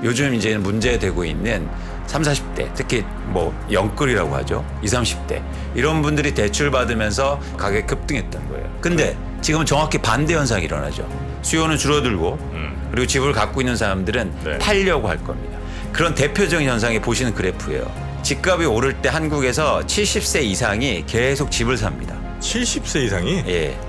요즘 이제 문제되고 있는 30, 40대 특히 뭐 영끌이라고 하죠. 20, 30대 이런 분들이 대출 받으면서 가격이 급등했던 거예요. 근데 지금은 정확히 반대 현상이 일어나죠. 수요는 줄어들고 그리고 집을 갖고 있는 사람들은 네. 팔려고 할 겁니다. 그런 대표적인 현상이 보시는 그래프예요. 집값이 오를 때 한국에서 70세 이상이 계속 집을 삽니다. 70세 이상이? 예.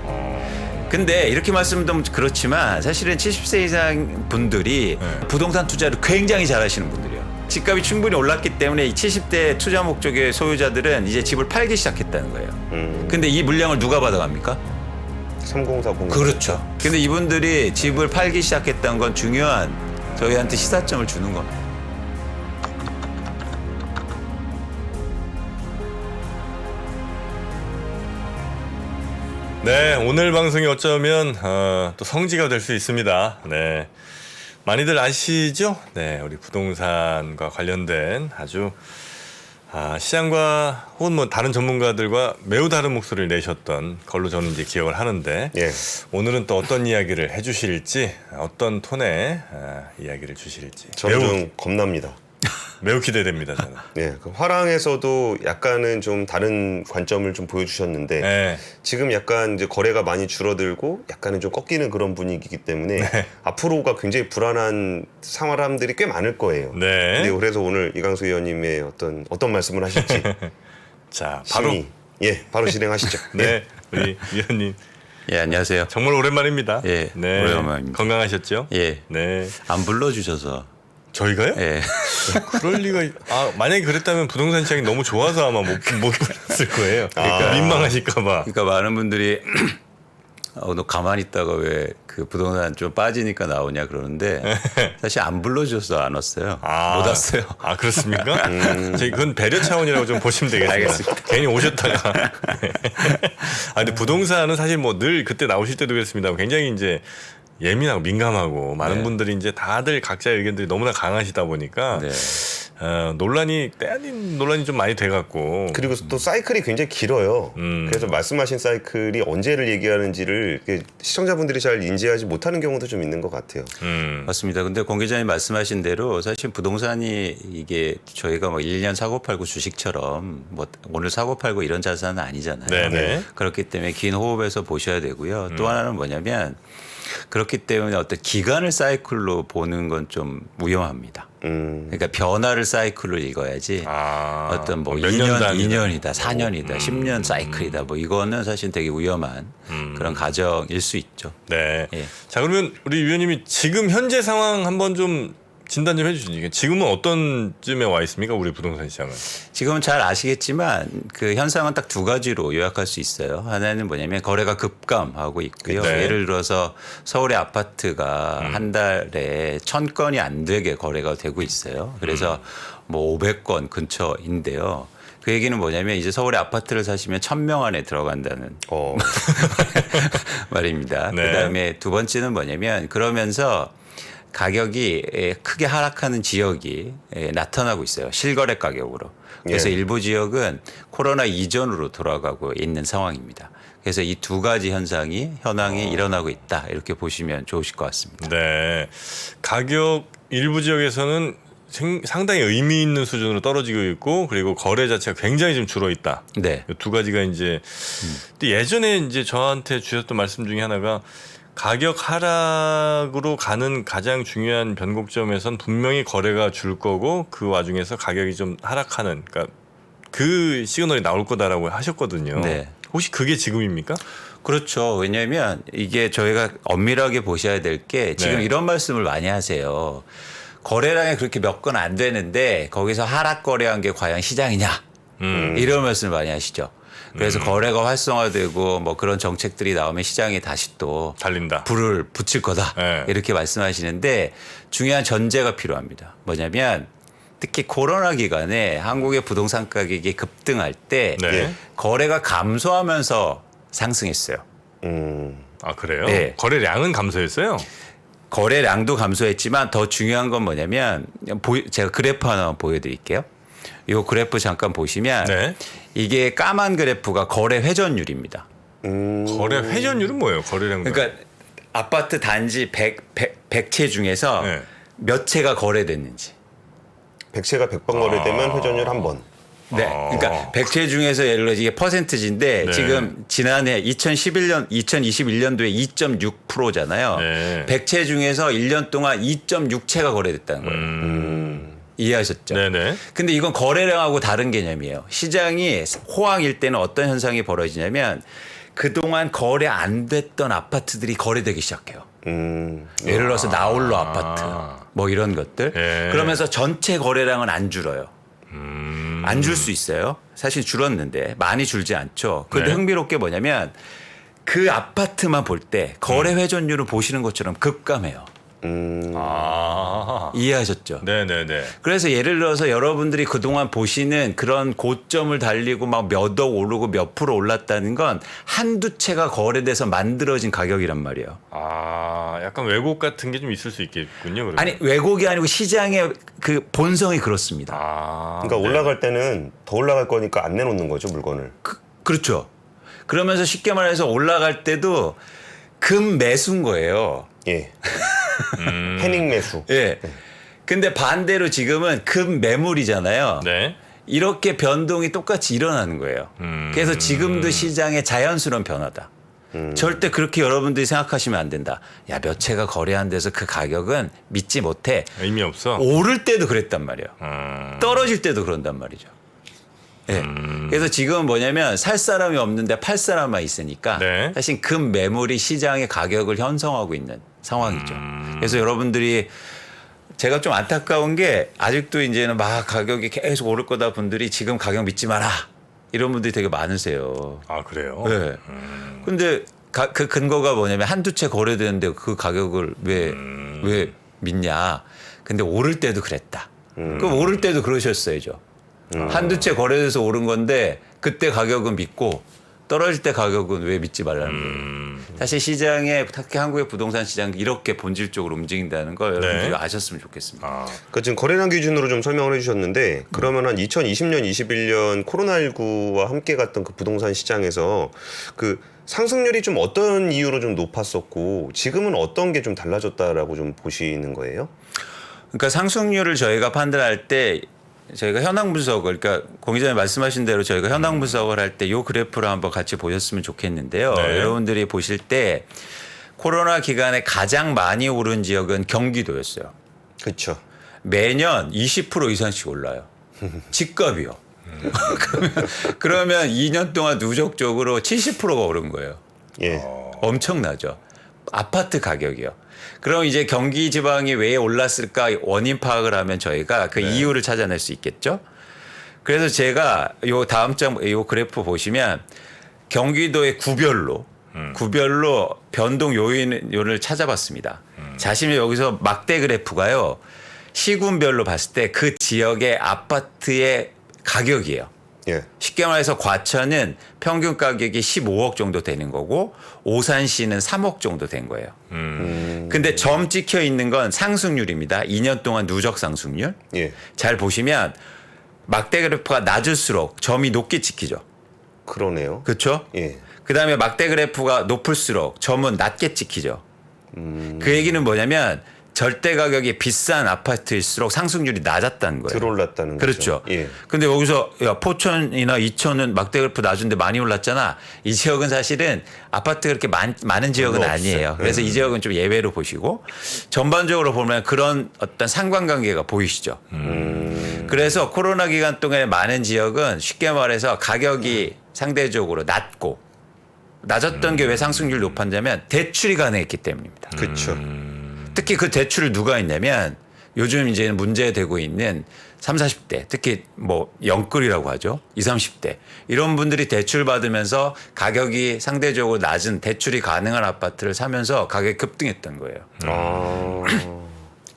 근데 이렇게 말씀드리면 그렇지만 사실은 70세 이상 분들이 네. 부동산 투자를 굉장히 잘하시는 분들이에요. 집값이 충분히 올랐기 때문에 이 70대 투자 목적의 소유자들은 이제 집을 팔기 시작했다는 거예요. 근데 이 물량을 누가 받아갑니까? 3040. 그렇죠. 근데 이분들이 집을 팔기 시작했다는 건 중요한 저희한테 시사점을 주는 겁니다. 네, 오늘 방송이 어쩌면 또 성지가 될 수 있습니다. 네, 많이들 아시죠? 네, 우리 부동산과 관련된 아주 시장과 혹은 뭐 다른 전문가들과 매우 다른 목소리를 내셨던 걸로 저는 이제 기억을 하는데 예. 오늘은 또 어떤 이야기를 해주실지 어떤 톤의 이야기를 주실지 저는 좀 겁납니다. 매우 기대됩니다. 저는. 네, 그 화랑에서도 약간은 좀 다른 관점을 좀 보여주셨는데 네. 지금 약간 이제 거래가 많이 줄어들고 약간은 좀 꺾이는 그런 분위기이기 때문에 앞으로가 굉장히 불안한 사람들이 꽤 많을 거예요. 네. 근데 그래서 오늘 이강수 의원님의 어떤 말씀을 하실지 자, 바로 바로 진행하시죠. 네, 우리 위원님 예, 안녕하세요. 정말 오랜만입니다. 예, 네. 오랜만입니다. 건강하셨죠? 예. 네. 안 불러주셔서. 저희가요? 예. 그럴 리가. 만약에 그랬다면 부동산 시장이 너무 좋아서 아마 못 불렀을 거예요. 그러니까 민망하실까봐. 그러니까 많은 분들이 너 가만히 있다가 왜 그 부동산 좀 빠지니까 나오냐 그러는데 사실 안 불러주셔서 안 왔어요. 못 왔어요. 그렇습니까? 저희 그건 배려 차원이라고 좀 보시면 되겠습니다. 알겠습니다. 괜히 오셨다가. 근데 부동산은 사실 뭐 늘 그때 나오실 때도 그랬습니다. 굉장히 이제 예민하고 민감하고 많은 네. 분들이 이제 다들 각자의 의견들이 너무나 강하시다 보니까 네. 논란이 때 아닌 논란이 좀 많이 돼갖고 그리고 또 사이클이 굉장히 길어요. 그래서 말씀하신 사이클이 언제를 얘기하는지를 시청자분들이 잘 인지하지 못하는 경우도 좀 있는 것 같아요. 맞습니다. 근데 공 기자님 말씀하신 대로 사실 부동산이 이게 저희가 뭐 1년 사고 팔고 주식처럼 뭐 오늘 사고 팔고 이런 자산은 아니잖아요. 네네. 그렇기 때문에 긴 호흡에서 보셔야 되고요. 또 하나는 뭐냐면 그렇기 때문에 어떤 기간을 사이클로 보는 건 좀 위험합니다. 그러니까 변화를 사이클로 읽어야지 어떤 뭐 몇 년 2년, 단위다. 2년이다, 4년이다, 10년 사이클이다 뭐 이거는 사실 되게 위험한 그런 가정일 수 있죠. 네. 예. 자, 그러면 우리 위원님이 지금 현재 상황 한번 좀 진단 좀 해주시죠. 지금은 어떤 쯤에 와 있습니까? 우리 부동산 시장은. 지금은 잘 아시겠지만 그 현상은 딱 두 가지로 요약할 수 있어요. 하나는 뭐냐면 거래가 급감하고 있고요. 네. 예를 들어서 서울의 아파트가 한 달에 1000건이 안 되게 거래가 되고 있어요. 그래서 뭐 500건 근처인데요. 그 얘기는 뭐냐면 이제 서울의 아파트를 사시면 1000명 안에 들어간다는 말입니다. 네. 그다음에 두 번째는 뭐냐면 그러면서 가격이 크게 하락하는 지역이 나타나고 있어요. 실거래 가격으로. 그래서 예. 일부 지역은 코로나 이전으로 돌아가고 있는 상황입니다. 그래서 이 두 가지 현황이 일어나고 있다. 이렇게 보시면 좋으실 것 같습니다. 네. 가격 일부 지역에서는 상당히 의미 있는 수준으로 떨어지고 있고 그리고 거래 자체가 굉장히 좀 줄어 있다. 네. 이 두 가지가 이제 또 예전에 이제 저한테 주셨던 말씀 중에 하나가 가격 하락으로 가는 가장 중요한 변곡점에선 분명히 거래가 줄 거고 그 와중에서 가격이 좀 하락하는 그러니까 그 시그널이 나올 거다라고 하셨거든요. 네. 혹시 그게 지금입니까? 그렇죠. 왜냐하면 이게 저희가 엄밀하게 보셔야 될 게 지금 네. 이런 말씀을 많이 하세요. 거래량이 그렇게 몇 건 안 되는데 거기서 하락 거래한 게 과연 시장이냐? 이런 말씀을 많이 하시죠. 그래서 거래가 활성화되고 뭐 그런 정책들이 나오면 시장이 다시 또 달린다. 불을 붙일 거다. 네. 이렇게 말씀하시는데 중요한 전제가 필요합니다. 뭐냐면 특히 코로나 기간에 한국의 부동산 가격이 급등할 때 네. 거래가 감소하면서 상승했어요. 그래요? 네. 거래량은 감소했어요? 거래량도 감소했지만 더 중요한 건 뭐냐면 제가 그래프 하나 보여드릴게요. 이 그래프 잠깐 보시면 네. 이게 까만 그래프가 거래 회전율입니다. 거래 회전율은 뭐예요? 거래량. 그러니까 아파트 단지 100채 중에서 네. 몇 채가 거래됐는지. 100채가 100번 거래되면 회전율 한 번. 네. 그러니까 100채 중에서 예를 들어 이게 퍼센트지인데 네. 지금 지난해 2021년도에 2.6%잖아요. 네. 100채 중에서 1년 동안 2.6채가 거래됐다는 거예요. 이해하셨죠? 네네. 근데 이건 거래량하고 다른 개념이에요. 시장이 호황일 때는 어떤 현상이 벌어지냐면 그동안 거래 안 됐던 아파트들이 거래되기 시작해요. 예를 들어서 나홀로 아파트 뭐 이런 것들. 예. 그러면서 전체 거래량은 안 줄어요. 안 줄 수 있어요. 사실 줄었는데 많이 줄지 않죠. 그런데 네. 흥미롭게 뭐냐면 그 아파트만 볼 때 거래 회전율을 보시는 것처럼 급감해요. 이해하셨죠? 네네네. 그래서 예를 들어서 여러분들이 그동안 보시는 그런 고점을 달리고 막 몇 억 오르고 몇 프로 올랐다는 건 한두 채가 거래돼서 만들어진 가격이란 말이에요. 약간 왜곡 같은 게 좀 있을 수 있겠군요. 그러면. 아니 왜곡이 아니고 시장의 그 본성이 그렇습니다. 그러니까 올라갈 때는 더 올라갈 거니까 안 내놓는 거죠, 물건을. 그렇죠. 그러면서 쉽게 말해서 올라갈 때도 금 매수인 거예요. 예. 패닉 매수. 예. 근데 반대로 지금은 금 매물이잖아요. 네. 이렇게 변동이 똑같이 일어나는 거예요. 그래서 지금도 시장의 자연스러운 변화다. 절대 그렇게 여러분들이 생각하시면 안 된다. 야, 몇 채가 거래한 데서 그 가격은 믿지 못해. 의미 없어. 오를 때도 그랬단 말이에요. 떨어질 때도 그런단 말이죠. 예. 그래서 지금은 뭐냐면 살 사람이 없는데 팔 사람만 있으니까 네. 사실 금 매물이 시장의 가격을 형성하고 있는 상황이죠. 그래서 여러분들이 제가 좀 안타까운 게 아직도 이제는 막 가격이 계속 오를 거다 분들이 지금 가격 믿지 마라. 이런 분들이 되게 많으세요. 그래요? 네. 근데 그 근거가 뭐냐면 한두 채 거래되는데 그 가격을 왜 믿냐. 근데 오를 때도 그랬다. 그럼 오를 때도 그러셨어야죠. 한두 채 거래돼서 오른 건데 그때 가격은 믿고 떨어질 때 가격은 왜 믿지 말라는 거예요. 사실 시장에 특히 한국의 부동산 시장 이렇게 본질적으로 움직인다는 걸 여러분들이 아셨으면 좋겠습니다. 그러니까 지금 거래량 기준으로 좀 설명을 해주셨는데 그러면 한 2020년, 21년 코로나19와 함께 갔던 그 부동산 시장에서 그 상승률이 좀 어떤 이유로 좀 높았었고 지금은 어떤 게 좀 달라졌다라고 좀 보시는 거예요? 그러니까 상승률을 저희가 판단할 때 저희가 현황 분석을 그러니까 공기자님 말씀하신 대로 저희가 현황 분석을 할 때 이 그래프를 한번 같이 보셨으면 좋겠는데요. 네. 여러분들이 보실 때 코로나 기간에 가장 많이 오른 지역은 경기도였어요. 그렇죠. 매년 20% 이상씩 올라요. 집값이요. 그러면 2년 동안 누적적으로 70%가 오른 거예요. 예. 엄청나죠. 아파트 가격이요. 그럼 이제 경기 지방이 왜 올랐을까 원인 파악을 하면 저희가 그 이유를 찾아낼 수 있겠죠. 그래서 제가 요 다음 장 요 그래프 보시면 경기도의 구별로 변동 요인을 찾아봤습니다. 자신의 여기서 막대 그래프가요. 시군별로 봤을 때 그 지역의 아파트의 가격이에요. 예. 쉽게 말해서 과천은 평균 가격이 15억 정도 되는 거고 오산시는 3억 정도 된 거예요. 근데 점 찍혀 있는 건 상승률입니다. 2년 동안 누적 상승률. 예. 잘 보시면 막대 그래프가 낮을수록 점이 높게 찍히죠. 그러네요. 그렇죠? 예. 그다음에 막대 그래프가 높을수록 점은 낮게 찍히죠. 그 얘기는 뭐냐면 절대 가격이 비싼 아파트일수록 상승률이 낮았다는 거예요. 들어올랐다는 그렇죠. 거죠. 예. 근데 여기서 야, 포천이나 이천은 막대 그래프 낮은데 많이 올랐잖아. 이 지역은 사실은 아파트가 그렇게 많은 지역은 별로 아니에요. 없어요. 그래서 이 지역은 좀 예외로 보시고 전반적으로 보면 그런 어떤 상관관계가 보이시죠. 그래서 코로나 기간 동안에 많은 지역은 쉽게 말해서 가격이 상대적으로 낮았던 게 왜 상승률이 높았냐면 대출이 가능했기 때문입니다. 그렇죠. 특히 그 대출을 누가 했냐면 요즘 이제 문제되고 있는 30, 40대 특히 뭐 영끌이라고 하죠. 20, 30대 이런 분들이 대출 받으면서 가격이 상대적으로 낮은 대출이 가능한 아파트를 사면서 가격이 급등했던 거예요.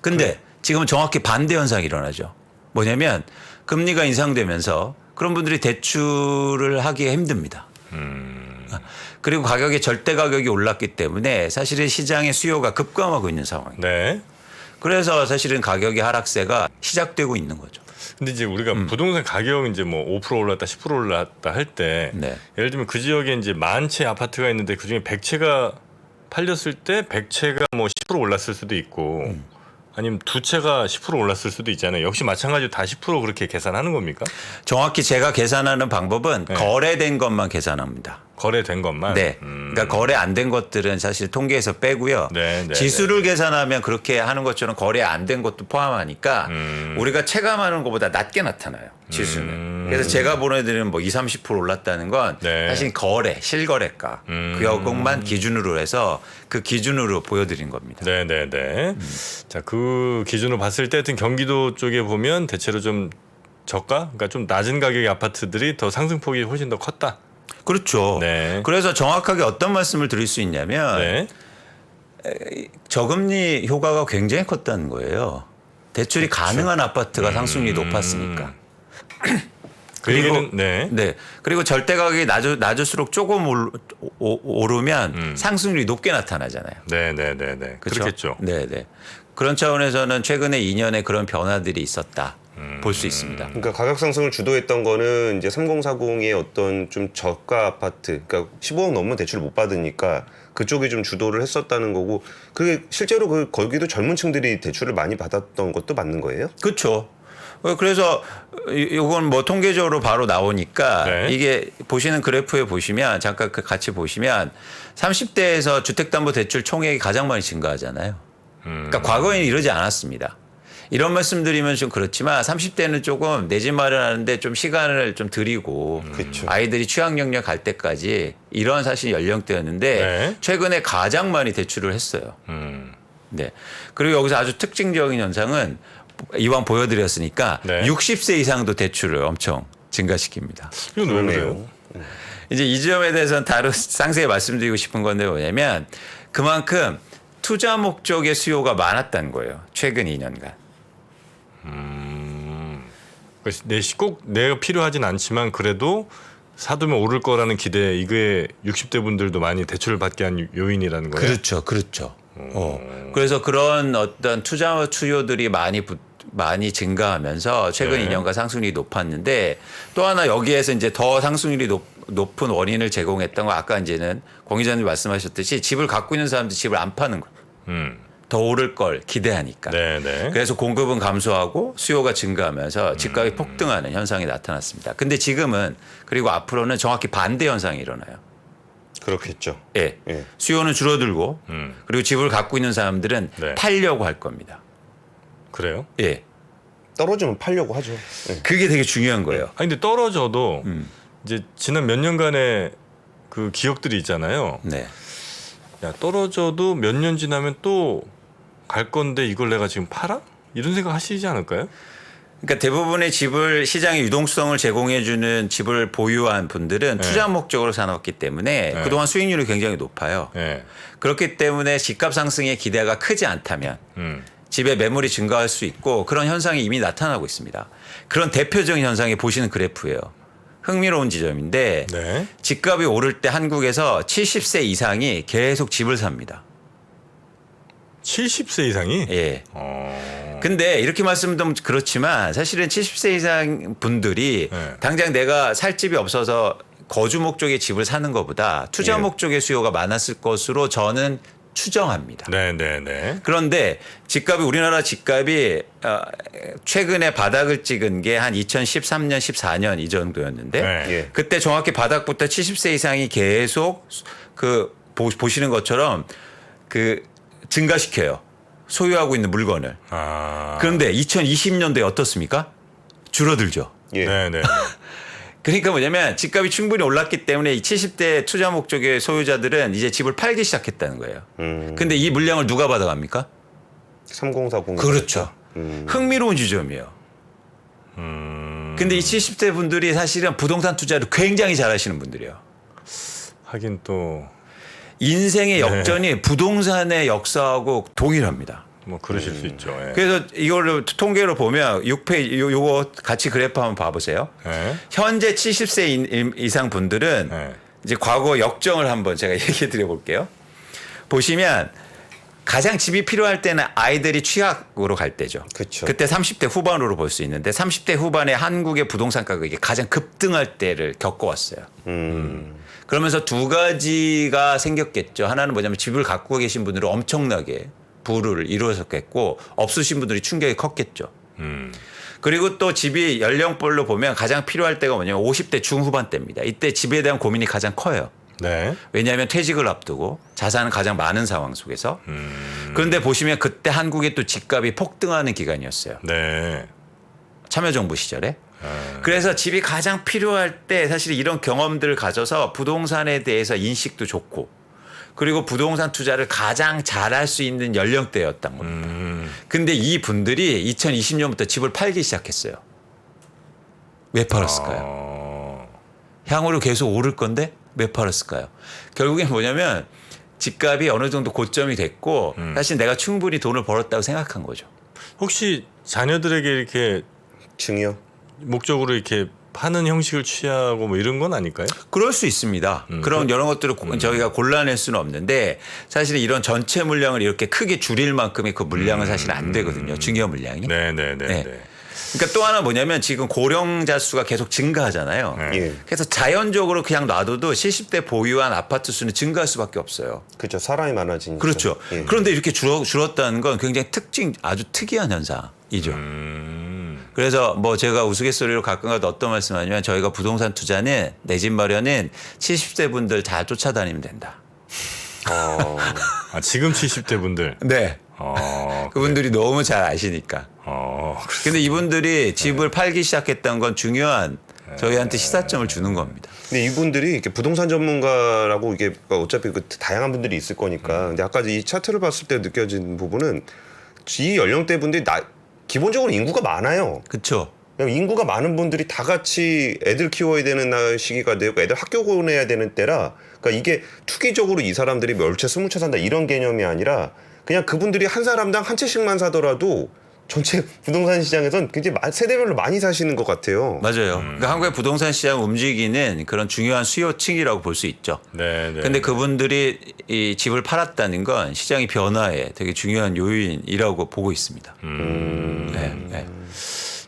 근데 지금은 정확히 반대 현상이 일어나죠. 뭐냐면 금리가 인상되면서 그런 분들이 대출을 하기 힘듭니다. 그리고 가격이 절대 가격이 올랐기 때문에 사실은 시장의 수요가 급감하고 있는 상황이에요. 네. 그래서 사실은 가격의 하락세가 시작되고 있는 거죠. 근데 이제 우리가 부동산 가격 이제 뭐 5% 올랐다, 10% 올랐다 할 때 네. 예를 들면 그 지역에 이제 10,000채 아파트가 있는데 그 중에 100채가 팔렸을 때 100채가 뭐 10% 올랐을 수도 있고 아니면 두 채가 10% 올랐을 수도 있잖아요. 역시 마찬가지로 다 10% 그렇게 계산하는 겁니까? 정확히 제가 계산하는 방법은 네. 거래된 것만 계산합니다. 거래된 것만. 네. 그러니까 거래 안 된 것들은 사실 통계에서 빼고요. 네, 네, 지수를 계산하면 그렇게 하는 것처럼 거래 안 된 것도 포함하니까 우리가 체감하는 것보다 낮게 나타나요. 지수는. 그래서 제가 보내드리는 뭐 20, 30% 올랐다는 건 네. 사실 거래, 실거래가 그것만 기준으로 해서 그 기준으로 보여드린 겁니다. 네네네. 자, 그 기준으로 봤을 때 하여튼 경기도 쪽에 보면 대체로 좀 저가, 그러니까 좀 낮은 가격의 아파트들이 더 상승폭이 훨씬 더 컸다. 그렇죠. 네. 그래서 정확하게 어떤 말씀을 드릴 수 있냐면 네. 저금리 효과가 굉장히 컸다는 거예요. 대출이 가능한 아파트가 상승률이 높았으니까. 그 얘기는 네. 그리고 절대 가격이 낮을수록 조금 오르면 상승률이 높게 나타나잖아요. 네네네네. 그렇죠? 그렇겠죠. 네네. 그런 차원에서는 최근에 2년에 그런 변화들이 있었다 볼 수 있습니다. 그러니까 가격 상승을 주도했던 거는 이제 3040의 어떤 좀 저가 아파트, 그러니까 15억 넘으면 대출을 못 받으니까 그쪽이 좀 주도를 했었다는 거고, 그게 실제로 거기도 젊은 층들이 대출을 많이 받았던 것도 맞는 거예요? 그렇죠. 그래서 이건 뭐 통계적으로 바로 나오니까 네. 이게 보시는 그래프에 보시면 잠깐 같이 보시면 30대에서 주택담보대출 총액이 가장 많이 증가하잖아요. 그러니까 과거에는 이러지 않았습니다. 이런 말씀드리면 좀 그렇지만 30대는 조금 내 집 마련하는데 좀 시간을 좀 드리고 아이들이 취학 영역 갈 때까지 이런 사실 연령대였는데 네. 최근에 가장 많이 대출을 했어요. 네. 그리고 여기서 아주 특징적인 현상은 이왕 보여드렸으니까 네. 60세 이상도 대출을 엄청 증가시킵니다. 이건 왜 그래요? 이제 이 점에 대해서는 다른 상세히 말씀드리고 싶은 건데 뭐냐면 그만큼 투자 목적의 수요가 많았다는 거예요. 최근 2년간. 꼭 내가 필요하진 않지만 그래도 사두면 오를 거라는 기대, 이게 60대 분들도 많이 대출을 받게 한 요인이라는 거예요. 그렇죠. 그렇죠. 그래서 그런 어떤 투자 수요들이 많이 증가하면서 최근 네. 2년간 상승률이 높았는데 또 하나 여기에서 이제 더 상승률이 높은 원인을 제공했던 거 아까 이제는 공 기자님 말씀하셨듯이 집을 갖고 있는 사람들이 집을 안 파는 거예요. 더 오를 걸 기대하니까. 네네. 그래서 공급은 감소하고 수요가 증가하면서 집값이 폭등하는 현상이 나타났습니다. 근데 지금은 그리고 앞으로는 정확히 반대 현상이 일어나요. 그렇겠죠. 예. 예. 수요는 줄어들고 그리고 집을 갖고 있는 사람들은 네. 팔려고 할 겁니다. 그래요? 예. 떨어지면 팔려고 하죠. 예. 그게 되게 중요한 거예요. 아니 근데 떨어져도 이제 지난 몇 년간의 그 기억들이 있잖아요. 네. 야, 떨어져도 몇 년 지나면 또 갈 건데 이걸 내가 지금 팔아? 이런 생각 하시지 않을까요? 그러니까 대부분의 집을 시장의 유동성을 제공해주는 집을 보유한 분들은 네. 투자 목적으로 사놓기 때문에 네. 그동안 수익률이 굉장히 높아요. 네. 그렇기 때문에 집값 상승의 기대가 크지 않다면 집의 매물이 증가할 수 있고 그런 현상이 이미 나타나고 있습니다. 그런 대표적인 현상이 보시는 그래프예요. 흥미로운 지점인데 네. 집값이 오를 때 한국에서 70세 이상이 계속 집을 삽니다. 70세 이상이? 예. 근데 이렇게 말씀드리면 그렇지만 사실은 70세 이상 분들이 네. 당장 내가 살 집이 없어서 거주 목적의 집을 사는 것보다 투자 예. 목적의 수요가 많았을 것으로 저는 추정합니다. 네네네. 그런데 집값이 우리나라 집값이 최근에 바닥을 찍은 게 한 2013년, 14년 이 정도였는데 네. 예. 그때 정확히 바닥부터 70세 이상이 계속 그 보시는 것처럼 그 증가시켜요. 소유하고 있는 물건을. 아. 그런데 2020년도에 어떻습니까? 줄어들죠. 예. 네네. 그러니까 뭐냐면 집값이 충분히 올랐기 때문에 이 70대 투자 목적의 소유자들은 이제 집을 팔기 시작했다는 거예요. 근데 이 물량을 누가 받아갑니까? 3040. 그렇죠. 흥미로운 지점이에요. 근데 이 70대 분들이 사실은 부동산 투자를 굉장히 잘하시는 분들이에요. 하긴 또 인생의 역전이 부동산의 역사하고 동일합니다. 뭐 그러실 수 있죠. 예. 그래서 이거를 통계로 보면 6페이지 요거 같이 그래프 한번 봐보세요. 네. 현재 70세 이상 분들은 네. 이제 과거 역정을 한번 제가 얘기해 드려 볼게요. 보시면 가장 집이 필요할 때는 아이들이 취학으로 갈 때죠. 그쵸. 그때 30대 후반으로 볼 수 있는데 30대 후반에 한국의 부동산 가격이 가장 급등할 때를 겪어왔어요. 그러면서 두 가지가 생겼겠죠. 하나는 뭐냐면 집을 갖고 계신 분들은 엄청나게 부를 이루었겠고 없으신 분들이 충격이 컸겠죠. 음. 그리고 또 집이 연령별로 보면 가장 필요할 때가 뭐냐면 50대 중후반 때입니다. 이때 집에 대한 고민이 가장 커요. 네. 왜냐하면 퇴직을 앞두고 자산은 가장 많은 상황 속에서. 그런데 보시면 그때 한국의 또 집값이 폭등하는 기간이었어요. 네. 참여정부 시절에. 그래서 집이 가장 필요할 때 사실 이런 경험들을 가져서 부동산에 대해서 인식도 좋고 그리고 부동산 투자를 가장 잘할 수 있는 연령대였던 겁니다. 근데 이 분들이 2020년부터 집을 팔기 시작했어요. 왜 팔았을까요? 향후로 계속 오를 건데 왜 팔았을까요? 결국엔 뭐냐면 집값이 어느 정도 고점이 됐고 사실 내가 충분히 돈을 벌었다고 생각한 거죠. 혹시 자녀들에게 이렇게 증여. 목적으로 이렇게 파는 형식을 취하고 뭐 이런 건 아닐까요? 그럴 수 있습니다. 그런 이런 것들을 저희가 골라낼 수는 없는데 사실 이런 전체 물량을 이렇게 크게 줄일 만큼의 그 물량은 사실 안 되거든요. 증여 물량이. 네네네. 네. 그러니까 또 하나 뭐냐면 지금 고령자 수가 계속 증가하잖아요. 네. 예. 그래서 자연적으로 그냥 놔둬도 70대 보유한 아파트 수는 증가할 수밖에 없어요. 그렇죠. 사람이 많아지니까. 그렇죠. 예. 그런데 이렇게 줄었다는 건 굉장히 아주 특이한 현상이죠. 그래서 뭐 제가 우스갯소리로 가끔가다 어떤 말씀하냐면 저희가 부동산 투자는 내 집 마련은 70대 분들 잘 쫓아다니면 된다. 아, 지금 70대 분들. 네. 그분들이 너무 잘 아시니까. 근데 이분들이 집을 팔기 시작했던 건 중요한 저희한테 시사점을 주는 겁니다. 근데 이분들이 이렇게 부동산 전문가라고 이게 어차피 그 다양한 분들이 있을 거니까. 근데 아까 이 차트를 봤을 때 느껴진 부분은 이 연령대 분들이 기본적으로 인구가 많아요. 그렇죠. 그냥 인구가 많은 분들이 다 같이 애들 키워야 되는 시기가 되고 애들 학교 보내야 되는 때라 그러니까 이게 투기적으로 이 사람들이 몇 채, 20채 산다 이런 개념이 아니라 그냥 그분들이 한 사람당 한 채씩만 사더라도 전체 부동산 시장에선 굉장히 세대별로 많이 사시는 것 같아요. 맞아요. 그러니까 한국의 부동산 시장 움직이는 그런 중요한 수요층이라고 볼 수 있죠. 네. 근데 그분들이 이 집을 팔았다는 건 시장의 변화에 되게 중요한 요인이라고 보고 있습니다. 네.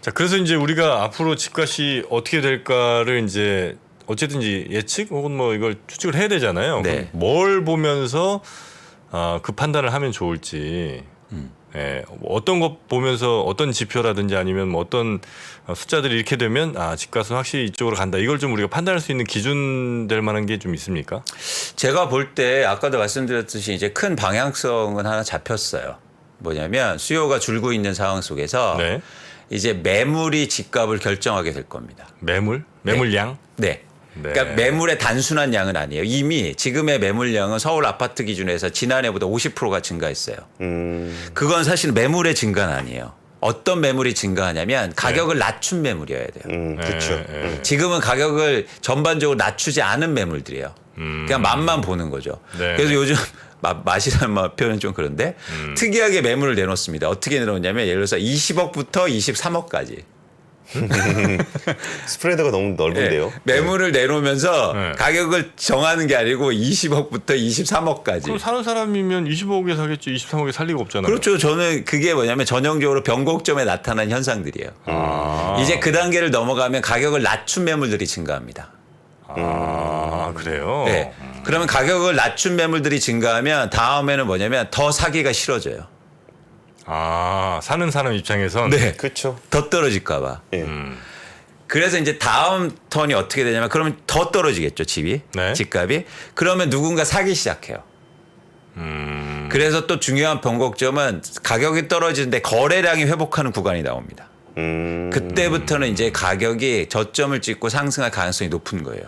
자, 그래서 이제 우리가 앞으로 집값이 어떻게 될까를 이제 어쨌든지 예측 혹은 뭐 이걸 추측을 해야 되잖아요. 네. 그럼 뭘 보면서 그 판단을 하면 좋을지. 예, 뭐 어떤 것 보면서 어떤 지표라든지 아니면 뭐 어떤 숫자들이 이렇게 되면 집값은 확실히 이쪽으로 간다. 이걸 좀 우리가 판단할 수 있는 기준 될 만한 게 좀 있습니까? 제가 볼 때 아까도 말씀드렸듯이 이제 큰 방향성은 하나 잡혔어요. 뭐냐면 수요가 줄고 있는 상황 속에서 네. 이제 매물이 집값을 결정하게 될 겁니다. 매물량? 네. 네. 그러니까 매물의 단순한 양은 아니에요. 이미 지금의 매물량은 서울 아파트 기준에서 지난해보다 50%가 증가했어요. 그건 사실 매물의 증가는 아니에요. 어떤 매물이 증가하냐면 가격을 낮춘 매물이어야 돼요. 그렇죠. 지금은 가격을 전반적으로 낮추지 않은 매물들이에요. 그냥 맛만 보는 거죠. 네. 그래서 요즘 맛이라는 표현은 좀 그런데 특이하게 매물을 내놓습니다. 어떻게 내놓냐면 예를 들어서 20억부터 23억까지. 스프레드가 너무 넓은데요. 네. 매물을 내놓으면서 네. 가격을 정하는 게 아니고 20억부터 23억까지. 그럼 사는 사람이면 25억에 사겠지 23억에 살 리가 없잖아요. 그렇죠. 저는 그게 뭐냐면 전형적으로 변곡점에 나타난 현상들이에요. 이제 그 단계를 넘어가면 가격을 낮춘 매물들이 증가합니다. 그래요? 네. 그러면 가격을 낮춘 매물들이 증가하면 다음에는 뭐냐면 더 사기가 싫어져요. 사는 사람 입장에선 네. 그렇죠. 더 떨어질까 봐. 예. 그래서 이제 다음 턴이 어떻게 되냐면 그러면 더 떨어지겠죠, 집이. 네. 집값이. 그러면 누군가 사기 시작해요. 그래서 또 중요한 변곡점은 가격이 떨어지는데 거래량이 회복하는 구간이 나옵니다. 그때부터는 이제 가격이 저점을 찍고 상승할 가능성이 높은 거예요.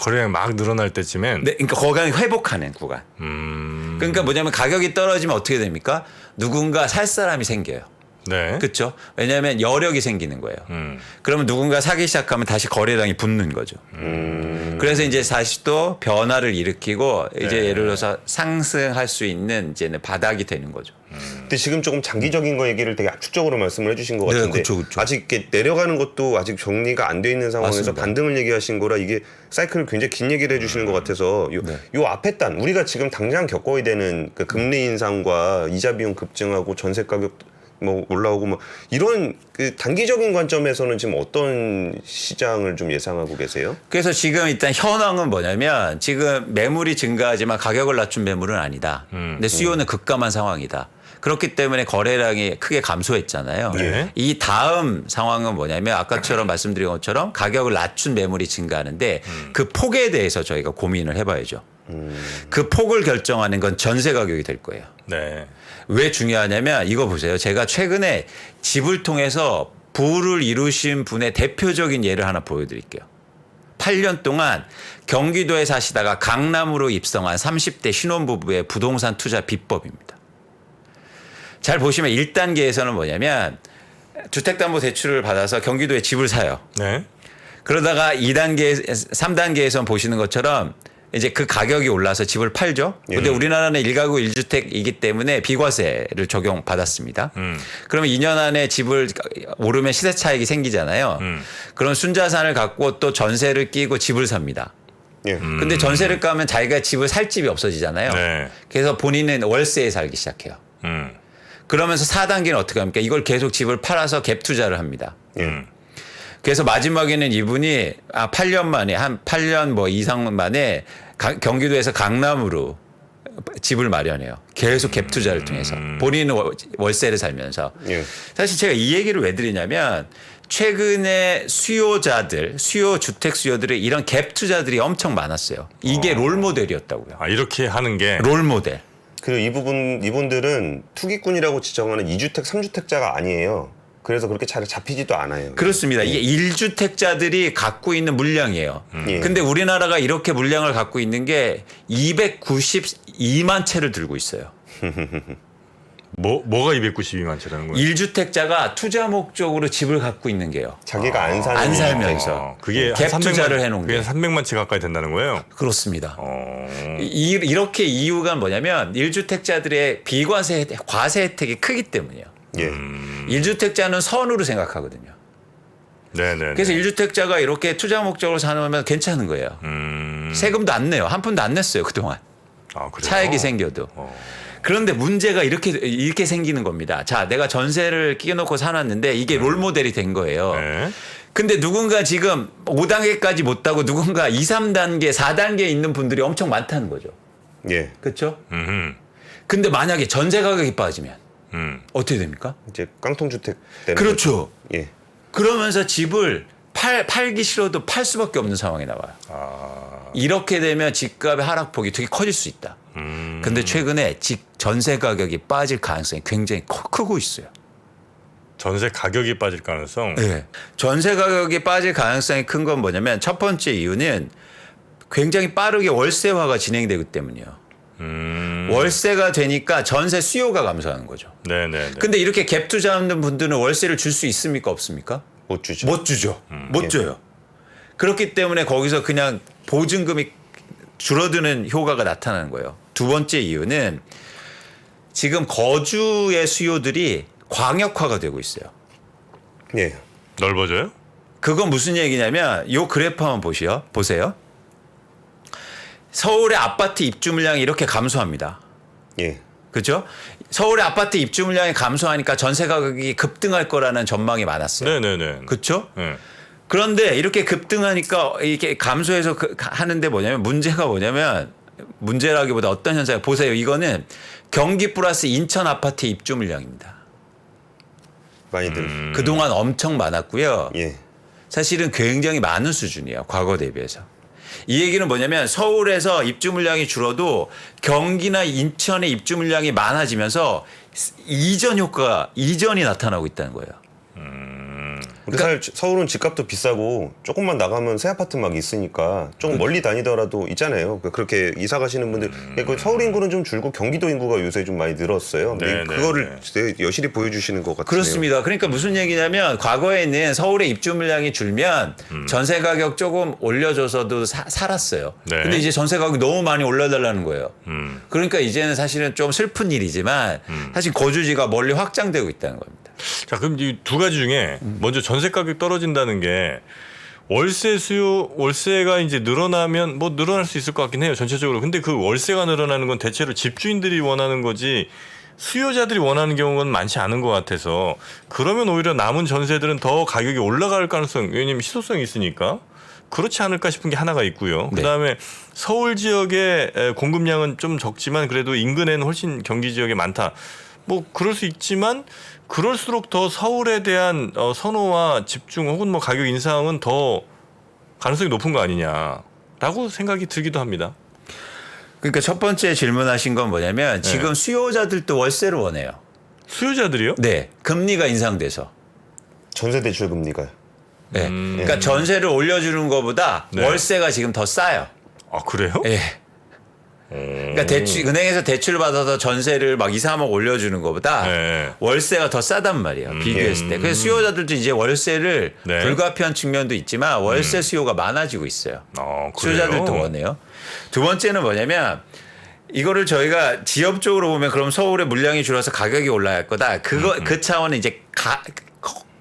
거래량이 막 늘어날 때쯤엔 네, 그러니까 거기가 회복하는 구간. 그러니까 뭐냐면 가격이 떨어지면 어떻게 됩니까? 누군가 살 사람이 생겨요. 네. 그렇죠? 왜냐하면 여력이 생기는 거예요. 그러면 누군가 사기 시작하면 다시 거래량이 붙는 거죠. 그래서 이제 다시 또 변화를 일으키고 이제 네. 예를 들어서 상승할 수 있는 이제는 바닥이 되는 거죠. 근데 지금 조금 장기적인 거 얘기를 되게 압축적으로 말씀을 해주신 것 네, 같은데 그쵸. 아직 이렇게 내려가는 것도 아직 정리가 안 돼 있는 상황에서 맞습니다. 반등을 얘기하신 거라 이게 사이클을 굉장히 긴 얘기를 해주시는 것 같아서 요 앞에 단 우리가 지금 당장 겪어야 되는 그 금리 인상과 이자 비용 급증하고 전세 가격 뭐 올라오고 뭐 이런 그 단기적인 관점에서는 지금 어떤 시장을 좀 예상하고 계세요? 그래서 지금 일단 현황은 뭐냐면 지금 매물이 증가하지만 가격을 낮춘 매물은 아니다. 근데 수요는 급감한 상황이다. 그렇기 때문에 거래량이 크게 감소했잖아요. 네. 이 다음 상황은 뭐냐면 아까처럼 말씀드린 것처럼 가격을 낮춘 매물이 증가하는데 그 폭에 대해서 저희가 고민을 해봐야죠. 그 폭을 결정하는 건 전세 가격이 될 거예요. 네. 왜 중요하냐면 이거 보세요. 제가 최근에 집을 통해서 부를 이루신 분의 대표적인 예를 하나 보여드릴게요. 8년 동안 경기도에 사시다가 강남으로 입성한 30대 신혼부부의 부동산 투자 비법입니다. 잘 보시면 1단계에서는 뭐냐면 주택담보대출을 받아서 경기도에 집을 사요. 네. 그러다가 2단계, 3단계에선 보시는 것처럼 이제 그 가격이 올라서 집을 팔죠. 근데 우리나라는 1가구 1주택이기 때문에 비과세를 적용받았습니다. 그러면 2년 안에 집을 오르면 시세 차익이 생기잖아요. 그런 순자산을 갖고 또 전세를 끼고 집을 삽니다. 예. 근데 전세를 까면 자기가 집을 살 집이 없어지잖아요. 네. 그래서 본인은 월세에 살기 시작해요. 그러면서 4단계는 어떻게 합니까? 이걸 계속 집을 팔아서 갭 투자를 합니다. 그래서 마지막에는 이분이 8년 만에 한 8년 뭐 이상 만에 경기도에서 강남으로 집을 마련해요. 계속 갭 투자를 통해서 본인은 월세를 살면서. 예. 사실 제가 이 얘기를 왜 드리냐면 최근에 수요 주택 수요들이 이런 갭 투자들이 엄청 많았어요. 이게 롤 모델이었다고요. 아, 이렇게 하는 게 롤 모델. 그리고 이분들은 투기꾼이라고 지정하는 2주택, 3주택자가 아니에요. 그래서 그렇게 잘 잡히지도 않아요. 그렇습니다. 이게 1주택자들이 갖고 있는 물량이에요. 예. 근데 우리나라가 이렇게 물량을 갖고 있는 게 292만 채를 들고 있어요. 뭐가 292만 채라는 거예요? 1주택자가 투자 목적으로 집을 갖고 있는 게요. 자기가 안 사는 안 이유가 살면서. 그게 갭 한 투자를 해놓은 그게 게. 300만 채 가까이 된다는 거예요? 그렇습니다. 이렇게 이유가 뭐냐면 1주택자들의 비과세 과세 혜택이 크기 때문이에요. 예. 1주택자는 선으로 생각하거든요. 네네. 그래서 1주택자가 이렇게 투자 목적으로 사놓으면 괜찮은 거예요. 세금도 안 내요. 한 푼도 안 냈어요, 그동안. 아, 그래요? 차액이 생겨도. 그런데 문제가 이렇게 생기는 겁니다. 자, 내가 전세를 끼워놓고 사놨는데 이게 롤 모델이 된 거예요. 네. 근데 누군가 지금 5단계까지 못 하고 누군가 2, 3단계, 4단계에 있는 분들이 엄청 많다는 거죠. 예. 그렇죠? 음흠. 근데 만약에 전세 가격이 빠지면 어떻게 됩니까? 이제 깡통주택 되는 그렇죠. 거죠. 예. 그러면서 집을 팔기 싫어도 팔 수밖에 없는 상황이 나와요. 이렇게 되면 집값의 하락폭이 되게 커질 수 있다. 근데 최근에 전세 가격이 빠질 가능성이 굉장히 크고 있어요. 전세 가격이 빠질 가능성? 네. 전세 가격이 빠질 가능성이 큰 건 뭐냐면 첫 번째 이유는 굉장히 빠르게 월세화가 진행되기 때문이에요. 월세가 되니까 전세 수요가 감소하는 거죠. 네네. 근데 이렇게 갭 투자하는 분들은 월세를 줄 수 있습니까? 없습니까? 못 주죠. 못 주죠. 못 예. 줘요. 그렇기 때문에 거기서 그냥 보증금이 줄어드는 효과가 나타나는 거예요. 두 번째 이유는 지금 거주의 수요들이 광역화가 되고 있어요. 예. 넓어져요? 그건 무슨 얘기냐면 요 그래프 한번 보세요. 서울의 아파트 입주 물량이 이렇게 감소합니다. 예. 그렇죠? 서울의 아파트 입주 물량이 감소하니까 전세 가격이 급등할 거라는 전망이 많았어요. 네네네. 그렇죠? 네. 그런데 이렇게 급등하니까 이게 감소해서 하는데 문제가 뭐냐면 문제라기보다 어떤 현상을 보세요. 이거는 경기 플러스 인천 아파트 입주 물량입니다. 많이들. 그동안 엄청 많았고요. 예. 사실은 굉장히 많은 수준이에요. 과거 대비해서. 이 얘기는 뭐냐면 서울에서 입주 물량이 줄어도 경기나 인천의 입주 물량이 많아지면서 이전이 나타나고 있다는 거예요. 우리 서울은 집값도 비싸고 조금만 나가면 새 아파트 막 있으니까 조금 멀리 다니더라도 있잖아요. 그렇게 이사 가시는 분들 그 서울 인구는 좀 줄고 경기도 인구가 요새 좀 많이 늘었어요. 네, 그거를 여실히 보여주시는 것 같아요. 그렇습니다. 그러니까 무슨 얘기냐면 과거에는 서울의 입주 물량이 줄면 전세 가격 조금 올려줘서도 살았어요. 네. 근데 이제 전세 가격이 너무 많이 올려달라는 거예요. 그러니까 이제는 사실은 좀 슬픈 일이지만 사실 거주지가 멀리 확장되고 있다는 겁니다. 자, 그럼 이 두 가지 중에 먼저 전세 가격 떨어진다는 게 월세가 이제 늘어나면 뭐 늘어날 수 있을 것 같긴 해요. 전체적으로. 근데 그 월세가 늘어나는 건 대체로 집주인들이 원하는 거지 수요자들이 원하는 경우는 많지 않은 것 같아서 그러면 오히려 남은 전세들은 더 가격이 올라갈 가능성 왜냐면 희소성이 있으니까 그렇지 않을까 싶은 게 하나가 있고요. 네. 그다음에 서울 지역의 공급량은 좀 적지만 그래도 인근에는 훨씬 경기 지역에 많다. 뭐 그럴 수 있지만 그럴수록 더 서울에 대한 선호와 집중 혹은 뭐 가격 인상은 더 가능성이 높은 거 아니냐라고 생각이 들기도 합니다. 그러니까 첫 번째 질문하신 건 뭐냐면 지금 수요자들도 월세를 원해요. 수요자들이요? 네, 금리가 인상돼서. 전세 대출 금리가. 네, 그러니까 전세를 올려주는 것보다 네. 월세가 지금 더 싸요. 아 그래요? 예. 그러니까 은행에서 대출 받아서 전세를 막 2, 3억 올려주는 것보다 네. 월세가 더 싸단 말이에요. 비교했을 때. 그래서 수요자들도 이제 월세를 네. 불가피한 측면도 있지만 월세 수요가 많아지고 있어요. 그래요? 수요자들도 원해요. 두 번째는 뭐냐면 이거를 저희가 지역적으로 보면 그럼 서울의 물량이 줄어서 가격이 올라갈 거다. 그 차원은 이제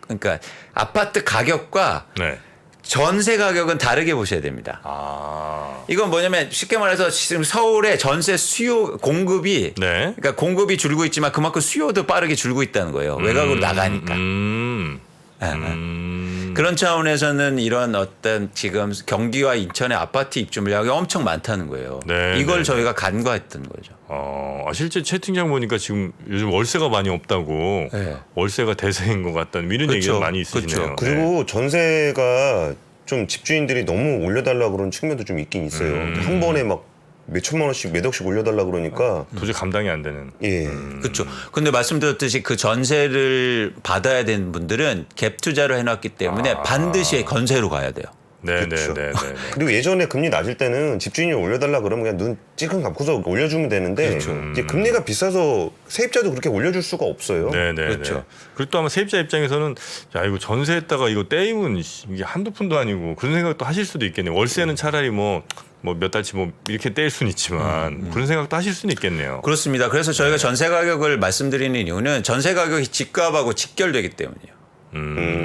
그러니까 아파트 가격과 네. 전세 가격은 다르게 보셔야 됩니다. 아. 이건 뭐냐면 쉽게 말해서 지금 서울의 전세 수요 공급이 네. 그러니까 공급이 줄고 있지만 그만큼 수요도 빠르게 줄고 있다는 거예요. 외곽으로 나가니까. 그런 차원에서는 이런 어떤 지금 경기와 인천의 아파트 입주 물량이 엄청 많다는 거예요. 네, 이걸 네, 저희가 간과했던 거죠. 실제 채팅창 보니까 지금 요즘 월세가 많이 없다고 네. 월세가 대세인 것 같다는 이런 그렇죠. 얘기가 많이 있으시네요. 그렇죠. 그리고 전세가 좀 집주인들이 너무 올려달라 그런 측면도 좀 있긴 있어요. 한 번에 막 몇 천만 원씩 몇 억씩 올려달라 그러니까 도저히 감당이 안 되는. 예. 그렇죠. 근데 말씀드렸듯이 그 전세를 받아야 되는 분들은 갭 투자를 해놨기 때문에 반드시 건세로 가야 돼요. 그렇죠. 네네네. 그리고 예전에 금리 낮을 때는 집주인이 올려달라 그러면 그냥 눈 찔끔 감고서 올려주면 되는데 이제 금리가 비싸서 세입자도 그렇게 올려줄 수가 없어요. 네네. 그렇죠. 그리고 또 아마 세입자 입장에서는 야 이거 전세했다가 이거 떼이면 이게 한두 푼도 아니고 그런 생각도 하실 수도 있겠네요. 월세는 차라리 뭐 몇 달치 뭐 이렇게 뗄 수는 있지만 그런 생각도 하실 수는 있겠네요. 그렇습니다. 그래서 저희가 전세 가격을 말씀드리는 이유는 전세 가격이 집값하고 직결되기 때문이에요.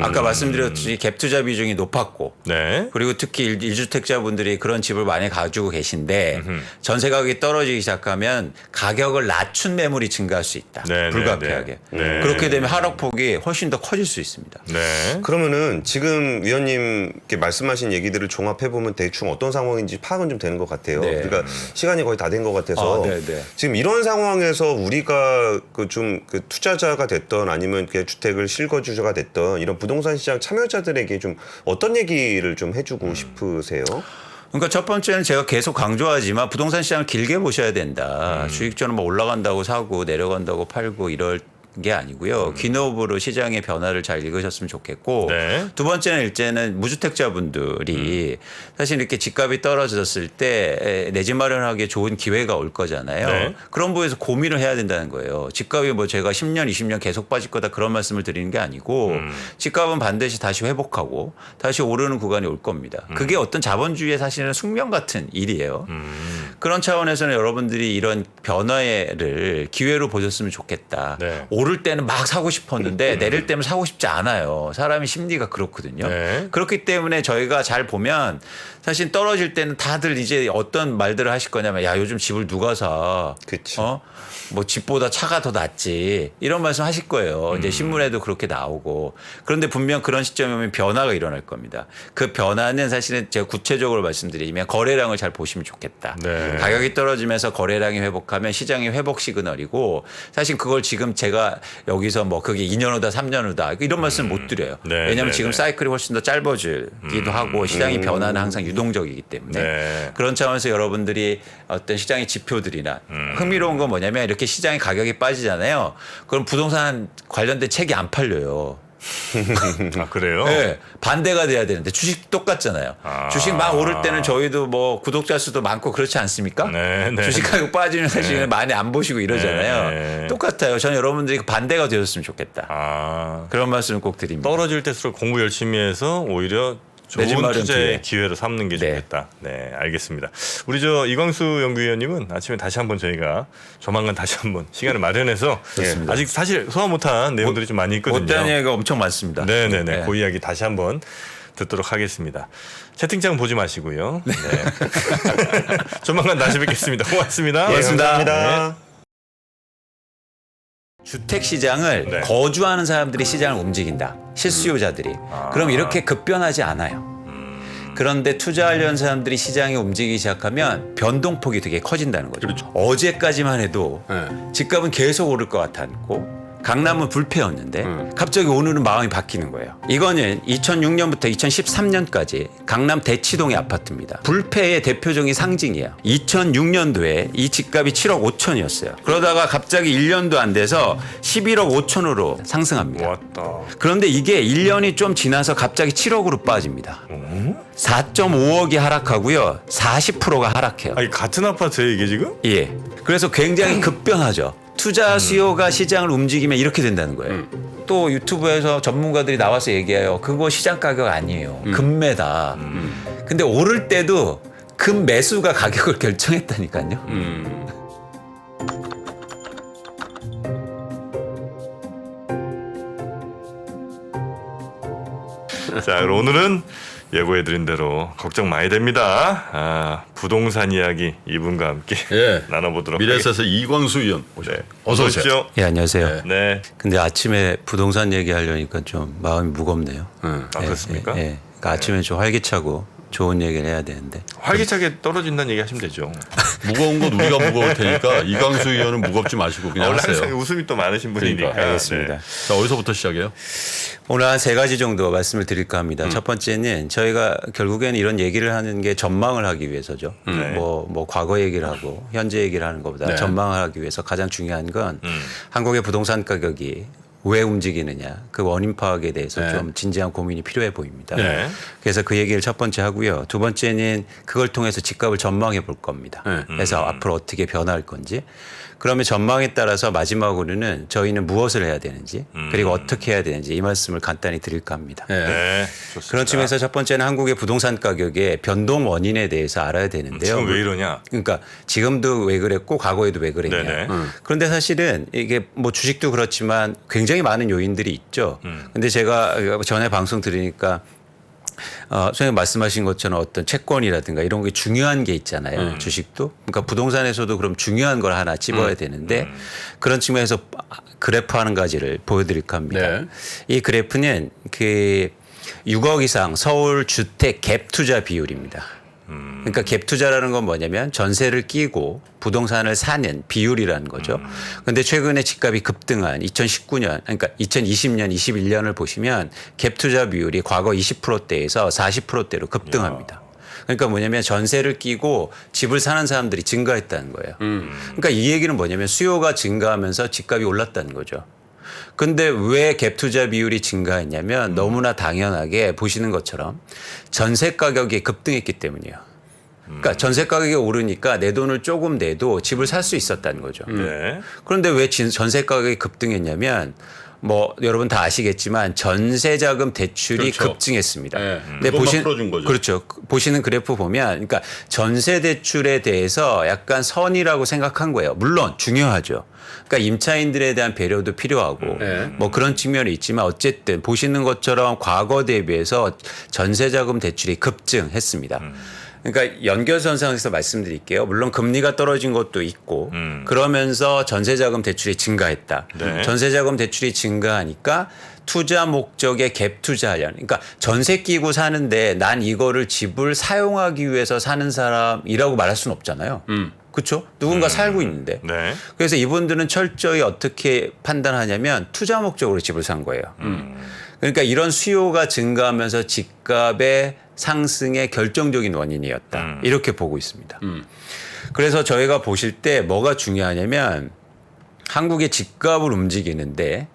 아까 말씀드렸듯이 갭 투자 비중이 높았고 네. 그리고 특히 1주택자분들이 그런 집을 많이 가지고 계신데 전세 가격이 떨어지기 시작하면 가격을 낮춘 매물이 증가할 수 있다. 네, 불가피하게. 네, 네. 그렇게 되면 하락폭이 훨씬 더 커질 수 있습니다. 네. 그러면은 지금 위원님께 말씀하신 얘기들을 종합해 보면 대충 어떤 상황인지 파악은 좀 되는 것 같아요. 네. 그러니까 시간이 거의 다 된 것 같아서 네, 네. 지금 이런 상황에서 우리가 그 투자자가 됐던 아니면 그 주택을 실거주자가 됐던 이런 부동산 시장 참여자들에게 좀 어떤 얘기를 좀 해주고 싶으세요? 그러니까 첫 번째는 제가 계속 강조하지만 부동산 시장을 길게 보셔야 된다. 수익률은 뭐 올라간다고 사고 내려간다고 팔고 이럴 게 아니고요. 기업으로 시장의 변화를 잘 읽으셨으면 좋겠고 네. 두 번째는 일제는 무주택자분들이 사실 이렇게 집값이 떨어졌을 때 내 집 마련하기에 좋은 기회가 올 거잖아요. 네. 그런 부분에서 고민을 해야 된다는 거예요. 집값이 뭐 제가 10년, 20년 계속 빠질 거다 그런 말씀을 드리는 게 아니고 집값은 반드시 다시 회복하고 다시 오르는 구간이 올 겁니다. 그게 어떤 자본주의의 사실은 숙명 같은 일이에요. 그런 차원에서는 여러분들이 이런 변화를 기회로 보셨으면 좋겠다. 네. 오를 때는 막 사고 싶었는데 내릴 때는 사고 싶지 않아요. 사람이 심리가 그렇거든요. 네. 그렇기 때문에 저희가 잘 보면 사실 떨어질 때는 다들 이제 어떤 말들을 하실 거냐면 야 요즘 집을 누가 사? 그치. 뭐 집보다 차가 더 낫지 이런 말씀 하실 거예요. 이제 신문에도 그렇게 나오고 그런데 분명 그런 시점에 오면 변화가 일어날 겁니다. 그 변화는 사실은 제가 구체적으로 말씀드리면 거래량을 잘 보시면 좋겠다. 네. 가격이 떨어지면서 거래량이 회복하면 시장이 회복 시그널이고 사실 그걸 지금 제가 여기서 뭐 그게 2년 후다 3년 후다 이런 말씀 못 드려요. 네, 왜냐하면 네, 지금 네. 사이클이 훨씬 더 짧아지기도 하고 시장이 변화는 항상 유동적이기 때문에 네. 그런 차원에서 여러분들이 어떤 시장의 지표들이나 흥미로운 건 뭐냐면 이렇게 시장의 가격이 빠지잖아요. 그럼 부동산 관련된 책이 안 팔려요. 아 그래요? 네, 반대가 돼야 되는데 주식 똑같잖아요. 아. 주식 막 오를 때는 저희도 뭐 구독자 수도 많고 그렇지 않습니까? 네, 네. 주식 가격 빠지면 사실은 많이 안 보시고 이러잖아요. 네. 똑같아요. 저는 여러분들이 반대가 되었으면 좋겠다. 아 그런 말씀을 꼭 드립니다. 떨어질 때일수록 공부 열심히 해서 오히려 내집 좋은 마련 투자의 기회로 삼는 게 네. 좋겠다. 네, 알겠습니다. 우리 이광수 연구위원님은 아침에 다시 한번 저희가 조만간 다시 한번 시간을 마련해서 좋습니다. 아직 사실 소화 못한 내용들이 좀 많이 있거든요. 못다한 얘기가 엄청 많습니다. 네네네. 네. 그 이야기 다시 한번 듣도록 하겠습니다. 채팅창 보지 마시고요. 네. 조만간 다시 뵙겠습니다. 고맙습니다. 고맙습니다. 감사합니다. 네. 주택 시장을 네. 거주하는 사람들이 시장을 움직인다. 실수요자들이. 그럼 이렇게 급변하지 않아요. 그런데 투자하려는 사람들이 시장에 움직이기 시작하면 변동폭이 되게 커진다는 거죠. 그렇죠. 어제까지만 해도 네. 집값은 계속 오를 것 같았고 강남은 불패였는데 갑자기 오늘은 마음이 바뀌는 거예요. 이거는 2006년부터 2013년까지 강남 대치동의 아파트입니다. 불패의 대표적인 상징이에요. 2006년도에 이 집값이 7억 5천이었어요. 그러다가 갑자기 1년도 안 돼서 11억 5천으로 상승합니다. 왔다. 그런데 이게 1년이 좀 지나서 갑자기 7억으로 빠집니다. 4.5억이 하락하고요. 40%가 하락해요. 아니 같은 아파트예요 이게 지금? 예. 그래서 굉장히 급변하죠. 투자 수요가 시장을 움직이면 이렇게 된다는 거예요. 또 유튜브에서 전문가들이 나와서 얘기해요. 그거 시장 가격 아니에요. 금매다. 근데 오를 때도 금 매수가 가격을 결정했다니까요. 자, 그럼 오늘은 예고해드린 대로 걱정 많이 됩니다. 부동산 이야기 이분과 함께 예. 나눠보도록 미래에셋에서 이광수 의원 오셨어요. 어서 오세요. 예, 안녕하세요. 네. 근데 아침에 부동산 얘기하려니까 좀 마음이 무겁네요. 그렇습니까? 예. 그러니까 아침에 좀 활기차고 좋은 얘기를 해야 되는데. 활기차게 떨어진다는 얘기 하시면 되죠. 무거운 건 우리가 무거울 테니까 이광수 의원은 무겁지 마시고 그냥 원래 하세요. 항상 웃음이 또 많으신 분이니까. 그러니까. 알겠습니다. 네. 자, 어디서부터 시작해요? 오늘 한 3가지 정도 말씀을 드릴까 합니다. 첫 번째는 저희가 결국에는 이런 얘기를 하는 게 전망을 하기 위해서죠. 네. 뭐 과거 얘기를 하고 현재 얘기를 하는 것보다 네. 전망을 하기 위해서 가장 중요한 건 한국의 부동산 가격이 왜 움직이느냐 그 원인 파악에 대해서 네. 좀 진지한 고민이 필요해 보입니다. 네. 그래서 그 얘기를 첫 번째 하고요. 두 번째는 그걸 통해서 집값을 전망해 볼 겁니다. 네. 그래서 앞으로 어떻게 변할 건지. 그러면 전망에 따라서 마지막으로는 저희는 무엇을 해야 되는지 그리고 어떻게 해야 되는지 이 말씀을 간단히 드릴까 합니다. 네. 네. 좋습니다. 그런 측면에서 첫 번째는 한국의 부동산 가격의 변동 원인에 대해서 알아야 되는데요. 지금 왜 이러냐? 그러니까 지금도 왜 그랬고 과거에도 왜 그랬냐. 네네. 그런데 사실은 이게 뭐 주식도 그렇지만 굉장히 많은 요인들이 있죠. 근데 제가 전에 방송 들으니까 선생님 말씀하신 것처럼 어떤 채권이라든가 이런 게 중요한 게 있잖아요. 주식도. 그러니까 부동산에서도 그럼 중요한 걸 하나 집어야 되는데 그런 측면에서 그래프 한 가지를 보여드릴까 합니다. 네. 이 그래프는 그 6억 이상 서울 주택 갭 투자 비율입니다. 그러니까 갭 투자라는 건 뭐냐면 전세를 끼고 부동산을 사는 비율이라는 거죠. 그런데 최근에 집값이 급등한 2019년, 그러니까 2020년, 21년을 보시면 갭 투자 비율이 과거 20%대에서 40%대로 급등합니다. 그러니까 뭐냐면 전세를 끼고 집을 사는 사람들이 증가했다는 거예요. 그러니까 이 얘기는 뭐냐면 수요가 증가하면서 집값이 올랐다는 거죠. 근데 왜 갭 투자 비율이 증가했냐면 너무나 당연하게 보시는 것처럼 전세 가격이 급등했기 때문이에요. 그러니까 전세 가격이 오르니까 내 돈을 조금 내도 집을 살 수 있었다는 거죠. 네. 그런데 왜 전세 가격이 급등했냐면 뭐 여러분 다 아시겠지만 전세자금 대출이 그렇죠. 급증했습니다. 네. 근데 그것만 풀어준 거죠. 그렇죠. 보시는 그래프 보면 그러니까 전세 대출에 대해서 약간 선이라고 생각한 거예요. 물론 중요하죠. 그러니까 임차인들에 대한 배려도 필요하고 네. 뭐 그런 측면이 있지만 어쨌든 보시는 것처럼 과거 대비해서 전세자금 대출이 급증했습니다. 그러니까 연결선상에서 말씀드릴게요. 물론 금리가 떨어진 것도 있고 그러면서 전세자금 대출이 증가했다. 네. 전세자금 대출이 증가하니까 투자 목적의 갭 투자하려는. 그러니까 전세 끼고 사는데 난 이거를 집을 사용하기 위해서 사는 사람이라고 말할 수는 없잖아요. 그렇죠? 누군가 살고 있는데. 네. 그래서 이분들은 철저히 어떻게 판단하냐면 투자 목적으로 집을 산 거예요. 그러니까 이런 수요가 증가하면서 집값의 상승의 결정적인 원인이었다. 이렇게 보고 있습니다. 그래서 저희가 보실 때 뭐가 중요하냐면 한국의 집값을 움직이는데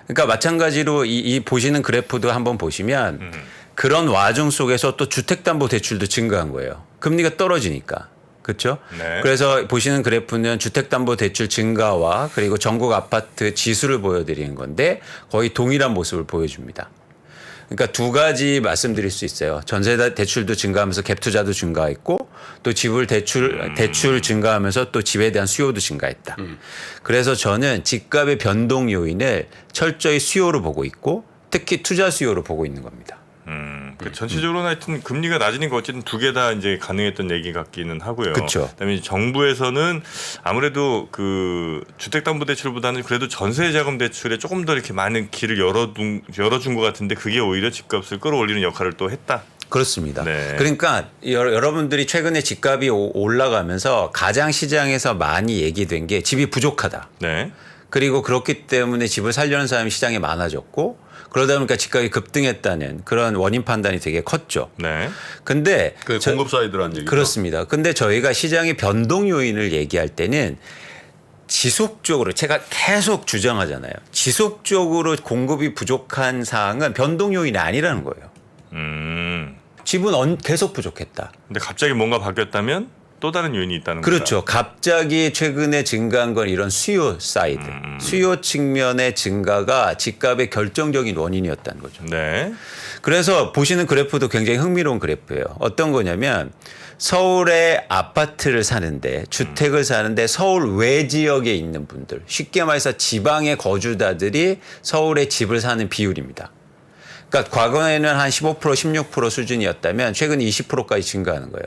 그러니까 마찬가지로 이 보시는 그래프도 한번 보시면 그런 와중 속에서 또 주택담보대출도 증가한 거예요. 금리가 떨어지니까. 그렇죠? 네. 그래서 보시는 그래프는 주택담보대출 증가와 그리고 전국 아파트 지수를 보여드리는 건데 거의 동일한 모습을 보여줍니다. 그러니까 두 가지 말씀드릴 수 있어요. 전세 대출도 증가하면서 갭 투자도 증가했고 또 집을 대출 증가하면서 또 집에 대한 수요도 증가했다. 그래서 저는 집값의 변동 요인을 철저히 수요로 보고 있고 특히 투자 수요로 보고 있는 겁니다. 그 전체적으로는 하여튼 금리가 낮으니까 어쨌든 두 개 다 이제 가능했던 얘기 같기는 하고요. 그쵸. 그다음에 정부에서는 아무래도 그 주택담보대출보다는 그래도 전세자금대출에 조금 더 이렇게 많은 길을 열어준 것 같은데 그게 오히려 집값을 끌어올리는 역할을 또 했다. 그렇습니다. 네. 그러니까 여러분들이 최근에 집값이 올라가면서 가장 시장에서 많이 얘기된 게 집이 부족하다. 네. 그리고 그렇기 때문에 집을 살려는 사람이 시장에 많아졌고 그러다 보니까 집값이 급등했다는 그런 원인 판단이 되게 컸죠. 네. 근데 그 공급 사이드란 얘기죠. 그렇습니다. 근데 저희가 시장의 변동 요인을 얘기할 때는 지속적으로 제가 계속 주장하잖아요. 지속적으로 공급이 부족한 사항은 변동 요인이 아니라는 거예요. 집은 계속 부족했다. 근데 갑자기 뭔가 바뀌었다면 또 다른 요인이 있다는 거죠. 그렇죠. 갑자기 최근에 증가한 건 이런 수요 사이드, 수요 측면의 증가가 집값의 결정적인 원인이었다는 거죠. 네. 그래서 보시는 그래프도 굉장히 흥미로운 그래프예요. 어떤 거냐면 서울의 아파트를 사는데 주택을 사는데 서울 외 지역에 있는 분들, 쉽게 말해서 지방의 거주자들이 서울에 집을 사는 비율입니다. 그러니까 과거에는 한 15%, 16% 수준이었다면 최근 20%까지 증가하는 거예요.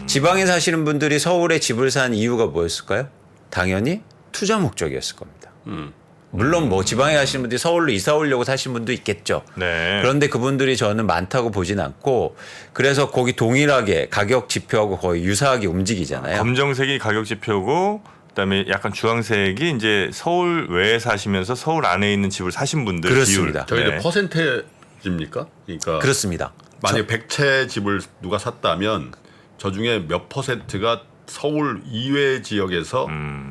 지방에 사시는 분들이 서울에 집을 산 이유가 뭐였을까요? 당연히 투자 목적이었을 겁니다. 물론 뭐 지방에 사시는 분들이 서울로 이사 오려고 사시는 분도 있겠죠. 네. 그런데 그분들이 저는 많다고 보진 않고 그래서 거기 동일하게 가격 지표하고 거의 유사하게 움직이잖아요. 검정색이 가격 지표고 그다음에 약간 주황색이 이제 서울 외에 사시면서 서울 안에 있는 집을 사신 분들 그렇습니다. 비율. 저희 이제 퍼센테지입니까? 그러니까 그렇습니다. 만약 100채 집을 누가 샀다면 저 중에 몇 퍼센트가 서울 이외 지역에서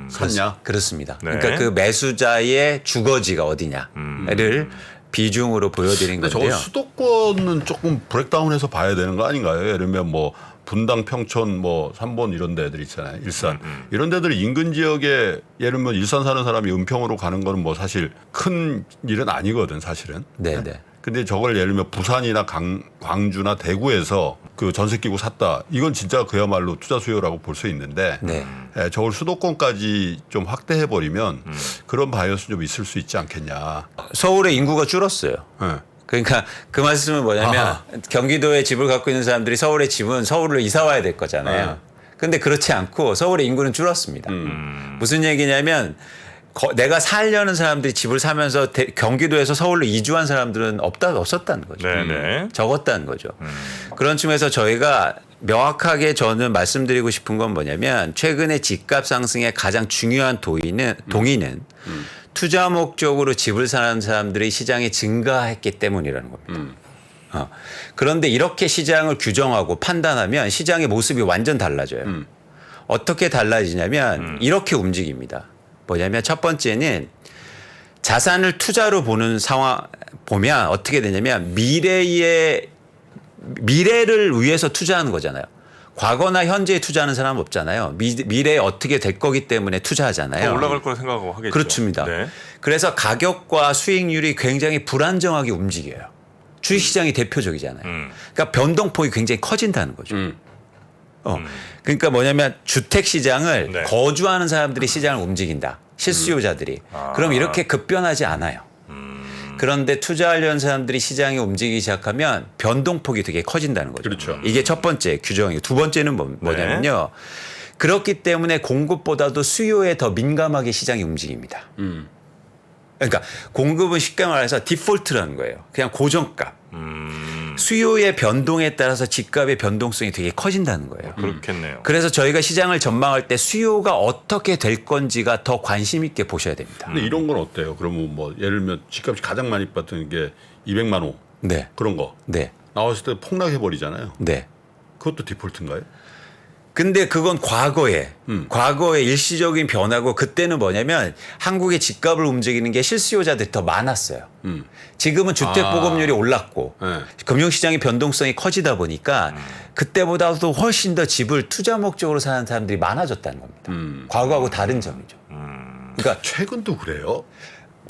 샀냐? 그렇습니다. 네. 그러니까 그 매수자의 주거지가 어디냐를 비중으로 보여드린 근데 건데요. 저거 수도권은 조금 브렉다운해서 봐야 되는 거 아닌가요? 예를 들면 뭐 분당, 평촌, 뭐 삼본 이런 데들 있잖아요. 일산 이런 데들이 인근 지역에 예를 들면 일산 사는 사람이 은평으로 가는 거는 뭐 사실 큰 일은 아니거든 사실은. 네네. 근데 저걸 예를 들면 부산이나 광주나 대구에서 그 전세 끼고 샀다. 이건 진짜 그야말로 투자 수요라고 볼 수 있는데 네. 저걸 수도권까지 좀 확대해 버리면 그런 바이어스 좀 있을 수 있지 않겠냐. 서울의 인구가 줄었어요. 네. 그러니까 그 말씀은 뭐냐면 아하. 경기도에 집을 갖고 있는 사람들이 서울에 집은 서울로 이사 와야 될 거잖아요. 근데 그렇지 않고 서울의 인구는 줄었습니다. 무슨 얘기냐면 내가 살려는 사람들이 집을 사면서 경기도에서 서울로 이주한 사람들은 없었다는 거죠. 네네. 적었다는 거죠. 그런 측면에서 저희가 명확하게 저는 말씀드리고 싶은 건 뭐냐면 최근에 집값 상승의 가장 중요한 동의는 투자 목적으로 집을 사는 사람들이 시장에 증가했기 때문이라는 겁니다. 그런데 이렇게 시장을 규정하고 판단하면 시장의 모습이 완전 달라져요. 어떻게 달라지냐면 이렇게 움직입니다. 뭐냐면 첫 번째는 자산을 투자로 보는 상황 보면 어떻게 되냐면 미래를 위해서 투자하는 거잖아요. 과거나 현재에 투자하는 사람은 없잖아요. 미래에 어떻게 될 거기 때문에 투자하잖아요. 더 올라갈 거라 생각하고 하겠죠. 그렇습니다. 네. 그래서 가격과 수익률이 굉장히 불안정하게 움직여요. 주식시장이 대표적이잖아요. 그러니까 변동폭이 굉장히 커진다는 거죠. 그러니까 뭐냐면 주택시장을 네. 거주하는 사람들이 시장을 움직인다. 실수요자들이. 그럼 이렇게 급변하지 않아요. 그런데 투자하려는 사람들이 시장에 움직이기 시작하면 변동폭이 되게 커진다는 거죠. 그렇죠. 이게 첫 번째 규정이고 두 번째는 뭐냐면요. 그렇기 때문에 공급보다도 수요에 더 민감하게 시장이 움직입니다. 그러니까 공급은 쉽게 말해서 디폴트라는 거예요. 그냥 고정값. 수요의 변동에 따라서 집값의 변동성이 되게 커진다는 거예요. 그렇겠네요. 그래서 저희가 시장을 전망할 때 수요가 어떻게 될 건지가 더 관심 있게 보셔야 됩니다. 근데 이런 건 어때요? 그러면 뭐 예를 들면 집값이 가장 많이 빠뜨는 게 200만 원 네. 그런 거 네. 나왔을 때 폭락해 버리잖아요. 네. 그것도 디폴트인가요? 근데 그건 과거의 일시적인 변화고 그때는 뭐냐면 한국의 집값을 움직이는 게 실수요자들이 더 많았어요. 지금은 주택 보급률이 올랐고 네. 금융시장의 변동성이 커지다 보니까 그때보다도 훨씬 더 집을 투자 목적으로 사는 사람들이 많아졌다는 겁니다. 과거하고 다른 점이죠. 그러니까 최근도 그래요?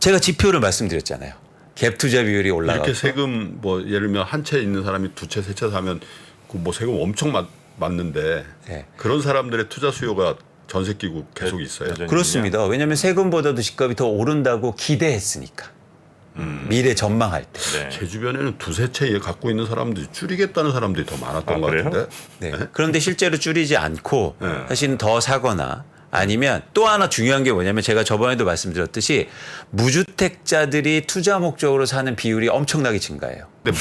제가 지표를 말씀드렸잖아요. 갭 투자 비율이 올라가고 이렇게 세금 뭐 예를 들면 한 채 있는 사람이 두 채 세 채 사면 그 뭐 세금 엄청 맞는데 네. 그런 사람들의 투자 수요가 전세 끼고 계속 있어요. 여전히 그렇습니다. 왜냐하면 세금보다도 집값이 더 오른다고 기대했으니까. 미래 전망할 때. 네. 제 주변에는 두세 채 갖고 있는 사람들이 줄이겠다는 사람들이 더 많았던 것 그래요? 같은데. 네. 그런데 실제로 줄이지 않고 사실은 더 사거나 아니면 또 하나 중요한 게 뭐냐면 제가 저번에도 말씀드렸듯이 무주택자들이 투자 목적으로 사는 비율이 엄청나게 증가해요. 근데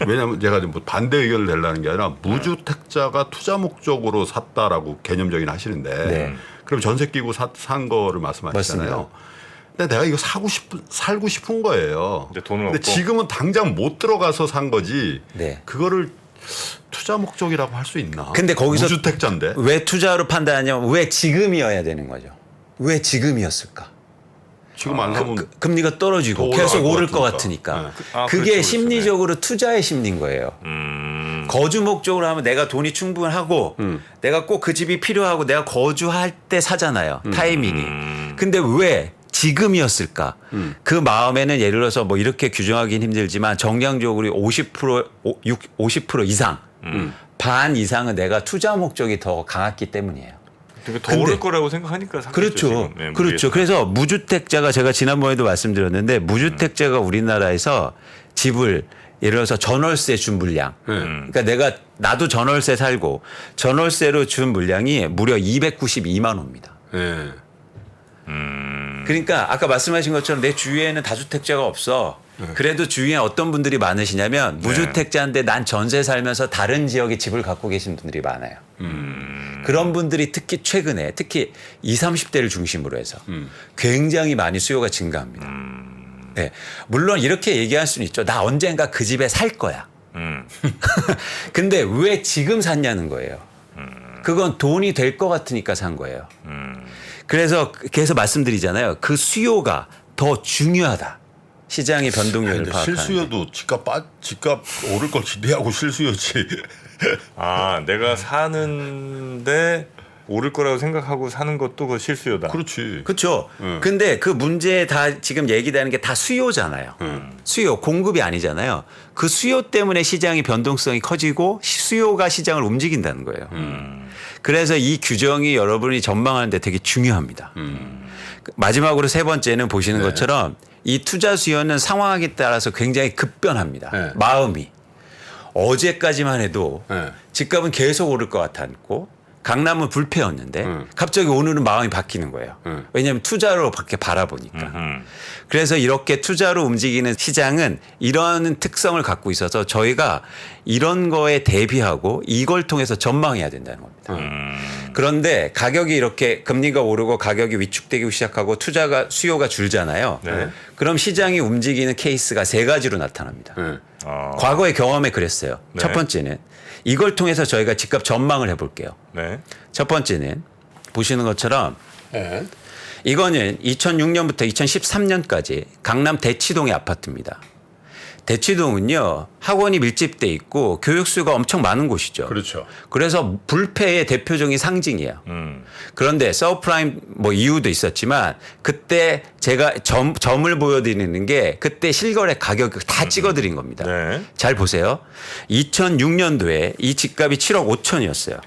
왜냐하면 제가 뭐 반대 의견을 내려는 게 아니라 무주택자가 투자 목적으로 샀다라고 개념적인 하시는데 네. 그럼 전세 끼고 산 거를 말씀하시잖아요. 맞습니다. 근데 내가 이거 살고 싶은 거예요. 근데 돈은 근데 없고. 지금은 당장 못 들어가서 산 거지. 네. 그거를 투자 목적이라고 할 수 있나? 근데 거기서 무주택자인데. 왜 투자로 판단하냐면 왜 지금이어야 되는 거죠. 왜 지금이었을까? 지금 안 사면 금리가 떨어지고 더 올라갈 계속 것 오를 것 같으니까. 같으니까. 아, 그게 그렇죠, 그렇죠. 심리적으로 투자의 심리인 거예요. 거주 목적으로 하면 내가 돈이 충분하고 내가 꼭 그 집이 필요하고 내가 거주할 때 사잖아요. 타이밍이. 근데 왜 지금이었을까? 그 마음에는 예를 들어서 뭐 이렇게 규정하기는 힘들지만 정량적으로 50% 이상 반 이상은 내가 투자 목적이 더 강했기 때문이에요. 되게 더 근데- 오를 거라고 생각하니까 샀겠죠, 그렇죠. 지금. 네, 그렇죠. 무리해서. 그래서 무주택자가 제가 지난번에도 말씀드렸는데 무주택자가 우리나라에서 집을 예를 들어서 전월세 준 물량. 그러니까 나도 전월세 살고 전월세로 준 물량이 무려 292만 호입니다. 예. 그러니까 아까 말씀하신 것처럼 내 주위에는 다주택자가 없어. 그래도 주위에 어떤 분들이 많으시냐면 무주택자인데 난 전세 살면서 다른 지역에 집을 갖고 계신 분들이 많아요. 그런 분들이 특히 최근에 특히 20, 30대를 중심으로 해서 굉장히 많이 수요가 증가합니다. 네. 물론 이렇게 얘기할 수는 있죠. 나 언젠가 그 집에 살 거야. 근데 왜 지금 샀냐는 거예요. 그건 돈이 될 것 같으니까 산 거예요. 그래서 계속 말씀드리잖아요. 그 수요가 더 중요하다. 시장의 변동률을 근데 파악하는. 실수요도 집값 오를 걸 기대하고 실수요지. 아, 내가 사는데 오를 거라고 생각하고 사는 것도 그 실수요다. 그렇지. 그렇죠. 근데 그 문제 다 지금 얘기되는 게 다 수요잖아요. 수요, 공급이 아니잖아요. 그 수요 때문에 시장의 변동성이 커지고 수요가 시장을 움직인다는 거예요. 그래서 이 규정이 여러분이 전망하는데 되게 중요합니다. 마지막으로 세 번째는 보시는 것처럼 이 투자 수요는 상황에 따라서 굉장히 급변합니다. 네. 마음이. 어제까지만 해도 네. 집값은 계속 오를 것 같았고 강남은 불패였는데 갑자기 오늘은 마음이 바뀌는 거예요. 왜냐하면 투자로 밖에 바라보니까. 그래서 이렇게 투자로 움직이는 시장은 이러한 특성을 갖고 있어서 저희가 이런 거에 대비하고 이걸 통해서 전망해야 된다는 겁니다. 그런데 가격이 이렇게 금리가 오르고 가격이 위축되기 시작하고 수요가 줄잖아요. 네. 그럼 시장이 움직이는 케이스가 세 가지로 나타납니다. 아, 과거의 경험에 그랬어요. 네. 첫 번째는 이걸 통해서 저희가 집값 전망을 해볼게요. 네. 첫 번째는 보시는 것처럼 예. 이거는 2006년부터 2013년까지 강남 대치동의 아파트입니다. 대치동은요 학원이 밀집돼 있고 교육수가 엄청 많은 곳이죠. 그렇죠. 그래서 불패의 대표적인 상징이에요. 그런데 서브프라임 뭐 이유도 있었지만 그때 제가 점을 보여드리는 게 그때 실거래 가격을 다 찍어드린 겁니다. 네. 잘 보세요. 2006년도에 이 집값이 7억 5천이었어요.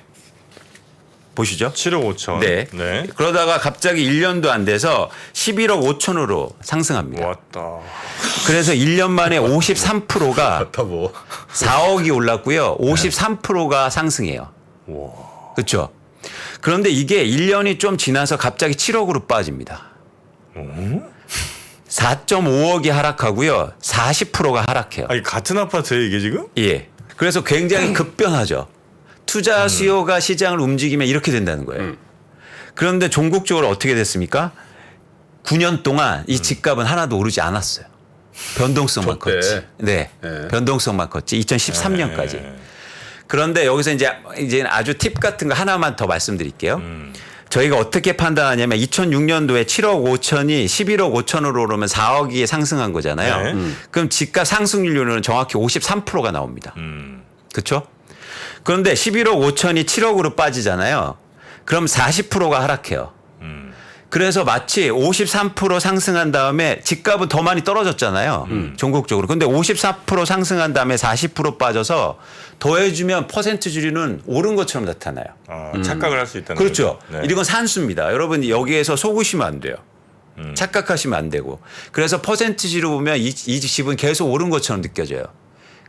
보시죠. 7억 5천. 네. 네. 그러다가 갑자기 1년도 안 돼서 11억 5천으로 상승합니다. 왔다. 그래서 1년 만에 53%가 같아 뭐. 4억이 올랐고요. 53%가 상승해요. 와. 그렇죠. 그런데 이게 1년이 좀 지나서 갑자기 7억으로 빠집니다. 4.5억이 하락하고요. 40%가 하락해요. 아니 같은 아파트예요 이게 지금? 예. 그래서 굉장히 급변하죠. 투자 수요가 시장을 움직이면 이렇게 된다는 거예요. 그런데 종국적으로 어떻게 됐습니까? 9년 동안 이 집값은 하나도 오르지 않았어요. 변동성만 저때. 컸지. 네. 네. 변동성만 컸지. 2013년까지. 네. 그런데 여기서 이제 아주 팁 같은 거 하나만 더 말씀드릴게요. 저희가 어떻게 판단하냐면 2006년도에 7억 5천이 11억 5천으로 오르면 4억이 상승한 거잖아요. 네. 그럼 집값 상승률은 정확히 53%가 나옵니다. 그렇죠? 그런데 11억 5천이 7억으로 빠지잖아요. 그럼 40%가 하락해요. 그래서 마치 53% 상승한 다음에 집값은 더 많이 떨어졌잖아요. 전국적으로. 근데 54% 상승한 다음에 40% 빠져서 더해주면 퍼센트줄이는 오른 것처럼 나타나요. 아, 착각을 할 수 있다는 그렇죠. 거죠. 네. 이건 산수입니다. 여러분 여기에서 속으시면 안 돼요. 착각하시면 안 되고. 그래서 퍼센티지로 보면 이 집은 계속 오른 것처럼 느껴져요.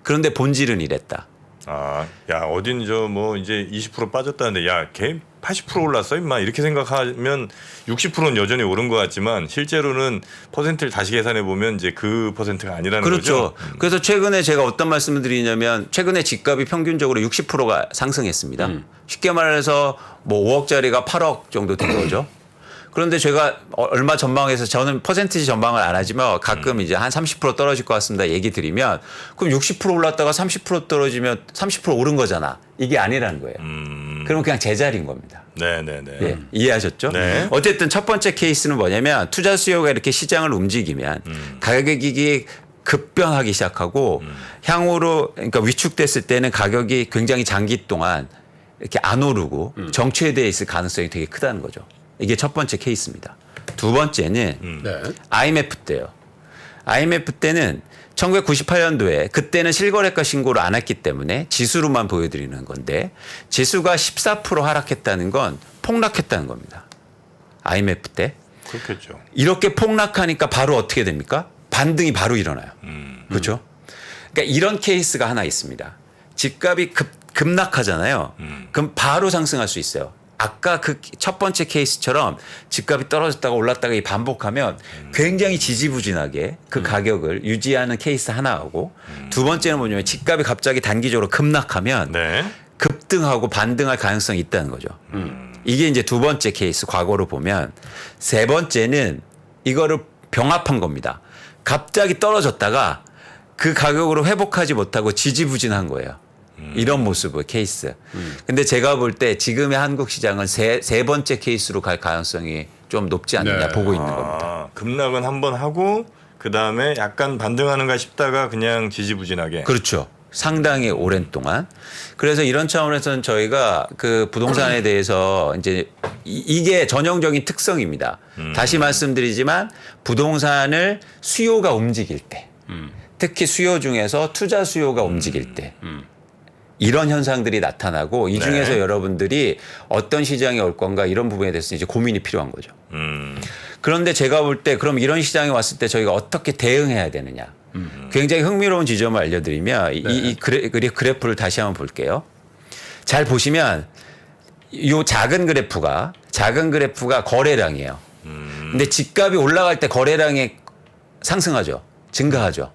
그런데 본질은 이랬다. 아, 야 어딘 저 뭐 이제 20% 빠졌다는데 야 걔 80% 올랐어 임마 이렇게 생각하면 60%는 여전히 오른 것 같지만 실제로는 퍼센트를 다시 계산해 보면 이제 그 퍼센트가 아니라는 그렇죠. 거죠. 그래서 최근에 제가 어떤 말씀을 드리냐면 최근에 집값이 평균적으로 60%가 상승했습니다. 쉽게 말해서 뭐 5억짜리가 8억 정도 된 거죠. 그런데 제가 얼마 전망해서 저는 퍼센티지 전망을 안 하지만 가끔 이제 한 30% 떨어질 것 같습니다 얘기 드리면 그럼 60% 올랐다가 30% 떨어지면 30% 오른 거잖아. 이게 아니라는 거예요. 그럼 그냥 제자리인 겁니다. 네네네. 예, 이해하셨죠? 네. 어쨌든 첫 번째 케이스는 뭐냐면 투자 수요가 이렇게 시장을 움직이면 가격이 급변하기 시작하고 향후로 그러니까 위축됐을 때는 가격이 굉장히 장기 동안 이렇게 안 오르고 정체되어 있을 가능성이 되게 크다는 거죠. 이게 첫 번째 케이스입니다. 두 번째는 네. IMF 때요. IMF 때는 1998년도에 그때는 실거래가 신고를 안 했기 때문에 지수로만 보여드리는 건데 지수가 14% 하락했다는 건 폭락했다는 겁니다. IMF 때. 그렇겠죠. 이렇게 폭락하니까 바로 어떻게 됩니까? 반등이 바로 일어나요. 그렇죠? 그러니까 이런 케이스가 하나 있습니다. 집값이 급락하잖아요. 그럼 바로 상승할 수 있어요. 아까 그 첫 번째 케이스처럼 집값이 떨어졌다가 올랐다가 반복하면 굉장히 지지부진하게 그 가격을 유지하는 케이스 하나하고 두 번째는 뭐냐면 집값이 갑자기 단기적으로 급락하면 네. 급등하고 반등할 가능성이 있다는 거죠. 이게 이제 두 번째 케이스 과거로 보면 세 번째는 이거를 병합한 겁니다. 갑자기 떨어졌다가 그 가격으로 회복하지 못하고 지지부진한 거예요. 이런 모습의 케이스. 근데 제가 볼 때 지금의 한국 시장은 세 번째 케이스로 갈 가능성이 좀 높지 않느냐 네. 보고 있는 겁니다. 아, 급락은 한번 하고 그 다음에 약간 반등하는가 싶다가 그냥 지지부진하게. 그렇죠. 상당히 오랜 동안. 그래서 이런 차원에서는 저희가 그 부동산에 대해서 이제 이게 전형적인 특성입니다. 다시 말씀드리지만 부동산을 수요가 움직일 때 특히 수요 중에서 투자 수요가 움직일 때 이런 현상들이 나타나고 이 중에서 네. 여러분들이 어떤 시장에 올 건가 이런 부분에 대해서 이제 고민이 필요한 거죠. 그런데 제가 볼 때 그럼 이런 시장이 왔을 때 저희가 어떻게 대응해야 되느냐. 굉장히 흥미로운 지점을 알려드리면 이 그래프를 다시 한번 볼게요. 잘 보시면 이 작은 그래프가 거래량이에요. 근데 집값이 올라갈 때 거래량이 상승하죠. 증가하죠.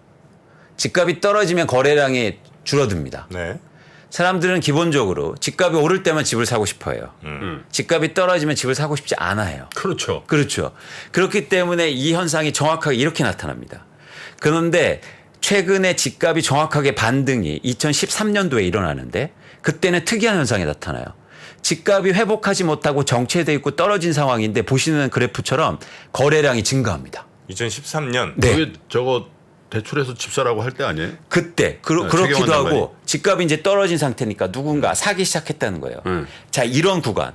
집값이 떨어지면 거래량이 줄어듭니다. 네. 사람들은 기본적으로 집값이 오를 때만 집을 사고 싶어요. 집값이 떨어지면 집을 사고 싶지 않아요. 그렇죠. 그렇죠. 그렇기 때문에 이 현상이 정확하게 이렇게 나타납니다. 그런데 최근에 집값이 정확하게 반등이 2013년도에 일어나는데 그때는 특이한 현상이 나타나요. 집값이 회복하지 못하고 정체돼 있고 떨어진 상황인데 보시는 그래프처럼 거래량이 증가합니다. 2013년. 네. 그게 저거 대출해서 집 사라고 할 때 아니에요? 그때 그렇기도 최경환 장관이. 하고 집값이 이제 떨어진 상태니까 누군가 사기 시작했다는 거예요. 자, 이런 구간.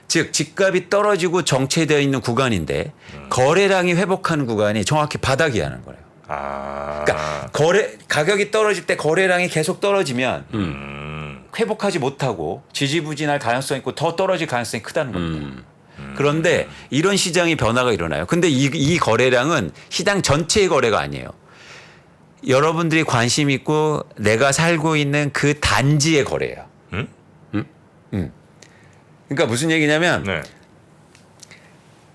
즉 집값이 떨어지고 정체되어 있는 구간인데 거래량이 회복하는 구간이 정확히 바닥이라는 거예요. 아. 그러니까 가격이 떨어질 때 거래량이 계속 떨어지면 회복하지 못하고 지지부진할 가능성이 있고 더 떨어질 가능성이 크다는 겁니다. 그런데 이런 시장의 변화가 일어나요. 근데 이 거래량은 시장 전체의 거래가 아니에요. 여러분들이 관심 있고 내가 살고 있는 그 단지의 거래예요. 그러니까 무슨 얘기냐면 네.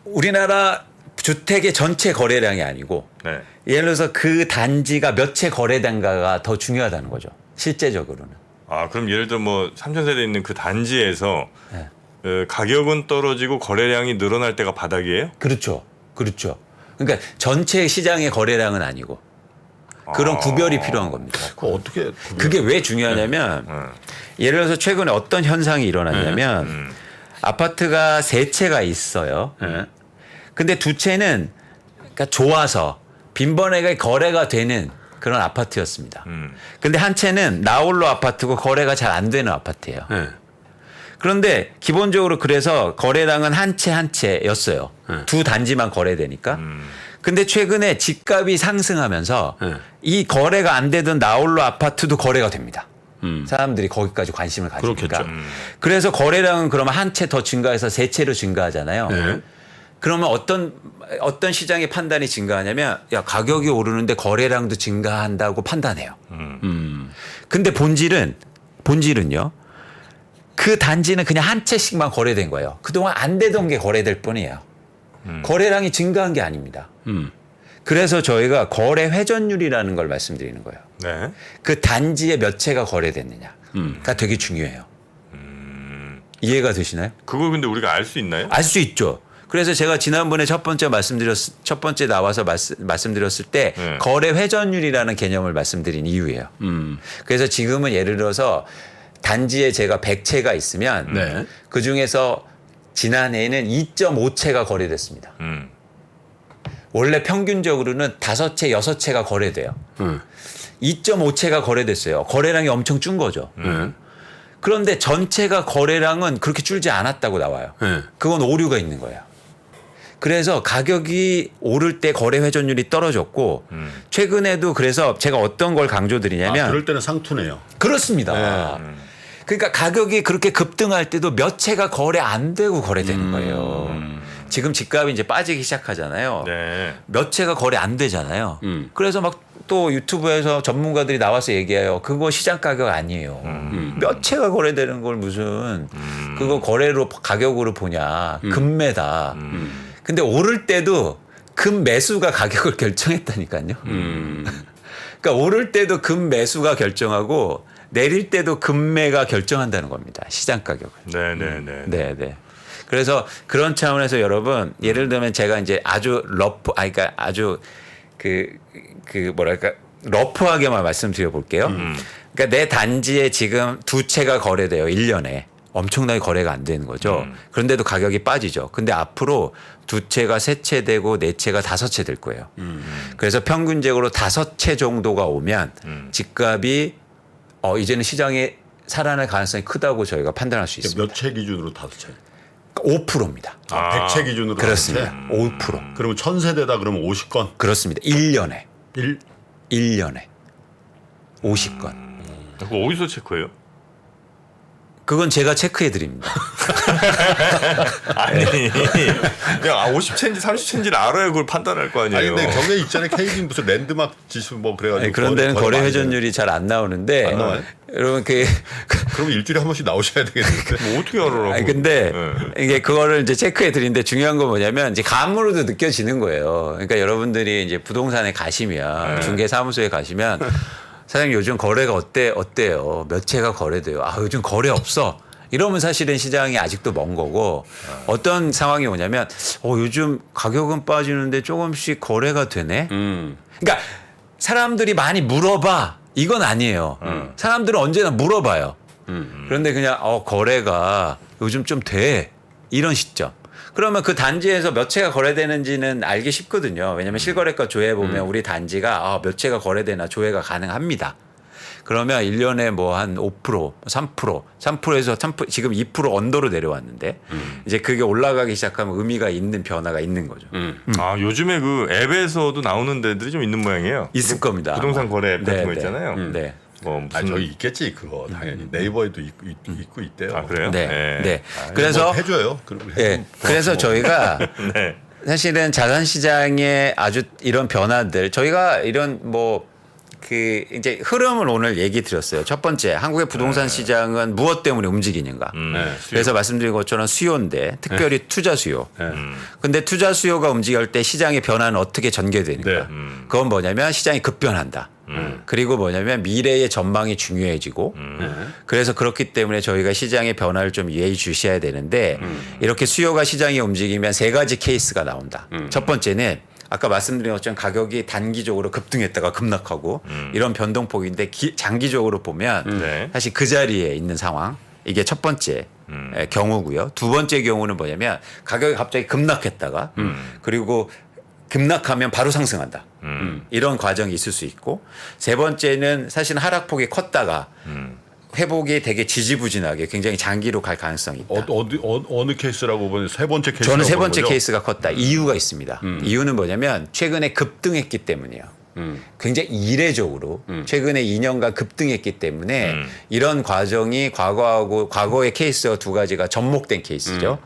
우리나라 주택의 전체 거래량이 아니고 네. 예를 들어서 그 단지가 몇 채 거래된가가 더 중요하다는 거죠. 실제적으로는. 아 그럼 예를 들어 뭐 삼천세대에 있는 그 단지에서 네. 가격은 떨어지고 거래량이 늘어날 때가 바닥이에요? 그렇죠. 그렇죠. 그러니까 전체 시장의 거래량은 아니고 그런 구별이 필요한 겁니다. 그거 어떻게 그게 왜 중요하냐면 예를 들어서 최근에 어떤 현상이 일어났냐면 아파트가 3채가 있어요. 근데 2채는 그러니까 좋아서 빈번하게 거래가 되는 그런 아파트였습니다. 근데 한 채는 나홀로 아파트고 거래가 잘 안 되는 아파트예요. 그런데 기본적으로 그래서 거래량은 한 채 한 채였어요. 두 단지만 거래되니까. 근데 최근에 집값이 상승하면서 이 거래가 안 되던 나홀로 아파트도 거래가 됩니다. 사람들이 거기까지 관심을 가지니까. 그렇겠죠. 그래서 거래량은 그러면 한 채 더 증가해서 3채로 증가하잖아요. 그러면 어떤 시장의 판단이 증가하냐면 야 가격이 오르는데 거래량도 증가한다고 판단해요. 근데 본질은요. 그 단지는 그냥 한 채씩만 거래된 거예요. 그동안 안 되던 게 거래될 뿐이에요. 거래량이 증가한 게 아닙니다. 그래서 저희가 거래 회전율이라는 걸 말씀드리는 거예요. 네. 그 단지에 몇 채가 거래됐느냐가 되게 중요해요. 이해가 되시나요? 그걸 근데 우리가 알 수 있나요? 알 수 있죠. 그래서 제가 지난번에 첫 번째 나와서 말씀드렸을 때 네. 거래 회전율이라는 개념을 말씀드린 이유예요. 그래서 지금은 예를 들어서 단지에 제가 100채가 있으면 네. 그 중에서 지난해에는 2.5채가 거래됐습니다. 원래 평균적으로는 5채, 6채가 거래돼요. 2.5채가 거래됐어요. 거래량이 엄청 준 거죠. 그런데 전체가 거래량은 그렇게 줄지 않았다고 나와요. 네. 그건 오류가 있는 거예요. 그래서 가격이 오를 때 거래 회전율이 떨어졌고 최근에도 그래서 제가 어떤 걸 강조드리냐면 그럴 때는 상투네요. 그렇습니다. 그러니까 가격이 그렇게 급등할 때도 몇 채가 거래 안 되고 거래되는 거예요. 지금 집값이 이제 빠지기 시작하잖아요. 네. 몇 채가 거래 안 되잖아요. 그래서 막 또 유튜브에서 전문가들이 나와서 얘기해요. 그거 시장 가격 아니에요. 몇 채가 거래되는 걸 무슨 그거 거래로 가격으로 보냐. 금매다. 근데 오를 때도 금 매수가 가격을 결정했다니까요. 그러니까 오를 때도 금 매수가 결정하고 내릴 때도 금매가 결정한다는 겁니다. 시장 가격을. 네네네. 네. 그래서 그런 차원에서 여러분 예를 들면 제가 이제 아주 그러니까 아주 뭐랄까 러프하게만 말씀드려 볼게요. 그러니까 내 단지에 지금 2채가 거래돼요. 1년에. 엄청나게 거래가 안 되는 거죠. 그런데도 가격이 빠지죠. 근데 앞으로 2채가 3채 되고 4채가 5채 될 거예요. 그래서 평균적으로 5채 정도가 오면 집값이 이제는 시장에 살아날 가능성이 크다고 저희가 판단할 수 있습니다. 몇 채 기준으로 5채? 5%입니다. 100채 기준으로 그렇습니다. 5채? 5%. 그러면 1000세대다 그러면 50건? 그렇습니다. 1년에. 1년에. 50건. 그거 어디서 체크해요? 그건 제가 체크해 드립니다. 아니 그냥 50채인지 30채인지를 알아야 그걸 판단할 거 아니에요. 아니 근데 경매 있잖아요. KD 무슨 랜드마크 지수 뭐 그래가지고 아니, 그런 데는 거래 많이 회전율이 잘 안 나오는데 안 나와요? 여러분 그럼 일주일에 한 번씩 나오셔야 되겠는데. 뭐 어떻게 알아라고? 아니 근데 네. 이게 그거를 이제 체크해 드리는데 중요한 건 뭐냐면 이제 감으로도 느껴지는 거예요. 그러니까 여러분들이 이제 부동산에 가시면 중개 사무소에 가시면 사장님 요즘 거래가 어때요? 몇 채가 거래돼요? 아 요즘 거래 없어. 이러면 사실은 시장이 아직도 먼 거고 어떤 상황이 오냐면 요즘 가격은 빠지는데 조금씩 거래가 되네. 그러니까 사람들이 많이 물어봐. 이건 아니에요. 사람들은 언제나 물어봐요. 그런데 그냥 거래가 요즘 좀 돼. 이런 시점. 그러면 그 단지에서 몇 채가 거래되는지는 알기 쉽거든요. 왜냐하면 실거래가 조회 보면 우리 단지가 몇 채가 거래되나 조회가 가능합니다. 그러면 1년에 뭐 한 5%, 3%에서 지금 2% 언더로 내려왔는데 이제 그게 올라가기 시작하면 의미가 있는 변화가 있는 거죠. 아 요즘에 그 앱에서도 나오는 데들이 좀 있는 모양이에요. 있을 겁니다. 부동산 거래 앱 같은 네, 거 네. 있잖아요. 네. 뭐 무슨 저기 있겠지 그거 당연히 네이버에도 있고 있대요. 아 그래요? 네. 그래서 뭐 해줘요. 그리고 그래서 저희가 네. 사실은 자산 시장의 아주 이런 변화들 저희가 이런 이제 흐름을 오늘 얘기 드렸어요. 첫 번째, 한국의 부동산 시장은 무엇 때문에 움직이는가. 그래서 말씀드린 것처럼 수요인데 특별히 투자 수요. 근데 투자 수요가 움직일 때 시장의 변화는 어떻게 전개되는가. 네. 그건 뭐냐면 시장이 급변한다. 그리고 뭐냐면 미래의 전망이 중요해지고 그래서 그렇기 때문에 저희가 시장의 변화를 좀 예의주시해야 되는데 이렇게 수요가 시장이 움직이면 세 가지 케이스가 나온다. 첫 번째는 아까 말씀드린 것처럼 가격이 단기적으로 급등했다가 급락하고 이런 변동폭인데 장기적으로 보면 네. 사실 그 자리에 있는 상황 이게 첫 번째 경우고요. 두 번째 경우는 뭐냐면 가격이 갑자기 급락했다가 그리고 급락하면 바로 상승한다. 이런 과정이 있을 수 있고 세 번째는 사실 하락폭이 컸다가 회복이 되게 지지부진하게 굉장히 장기로 갈 가능성이 있다. 어느 케이스라고 보면 세 번째 케이스. 저는 세 번째 케이스가 컸다. 이유가 있습니다. 이유는 뭐냐면 최근에 급등했기 때문이에요. 굉장히 이례적으로 최근에 2년간 급등했기 때문에 이런 과정이 과거의 케이스와 두 가지가 접목된 케이스죠.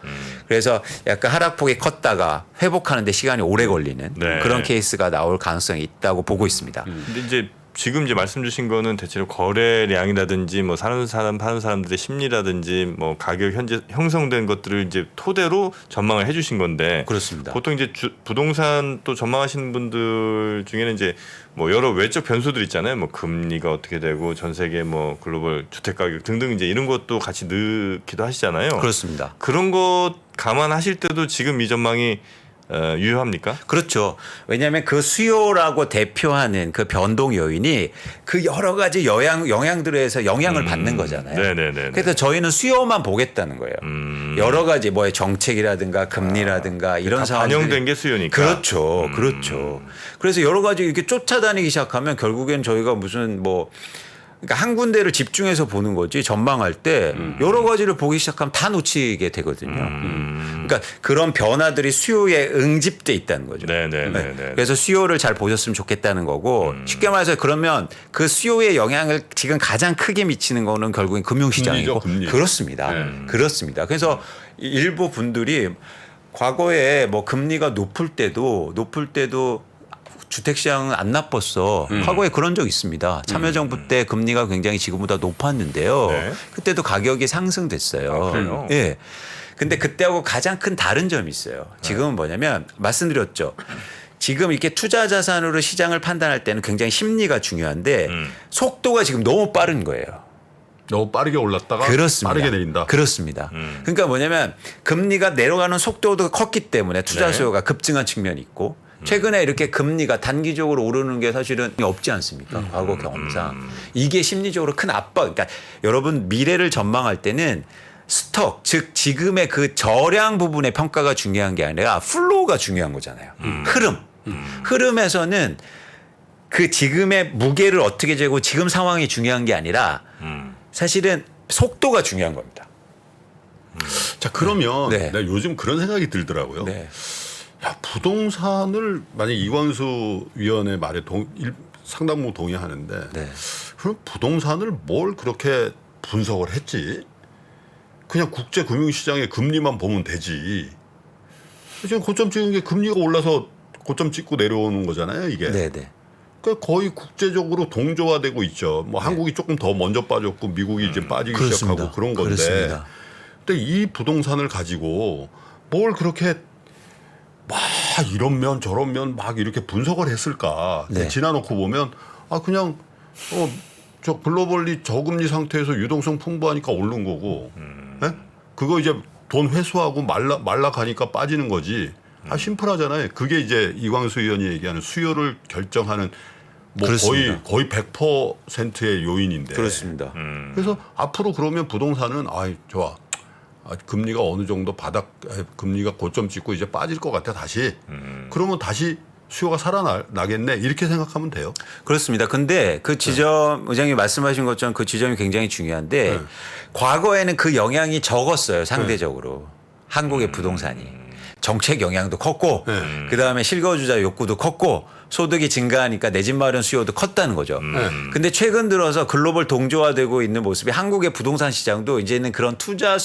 그래서 약간 하락폭이 컸다가 회복하는 데 시간이 오래 걸리는 네. 그런 케이스가 나올 가능성이 있다고 보고 있습니다. 근데 이제 지금 이제 말씀 주신 거는 대체로 거래량이라든지 뭐 사는 사람들의 심리라든지 뭐 가격 현재 형성된 것들을 이제 토대로 전망을 해주신 건데 그렇습니다. 보통 이제 부동산 또 전망하시는 분들 중에는 이제 뭐 여러 외적 변수들 있잖아요. 뭐 금리가 어떻게 되고 전 세계 뭐 글로벌 주택 가격 등등 이제 이런 것도 같이 넣기도 하시잖아요. 그렇습니다. 그런 것 감안하실 때도 지금 이 전망이 유효합니까? 그렇죠. 왜냐하면 그 수요라고 대표하는 그 변동 요인이 그 여러 가지 영향들에 의해서 영향을 받는 거잖아요. 네네네. 그래서 저희는 수요만 보겠다는 거예요. 여러 가지 뭐 정책이라든가 금리라든가 이런 상황들이 반영된 게 수요니까. 그렇죠. 그렇죠. 그래서 여러 가지 이렇게 쫓아다니기 시작하면 결국엔 저희가 무슨 뭐 그러니까 한 군데를 집중해서 보는 거지 전망할 때 여러 가지를 보기 시작하면 다 놓치게 되거든요. 그러니까 그런 변화들이 수요에 응집돼 있다는 거죠. 네네네. 그래서 수요를 잘 보셨으면 좋겠다는 거고 쉽게 말해서 그러면 그 수요의 영향을 지금 가장 크게 미치는 거는 결국엔 금융시장이고 금리. 그렇습니다. 그렇습니다. 그래서 일부 분들이 과거에 뭐 금리가 높을 때도 주택시장은 안 나빴어. 과거에 그런 적 있습니다. 참여정부 때 금리가 굉장히 지금보다 높았는데요. 네. 그때도 가격이 상승됐어요. 그래요? 예. 근데 그때하고 가장 큰 다른 점이 있어요. 지금은 뭐냐면 말씀드렸죠. 지금 이렇게 투자 자산으로 시장을 판단할 때는 굉장히 심리가 중요한데 속도가 지금 너무 빠른 거예요. 너무 빠르게 올랐다가 그렇습니다. 빠르게 내린다. 그렇습니다. 그러니까 뭐냐면 금리가 내려가는 속도도 컸기 때문에 투자 네. 수요가 급증한 측면이 있고 최근에 이렇게 금리가 단기적으로 오르는 게 사실은 없지 않습니까? 과거 경험상. 이게 심리적으로 큰 압박. 그러니까 여러분 미래를 전망할 때는 스톡, 즉 지금의 그 저량 부분의 평가가 중요한 게 아니라 플로우가 중요한 거잖아요. 흐름. 흐름에서는 그 지금의 무게를 어떻게 재고 지금 상황이 중요한 게 아니라 사실은 속도가 중요한 겁니다. 자 그러면 네. 내가 요즘 그런 생각이 들더라고요. 네. 야 부동산을 만약 이광수 위원의 말에 상당 부분 동의하는데 네. 그럼 부동산을 뭘 그렇게 분석을 했지? 그냥 국제 금융시장의 금리만 보면 되지. 지금 고점 찍은 게 금리가 올라서 고점 찍고 내려오는 거잖아요, 이게. 네네. 그러니까 거의 국제적으로 동조화되고 있죠. 뭐 한국이 조금 더 먼저 빠졌고 미국이 이제 빠지기 그렇습니다. 시작하고 그런 건데. 그렇습니다. 근데 이 부동산을 가지고 뭘 그렇게 막 이런 면 저런 면 막 이렇게 분석을 했을까? 네. 지나놓고 보면 그냥 저 글로벌리 저금리 상태에서 유동성 풍부하니까 오른 거고, 예? 그거 이제 돈 회수하고 말라 가니까 빠지는 거지. 심플하잖아요. 그게 이제 이광수 의원이 얘기하는 수요를 결정하는 뭐 그렇습니다. 거의 100%의 요인인데. 그렇습니다. 그래서 앞으로 그러면 부동산은 좋아. 금리가 어느 정도 금리가 고점 찍고 이제 빠질 것 같아 다시. 그러면 다시 수요가 살아나겠네 이렇게 생각하면 돼요. 그렇습니다. 근데 그 지점 의장님 말씀하신 것처럼 그 지점이 굉장히 중요한데 과거에는 그 영향이 적었어요. 상대적으로. 한국의 부동산이. 정책 영향도 컸고 그다음에 실거주자 욕구도 컸고 소득이 증가하니까 내 집 마련 수요도 컸다는 거죠. 근데 최근 들어서 글로벌 동조화되고 있는 모습이 한국의 부동산 시장도 이제는 그런 투자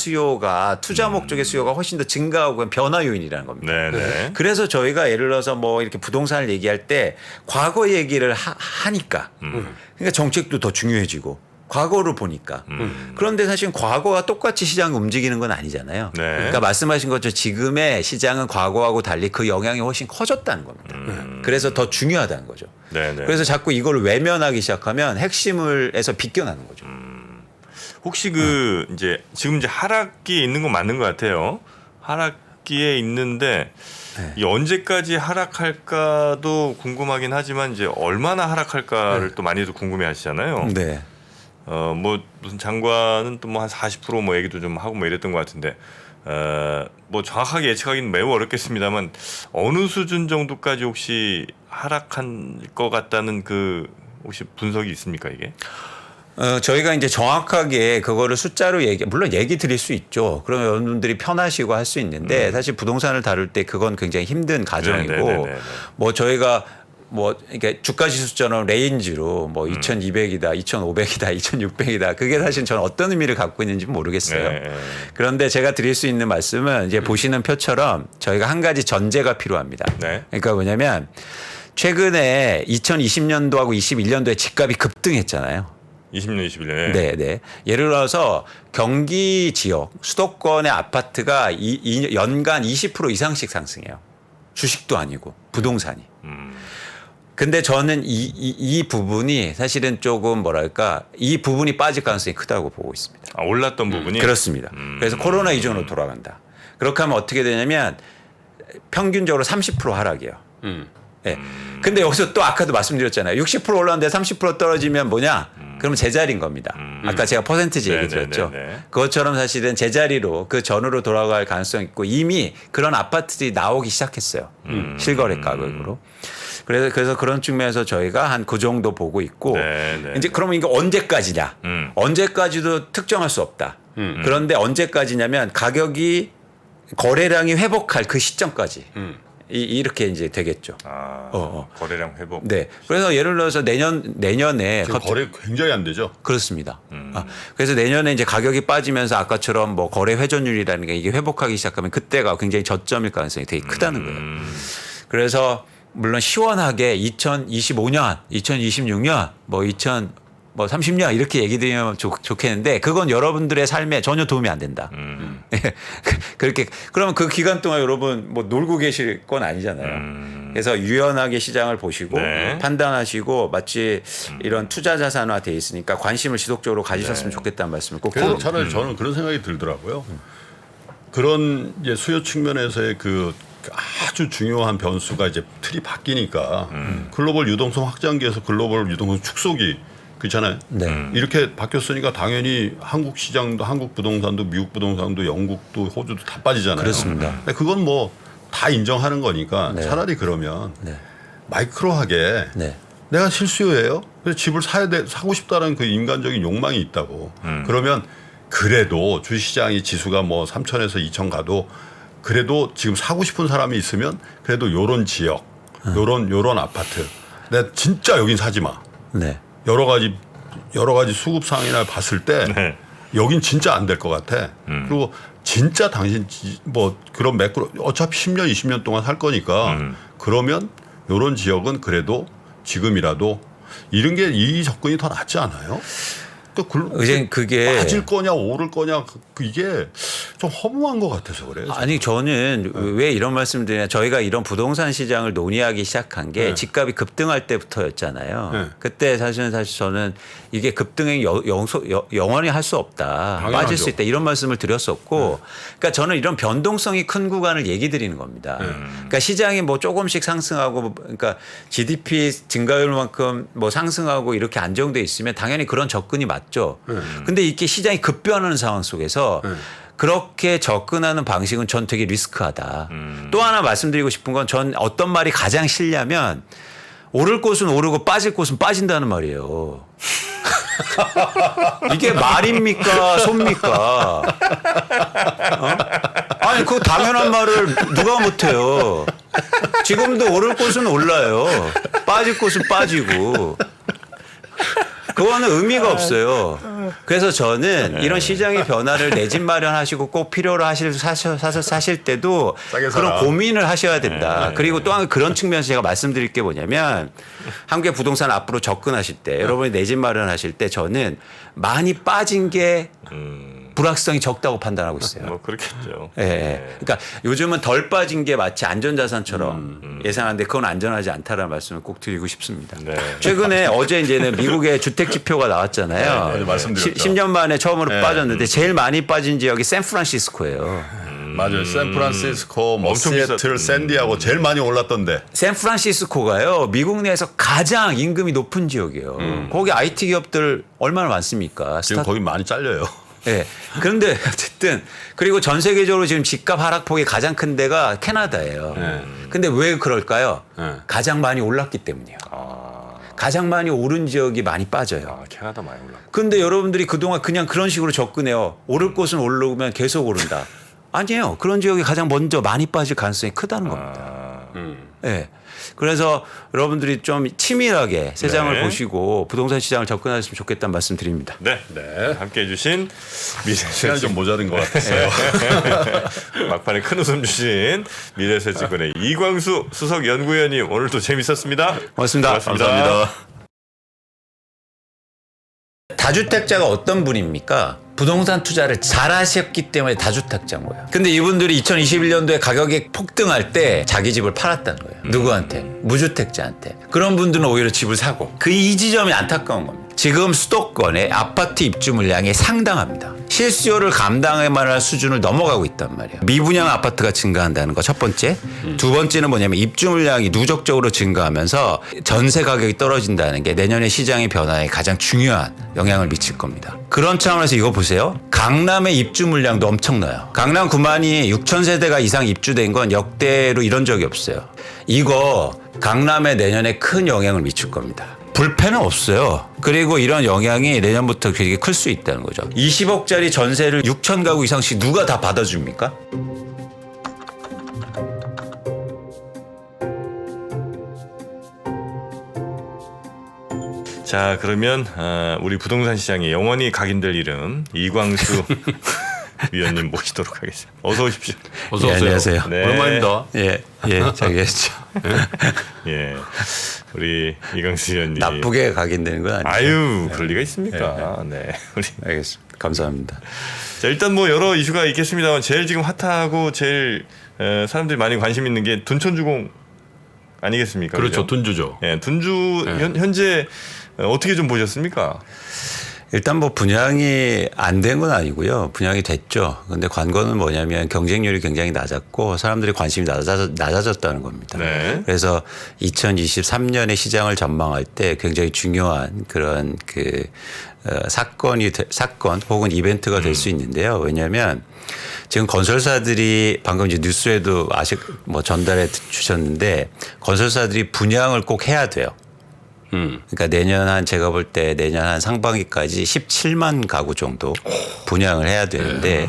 목적의 수요가 훨씬 더 증가하고 변화 요인이라는 겁니다. 네네. 그래서 저희가 예를 들어서 뭐 이렇게 부동산을 얘기할 때 과거 얘기를 하니까 그러니까 정책도 더 중요해지고 과거를 보니까. 그런데 사실 과거와 똑같이 시장이 움직이는 건 아니잖아요. 네. 그러니까 말씀하신 것처럼 지금의 시장은 과거하고 달리 그 영향이 훨씬 커졌다는 겁니다. 그래서 더 중요하다는 거죠. 네네. 그래서 자꾸 이걸 외면하기 시작하면 핵심에서 비껴나는 거죠. 혹시 이제 지금 이제 하락기에 있는 건 맞는 것 같아요. 하락기에 있는데 이 언제까지 하락할까도 궁금하긴 하지만 이제 얼마나 하락할까를 또 많이들 궁금해하시잖아요. 네. 뭐 무슨 장관은 또 뭐 한 40% 뭐 얘기도 좀 하고 뭐 이랬던 것 같은데 뭐 정확하게 예측하기는 매우 어렵겠습니다만 어느 수준 정도까지 혹시 하락한 것 같다는 혹시 분석이 있습니까 이게? 저희가 이제 정확하게 그거를 숫자로 물론 얘기 드릴 수 있죠. 그러면 여러분들이 편하시고 할 수 있는데 사실 부동산을 다룰 때 그건 굉장히 힘든 과정이고 네네네네. 뭐 저희가 뭐 이렇게 주가 지수처럼 레인지로 뭐 2,200이다, 2,500이다, 2,600이다. 그게 사실 저는 어떤 의미를 갖고 있는지 모르겠어요. 네. 그런데 제가 드릴 수 있는 말씀은 이제 보시는 표처럼 저희가 한 가지 전제가 필요합니다. 네. 그러니까 뭐냐면 최근에 2020년도하고 21년도에 집값이 급등했잖아요. 20년, 21년에. 네, 네. 예를 들어서 경기 지역 수도권의 아파트가 연간 20% 이상씩 상승해요. 주식도 아니고 부동산이. 근데 저는 이 부분이 사실은 조금 뭐랄까 이 부분이 빠질 가능성이 크다고 보고 있습니다. 아, 올랐던 부분이 그렇습니다. 그래서 코로나 이전으로 돌아간다. 그렇게 하면 어떻게 되냐면 평균적으로 30% 하락이에요. 네. 근데 여기서 또 아까도 말씀드렸잖아요. 60% 올랐는데 30% 떨어지면 뭐냐? 그러면 제자리인 겁니다. 아까 제가 퍼센티지 얘기 드렸죠. 그것처럼 사실은 제자리로 그 전으로 돌아갈 가능성이 있고 이미 그런 아파트들이 나오기 시작했어요. 실거래 가격으로. 그래서 그런 측면에서 저희가 한 그 정도 보고 있고 이제 그러면 이거 언제까지냐? 언제까지도 특정할 수 없다. 그런데 언제까지냐면 가격이 거래량이 회복할 그 시점까지. 이렇게 이제 되겠죠. 거래량 회복. 네. 그래서 예를 들어서 내년에 지금 거래 굉장히 안 되죠. 그렇습니다. 그래서 내년에 이제 가격이 빠지면서 아까처럼 뭐 거래 회전율이라는 게 이게 회복하기 시작하면 그때가 굉장히 저점일 가능성이 되게 크다는 거예요. 그래서 물론 시원하게 2025년, 2026년, 뭐 30년 이렇게 얘기 드리면 좋겠는데 그건 여러분들의 삶에 전혀 도움이 안 된다. 그렇게 그러면 그 기간 동안 여러분 뭐 놀고 계실 건 아니잖아요. 그래서 유연하게 시장을 보시고 판단하시고 마치 이런 투자 자산화 돼 있으니까 관심을 지속적으로 가지셨으면 좋겠다는 말씀을 꼭 그래서 드립니다. 차라리 저는 그런 생각이 들더라고요. 그런 이제 수요 측면에서의 그 아주 중요한 변수가 이제 틀이 바뀌니까 글로벌 유동성 확장기에서 글로벌 유동성 축소기 그렇잖아요. 네. 이렇게 바뀌었으니까 당연히 한국 시장도 한국 부동산도 미국 부동산도 영국도 호주도 다 빠지잖아요. 그렇습니다. 근데 그건 뭐 다 인정하는 거니까 네. 차라리 그러면 네. 마이크로하게 네. 내가 실수요예요. 그래서 집을 사고 싶다는 그 인간적인 욕망이 있다고. 그러면 그래도 주시장이 지수가 뭐 3,000에서 2,000 가도 그래도 지금 사고 싶은 사람이 있으면 그래도 요런 지역, 요런 아파트. 내가 진짜 여긴 사지 마. 네. 여러 가지 수급 상황이나 봤을 때 여긴 진짜 안 될 것 같아. 그리고 진짜 당신 뭐 그런 매크로 어차피 10년 20년 동안 살 거니까 그러면 요런 지역은 그래도 지금이라도 이런 게 이 접근이 더 낫지 않아요? 의제 그게 빠질 거냐 오를 거냐 이게 좀 허무한 것 같아서 그래요. 아니 저는 왜 이런 말씀드리냐 저희가 이런 부동산 시장을 논의하기 시작한 게 집값이 급등할 때부터였잖아요. 그때 사실 저는 이게 급등이 영원히 할 수 없다. 당연하죠. 빠질 수 있다. 이런 말씀을 드렸었고 그러니까 저는 이런 변동성이 큰 구간을 얘기 드리는 겁니다. 그러니까 시장이 뭐 조금씩 상승하고 그러니까 GDP 증가율만큼 뭐 상승하고 이렇게 안정돼 있으면 당연히 그런 접근이 맞죠. 근데 이게 시장이 급변하는 상황 속에서 그렇게 접근하는 방식은 전 되게 리스크하다. 또 하나 말씀드리고 싶은 건 전 어떤 말이 가장 싫냐면 오를 곳은 오르고 빠질 곳은 빠진다는 말이에요. 이게 말입니까? 손입니까? 아니 그 당연한 말을 누가 못해요. 지금도 오를 곳은 올라요. 빠질 곳은 빠지고. 그거는 의미가 없어요. 그래서 저는 이런 시장의 변화를 내 집 마련하시고 꼭 필요로 사실 때도 싸게 그런 사라. 고민을 하셔야 된다. 그리고 또 한 그런 측면에서 제가 말씀드릴 게 뭐냐면 한국의 부동산 앞으로 접근하실 때 여러분이 내 집 마련하실 때 저는 많이 빠진 게 불확실성이 적다고 판단하고 있어요. 뭐 그렇겠죠. 예. 그러니까 요즘은 덜 빠진 게 마치 안전자산처럼 예상하는데 그건 안전하지 않다라는 말씀을 꼭 드리고 싶습니다. 네. 최근에 어제 이제는 미국의 주택 지표가 나왔잖아요. 네, 말씀드렸죠. 10년 만에 처음으로 빠졌는데 제일 많이 빠진 지역이 샌프란시스코예요. 맞아요. 샌프란시스코, 뭐 엄청 시애틀, 샌디하고 제일 많이 올랐던데. 샌프란시스코가요. 미국 내에서 가장 임금이 높은 지역이에요. 거기 IT 기업들 얼마나 많습니까? 지금 거기 많이 잘려요. 네. 그런데 어쨌든 그리고 전 세계적으로 지금 집값 하락폭이 가장 큰 데가 캐나다예요. 근데 왜 그럴까요? 가장 많이 올랐기 때문이에요. 가장 많이 오른 지역이 많이 빠져요. 캐나다 많이 올랐고. 근데 여러분들이 그동안 그냥 그런 식으로 접근해요. 오를 곳은 오르면 계속 오른다. 아니에요. 그런 지역이 가장 먼저 많이 빠질 가능성이 크다는 겁니다. 예. 그래서 여러분들이 좀 치밀하게 세상을 네. 보시고 부동산 시장을 접근하셨으면 좋겠다는 말씀 드립니다. 네. 함께 해주신 시간이 좀 미래에셋증권 모자른 것 같았어요. 막판에 큰 웃음 주신 미래에셋증권의 이광수 수석 연구위원님 오늘도 재밌었습니다. 고맙습니다. 감사합니다. 다주택자가 어떤 분입니까? 부동산 투자를 잘 하셨기 때문에 다주택자인 거예요. 근데 이분들이 2021년도에 가격이 폭등할 때 자기 집을 팔았다는 거예요. 누구한테? 무주택자한테. 그런 분들은 오히려 집을 사고. 그 이 지점이 안타까운 겁니다. 지금 수도권의 아파트 입주 물량이 상당합니다. 실수요를 감당할 만한 수준을 넘어가고 있단 말이에요. 미분양 아파트가 증가한다는 거 첫 번째. 두 번째는 뭐냐면 입주 물량이 누적적으로 증가하면서 전세 가격이 떨어진다는 게 내년의 시장의 변화에 가장 중요한 영향을 미칠 겁니다. 그런 차원에서 이거 보세요. 강남의 입주 물량도 엄청나요. 강남 9만이 6천 세대가 이상 입주된 건 역대로 이런 적이 없어요. 이거 강남에 내년에 큰 영향을 미칠 겁니다. 불펜은 없어요. 그리고 이런 영향이 내년부터 되게 클 수 있다는 거죠. 20억짜리 전세를 6천 가구 이상씩 누가 다 받아줍니까? 자, 그러면 우리 부동산 시장에 영원히 각인될 이름 이광수 위원님 모시도록 하겠습니다. 어서 오십시오. 어서 예, 오세요. 안녕하세요. 네. 오랜만입니다. 저기 했죠. 예, 우리 이광수 위원님. 나쁘게 각인되는 건 아니죠. 아유, 그럴 리가 있습니까? 네, 우리. 알겠습니다. 감사합니다. 자, 일단 뭐 여러 이슈가 있겠습니다만 제일 지금 핫하고 제일 사람들이 많이 관심 있는 게 둔촌주공 아니겠습니까? 그렇죠. 그죠? 둔주죠. 예, 둔주 현재 어떻게 좀 보셨습니까? 일단 뭐 분양이 안 된 건 아니고요. 분양이 됐죠. 근데 관건은 뭐냐면 경쟁률이 굉장히 낮았고 사람들의 관심이 낮아졌다는 겁니다. 네. 그래서 2023년의 시장을 전망할 때 굉장히 중요한 그런 사건 혹은 이벤트가 될 수 있는데요. 왜냐하면 지금 건설사들이 방금 이제 뉴스에도 전달해 주셨는데 건설사들이 분양을 꼭 해야 돼요. 그러니까 제가 볼 때 내년 한 상반기까지 17만 가구 정도 분양을 해야 되는데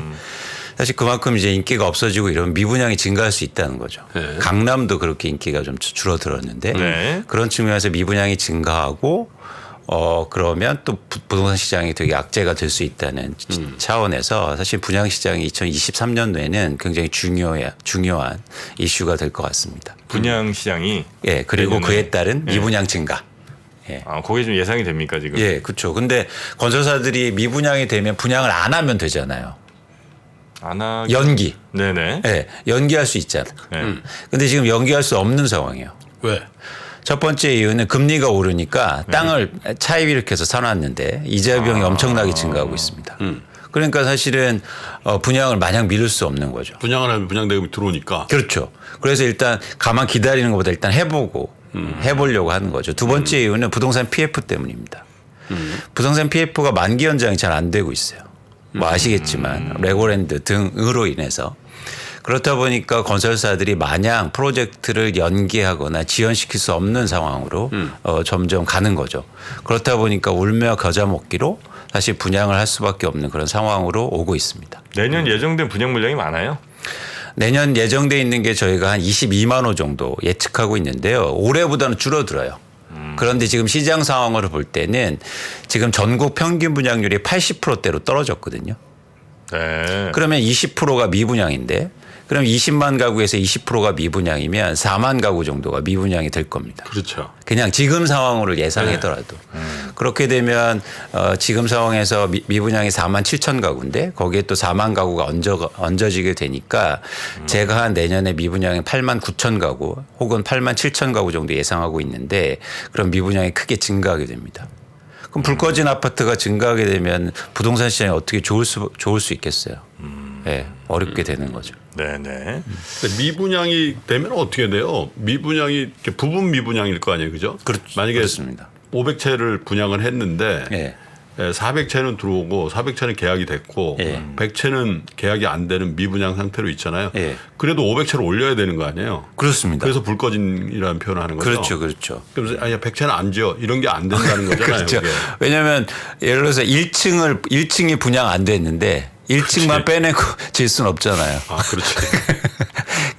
사실 그만큼 이제 인기가 없어지고 이러면 미분양이 증가할 수 있다는 거죠. 강남도 그렇게 인기가 좀 줄어들었는데 네. 그런 측면에서 미분양이 증가하고 그러면 또 부동산 시장이 되게 악재가 될 수 있다는 차원에서 사실 분양 시장이 2023년도에는 굉장히 중요한 이슈가 될 것 같습니다. 분양 시장이 예, 그리고 내년에- 그에 따른 미분양 증가. 그게 좀 예상이 됩니까 지금? 예, 그렇죠. 근데 건설사들이 미분양이 되면 분양을 안 하면 되잖아요. 안 하기. 연기. 네네. 예, 연기할 수 있잖아요. 네. 근데 지금 연기할 수 없는 상황이에요. 왜? 첫 번째 이유는 금리가 오르니까 땅을 차입일으켜서 사놨는데 이자 비용이 엄청나게 증가하고 있습니다. 그러니까 사실은 분양을 마냥 미룰 수 없는 거죠. 분양을 하면 분양 대금이 들어오니까. 그렇죠. 그래서 일단 가만 기다리는 것보다 일단 해보려고 하는 거죠. 두 번째 이유는 부동산 PF 때문입니다. 부동산 PF가 만기 연장이 잘 안 되고 있어요. 뭐 아시겠지만 레고랜드 등으로 인해서. 그렇다 보니까 건설사들이 마냥 프로젝트를 연기하거나 지연시킬 수 없는 상황으로 점점 가는 거죠. 그렇다 보니까 울며 겨자 먹기로 사실 분양을 할 수밖에 없는 그런 상황으로 오고 있습니다. 내년 예정된 분양 물량이 많아요. 내년 예정돼 있는 게 저희가 한 22만 호 정도 예측하고 있는데요. 올해보다는 줄어들어요. 그런데 지금 시장 상황으로 볼 때는 지금 전국 평균 분양률이 80%대로 떨어졌거든요. 네. 그러면 20%가 미분양인데 그럼 20만 가구에서 20%가 미분양이면 4만 가구 정도가 미분양이 될 겁니다. 그렇죠. 그냥 지금 상황으로 예상하더라도. 그렇게 되면 지금 상황에서 미분양이 4만 7천 가구인데 거기에 또 4만 가구가 얹어지게 되니까 제가 한 내년에 미분양이 8만 9천 가구 혹은 8만 7천 가구 정도 예상하고 있는데 그럼 미분양이 크게 증가하게 됩니다. 그럼 불 꺼진 아파트가 증가하게 되면 부동산 시장이 어떻게 좋을 수 있겠어요. 네, 어렵게 되는 거죠. 네네. 근데 미분양이 되면 어떻게 돼요? 미분양이 이렇게 부분 미분양일 거 아니에요, 그죠? 만약에 그렇습니다. 500채를 분양을 했는데 예. 400채는 들어오고 400채는 계약이 됐고 예. 100채는 계약이 안 되는 미분양 상태로 있잖아요. 예. 그래도 500채를 올려야 되는 거 아니에요? 그렇습니다. 그래서 불꺼진이라는 표현을 하는 거죠. 그렇죠, 그렇죠. 그래서 아니 100채는 안 지어 이런 게 안 된다는 거잖아요. 그렇죠. 그게. 왜냐하면 예를 들어서 1층이 분양 안 됐는데 1층만 빼내고 질 수는 없잖아요. 아, 그렇지.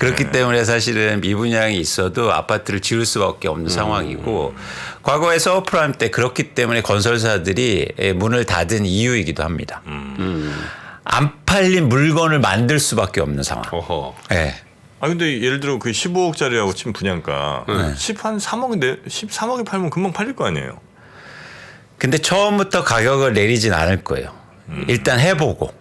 그렇기 때문에 사실은 미분양이 있어도 아파트를 지을 수밖에 없는 상황이고 과거에 서브프라임 때 그렇기 때문에 건설사들이 문을 닫은 이유이기도 합니다. 안 팔린 물건을 만들 수밖에 없는 상황. 어허. 네. 아 근데 예를 들어 그 15억짜리라고 치면 분양가 10한 3억인데 13억에 팔면 금방 팔릴 거 아니에요. 근데 처음부터 가격을 내리진 않을 거예요. 일단 해보고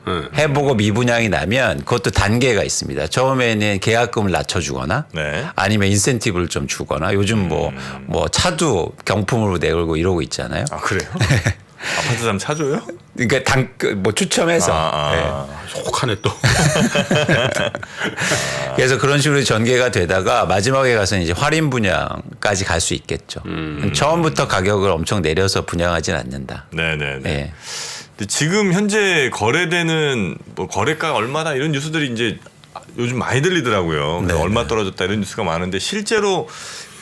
미분양이 나면 그것도 단계가 있습니다. 처음에는 계약금을 낮춰주거나 네. 아니면 인센티브를 좀 주거나 요즘 뭐 차도 경품으로 내걸고 이러고 있잖아요. 아 그래요? 아파트 사람 사줘요? 그러니까 뭐 추첨해서. 네. 속하네 또. 그래서 그런 식으로 전개가 되다가 마지막에 가서 이제 할인 분양까지 갈 수 있겠죠. 처음부터 가격을 엄청 내려서 분양하진 않는다. 네네네. 네. 근데 지금 현재 거래되는 뭐 거래가 얼마다 이런 뉴스들이 이제 요즘 많이 들리더라고요. 네, 얼마 떨어졌다 이런 뉴스가 많은데 실제로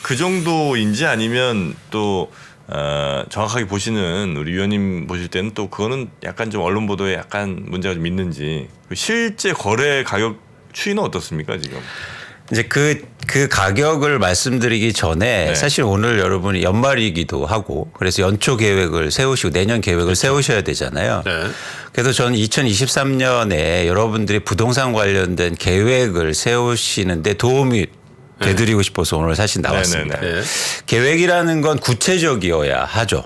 그 정도인지 아니면 또 정확하게 보시는 우리 위원님 보실 때는 또 그거는 약간 좀 언론 보도에 약간 문제가 좀 있는지 실제 거래 가격 추이는 어떻습니까 지금? 이제 그 가격을 말씀드리기 전에 네. 사실 오늘 여러분이 연말이기도 하고 그래서 연초 계획을 세우시고 내년 계획을 세우셔야 되잖아요. 네. 그래서 저는 2023년에 여러분들이 부동산 관련된 계획을 세우시는데 도움이 되드리고 싶어서 오늘 사실 나왔습니다. 네네네. 계획이라는 건 구체적이어야 하죠.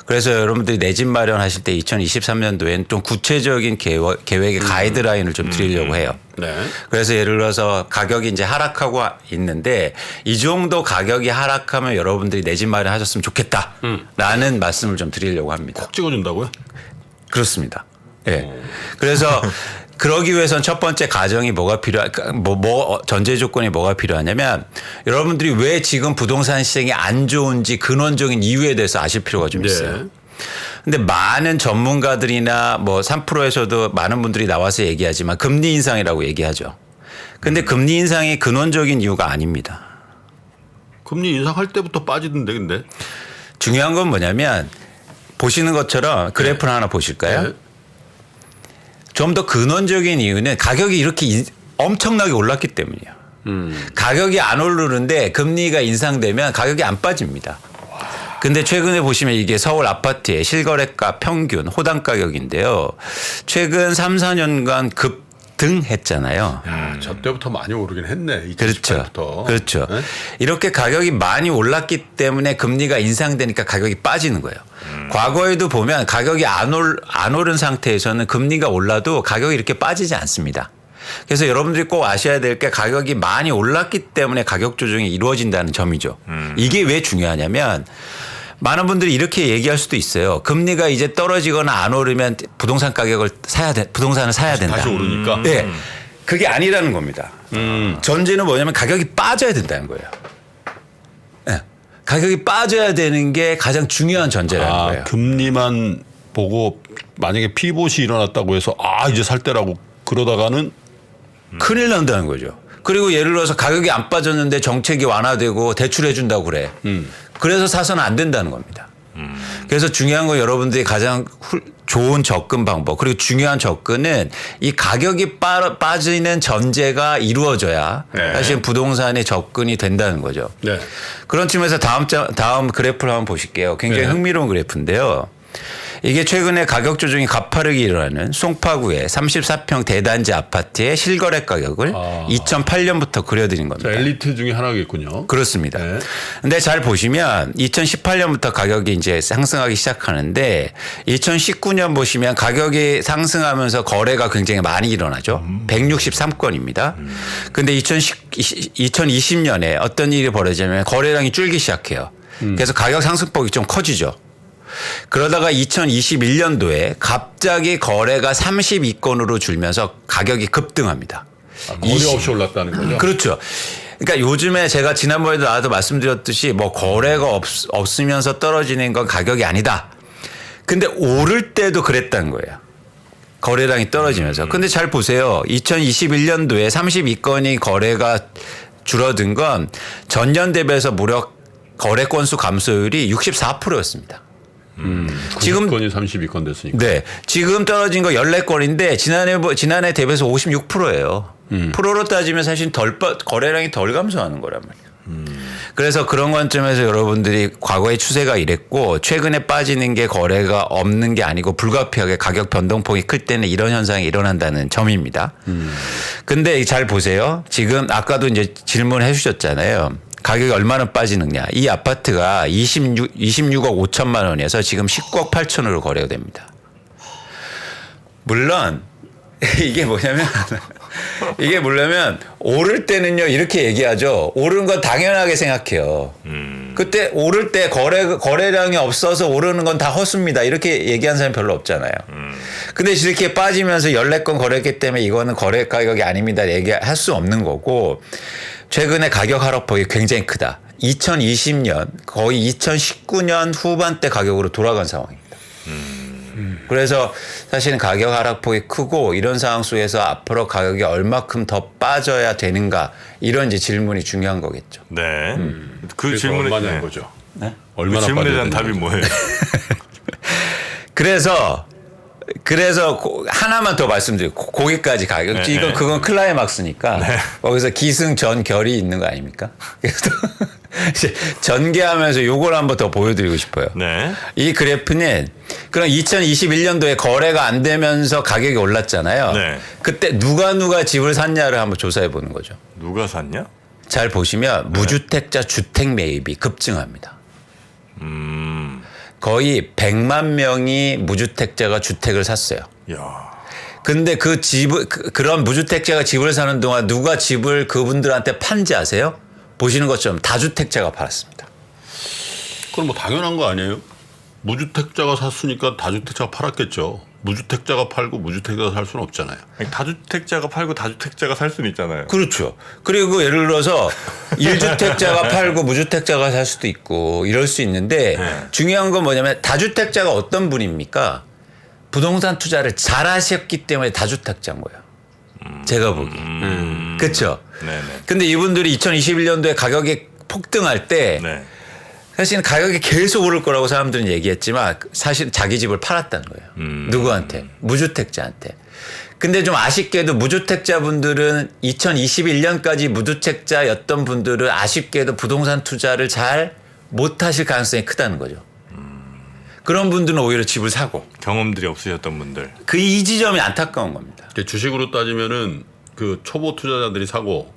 그래서 여러분들이 내 집 마련하실 때 2023년도에는 좀 구체적인 계획의 가이드라인을 좀 드리려고 해요. 네. 그래서 예를 들어서 가격이 이제 하락하고 있는데 이 정도 가격이 하락하면 여러분들이 내 집 마련하셨으면 좋겠다라는 말씀을 좀 드리려고 합니다. 콕 찍어준다고요? 그렇습니다. 예. 그래서 그러기 위해서는 첫 번째 가정이 뭐가 전제 조건이 뭐가 필요하냐면 여러분들이 왜 지금 부동산 시장이 안 좋은지 근원적인 이유에 대해서 아실 필요가 좀 있어요. 네. 근데 많은 전문가들이나 뭐 3프로에서도 많은 분들이 나와서 얘기하지만 금리 인상이라고 얘기하죠. 근데 금리 인상이 근원적인 이유가 아닙니다. 금리 인상할 때부터 빠지던데 근데. 중요한 건 뭐냐면 보시는 것처럼 그래프를 하나 보실까요? 네. 좀 더 근원적인 이유는 가격이 이렇게 엄청나게 올랐기 때문이에요. 가격이 안 오르는데 금리가 인상되면 가격이 안 빠집니다. 근데 최근에 보시면 이게 서울 아파트의 실거래가 평균 호당 가격인데요. 최근 3, 4년간 급등했잖아요. 저 때부터 많이 오르긴 했네. 그렇죠. 2018부터. 그렇죠. 네? 이렇게 가격이 많이 올랐기 때문에 금리가 인상되니까 가격이 빠지는 거예요. 과거에도 보면 가격이 안 오른 상태에서는 금리가 올라도 가격이 이렇게 빠지지 않습니다. 그래서 여러분들이 꼭 아셔야 될 게 가격이 많이 올랐기 때문에 가격 조정이 이루어진다는 점이죠. 이게 왜 중요하냐면 많은 분들이 이렇게 얘기할 수도 있어요. 금리가 이제 떨어지거나 안 오르면 부동산 가격을 부동산을 사야 된다. 다시 오르니까. 네. 그게 아니라는 겁니다. 전제는 뭐냐면 가격이 빠져야 된다는 거예요. 네. 가격이 빠져야 되는 게 가장 중요한 전제라는 거예요. 금리만 보고 만약에 피봇이 일어났다고 해서 이제 살 때라고 그러다가는 큰일 난다는 거죠. 그리고 예를 들어서 가격이 안 빠졌는데 정책이 완화되고 대출해 준다고 그래. 그래서 사서는 안 된다는 겁니다. 그래서 중요한 건 여러분들이 가장 좋은 접근 방법 그리고 중요한 접근은 이 가격이 빠지는 전제가 이루어져야 네. 사실 부동산에 접근이 된다는 거죠. 네. 그런 측면에서 다음 그래프를 한번 보실게요. 굉장히 네. 흥미로운 그래프인데요. 이게 최근에 가격 조정이 가파르게 일어나는 송파구의 34평 대단지 아파트의 실거래 가격을 2008년부터 그려드린 겁니다. 엘리트 중에 하나겠군요. 그렇습니다. 네. 근데 잘 보시면 2018년부터 가격이 이제 상승하기 시작하는데 2019년 보시면 가격이 상승하면서 거래가 굉장히 많이 일어나죠. 163건입니다. 근데 2020년에 어떤 일이 벌어지냐면 거래량이 줄기 시작해요. 그래서 가격 상승폭이 좀 커지죠. 그러다가 2021년도에 갑자기 거래가 32건으로 줄면서 가격이 급등합니다. 거래 없이 올랐다는 거죠. 그렇죠. 그러니까 요즘에 제가 지난번에도 나와서 말씀드렸듯이 뭐 거래가 없으면서 떨어지는 건 가격이 아니다. 근데 오를 때도 그랬다는 거예요. 거래량이 떨어지면서. 근데 잘 보세요. 2021년도에 32건이 거래가 줄어든 건 전년 대비해서 무려 거래 건수 감소율이 64%였습니다. 지금 90건이 32건 됐으니까. 네. 지금 떨어진 거 14건인데 지난해 대비해서 56%예요. 프로로 따지면 사실 거래량이 덜 감소하는 거란 말이에요. 그래서 그런 관점에서 여러분들이 과거의 추세가 이랬고 최근에 빠지는 게 거래가 없는 게 아니고 불가피하게 가격 변동폭이 클 때는 이런 현상이 일어난다는 점입니다. 근데 잘 보세요. 지금 아까도 이제 질문해 주셨잖아요. 가격이 얼마나 빠지느냐. 이 아파트가 26억 5천만 원에서 지금 19억 8천으로 거래가 됩니다. 물론 이게 뭐냐면 오를 때는요 이렇게 얘기하죠. 오르는 건 당연하게 생각해요. 그때 오를 때 거래량이 없어서 오르는 건 다 헛수입니다. 이렇게 얘기하는 사람이 별로 없잖아요. 근데 이렇게 빠지면서 14건 거래했기 때문에 이거는 거래 가격이 아닙니다. 얘기할 수 없는 거고 최근에 가격 하락폭이 굉장히 크다. 2020년 거의 2019년 후반대 가격으로 돌아간 상황입니다. 그래서 사실은 가격 하락폭이 크고 이런 상황 속에서 앞으로 가격이 얼마큼 더 빠져야 되는가 이런 이제 질문이 중요한 거겠죠. 네. 그 그래서 질문에 얼마냐는 거죠. 네? 그 얼마나 질문에 대한 빠져야 답이 되는지. 뭐예요? 그래서 하나만 더 말씀드리고 거기까지 가요. 네, 이건 네. 그건 클라이막스니까 거기서 기승전결이 있는 거 아닙니까? 그래서 이제 전개하면서 요걸 한번 더 보여드리고 싶어요. 네. 이 그래프는 그럼 2021년도에 거래가 안 되면서 가격이 올랐잖아요. 네. 그때 누가 집을 샀냐를 한번 조사해 보는 거죠. 누가 샀냐? 잘 보시면 무주택자 주택 매입이 급증합니다. 거의 100만 명이 무주택자가 주택을 샀어요. 야. 근데 그런 무주택자가 집을 사는 동안 누가 집을 그분들한테 판지 아세요? 보시는 것처럼 다주택자가 팔았습니다. 그럼 뭐 당연한 거 아니에요? 무주택자가 샀으니까 다주택자가 팔았겠죠. 무주택자가 팔고 무주택자가 살 수는 없잖아요. 아니, 다주택자가 팔고 다주택자가 살 수는 있잖아요. 그렇죠. 그리고 예를 들어서 1주택자가 팔고 무주택자가 살 수도 있고 이럴 수 있는데 중요한 건 뭐냐면 다주택자가 어떤 분입니까? 부동산 투자를 잘 하셨기 때문에 다주택자인 거예요. 제가 보기에. 그렇죠. 네네. 근데 이분들이 2021년도에 가격이 폭등할 때 네. 사실은 가격이 계속 오를 거라고 사람들은 얘기했지만 사실 자기 집을 팔았다는 거예요. 누구한테? 무주택자한테. 근데 좀 아쉽게도 무주택자분들은 2021년까지 무주택자였던 분들은 아쉽게도 부동산 투자를 잘 못하실 가능성이 크다는 거죠. 그런 분들은 오히려 집을 사고. 경험들이 없으셨던 분들. 이 지점이 안타까운 겁니다. 주식으로 따지면은 그 초보 투자자들이 사고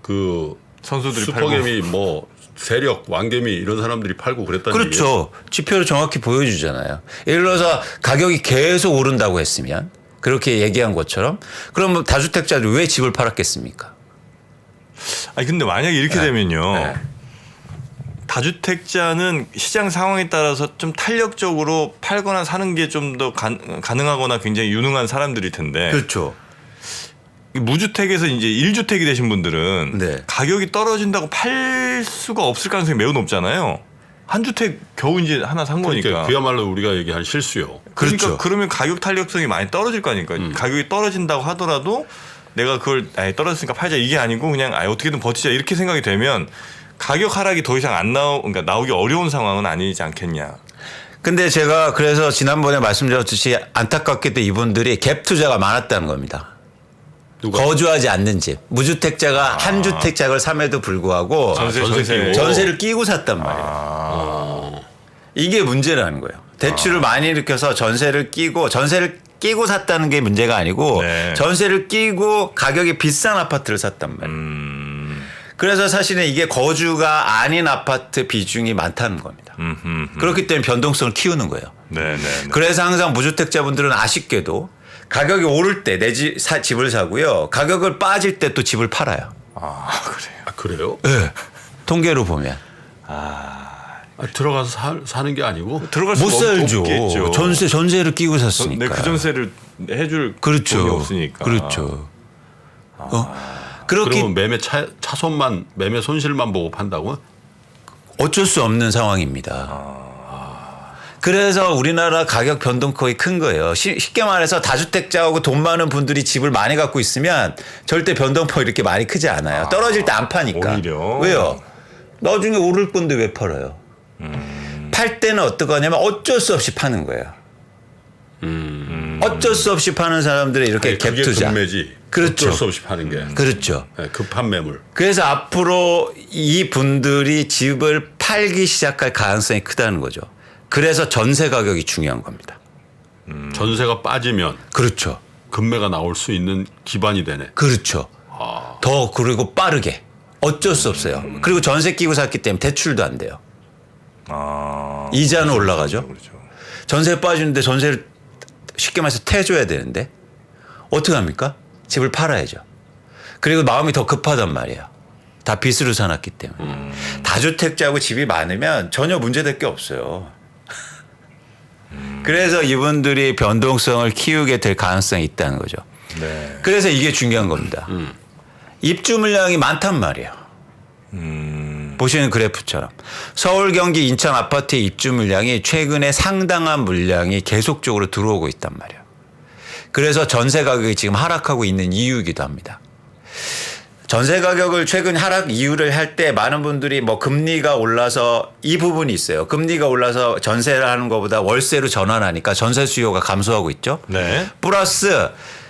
그 선수들이 슈퍼개미 뭐 세력 왕개미 이런 사람들이 팔고 그랬다는 얘기예요. 그렇죠. 지표를 정확히 보여주잖아요. 예를 들어서 가격이 계속 오른다고 했으면 그렇게 얘기한 것처럼 그러면 다주택자들 왜 집을 팔았겠습니까? 아니 근데 만약에 이렇게 되면요. 네. 다주택자는 시장 상황에 따라서 좀 탄력적으로 팔거나 사는 게 좀 더 가능하거나 굉장히 유능한 사람들일 텐데 그렇죠. 무주택에서 이제 1주택이 되신 분들은 네. 가격이 떨어진다고 팔 수가 없을 가능성이 매우 높잖아요. 한 주택 겨우 이제 하나 산 거니까. 그러니까 그야말로 우리가 얘기한 실수요. 그러니까 그렇죠. 그러면 가격 탄력성이 많이 떨어질 거 아닙니까? 가격이 떨어진다고 하더라도 내가 그걸 떨어졌으니까 팔자 이게 아니고 그냥 어떻게든 버티자 이렇게 생각이 되면 가격 하락이 더 이상 그러니까 나오기 어려운 상황은 아니지 않겠냐. 근데 제가 그래서 지난번에 말씀드렸듯이 안타깝게도 이분들이 갭 투자가 많았다는 겁니다. 누가? 거주하지 않는 집. 무주택자가 한 주택자를 삼에도 불구하고 전세. 전세를 끼고 샀단 말이에요. 이게 문제라는 거예요. 대출을 많이 일으켜서 전세를 끼고 샀다는 게 문제가 아니고 네. 전세를 끼고 가격이 비싼 아파트를 샀단 말이에요. 그래서 사실은 이게 거주가 아닌 아파트 비중이 많다는 겁니다. 그렇기 때문에 변동성을 키우는 거예요. 네네. 그래서 항상 무주택자분들은 아쉽게도 가격이 오를 때 내 집을 사고요. 가격을 빠질 때 또 집을 팔아요. 그래요. 아, 그래요? 네. 통계로 보면. 들어가서 사는 게 아니고 들어갈 못 수가 살죠. 없겠죠. 전세를 끼고 샀으니까. 네, 그 전세를 해줄 그렇죠. 돈이 없으니까. 그렇죠. 그렇게 그러면 차손만 매매 손실만 보고 판다고? 어쩔 수 없는 상황입니다. 그래서 우리나라 가격 변동폭이 큰 거예요. 쉽게 말해서 다주택자하고 돈 많은 분들이 집을 많이 갖고 있으면 절대 변동폭이 이렇게 많이 크지 않아요. 떨어질 때 안 파니까. 오히려. 왜요? 나중에 오를 건데 왜 팔아요? 팔 때는 어떻게 하냐면 어쩔 수 없이 파는 거예요. 어쩔 수 없이 파는 사람들이 이렇게 그게 갭 투자. 금매지. 그렇죠. 어쩔 수 없이 파는 게 그렇죠. 네, 급한 매물. 그래서 앞으로 이 분들이 집을 팔기 시작할 가능성이 크다는 거죠. 그래서 전세 가격이 중요한 겁니다. 전세가 빠지면 그렇죠. 금매가 나올 수 있는 기반이 되네. 그렇죠. 더 그리고 빠르게 어쩔 수 없어요. 그리고 전세 끼고 샀기 때문에 대출도 안 돼요. 이자는 올라가죠. 그렇죠. 전세 빠지는데 전세를 쉽게 말해서 태줘야 되는데 어떻게 합니까? 집을 팔아야죠. 그리고 마음이 더 급하단 말이에요. 다 빚으로 사놨기 때문에. 다주택자고 집이 많으면 전혀 문제될 게 없어요. 그래서 이분들이 변동성을 키우게 될 가능성이 있다는 거죠. 네. 그래서 이게 중요한 겁니다. 입주 물량이 많단 말이에요. 보시는 그래프처럼 서울, 경기, 인천 아파트의 입주 물량이 최근에 상당한 물량이 계속적으로 들어오고 있단 말이에요. 그래서 전세 가격이 지금 하락하고 있는 이유이기도 합니다. 전세 가격을 최근 하락 이유를 할 때 많은 분들이 뭐 금리가 올라서 이 부분이 있어요. 금리가 올라서 전세를 하는 것보다 월세로 전환하니까 전세 수요가 감소하고 있죠. 네. 플러스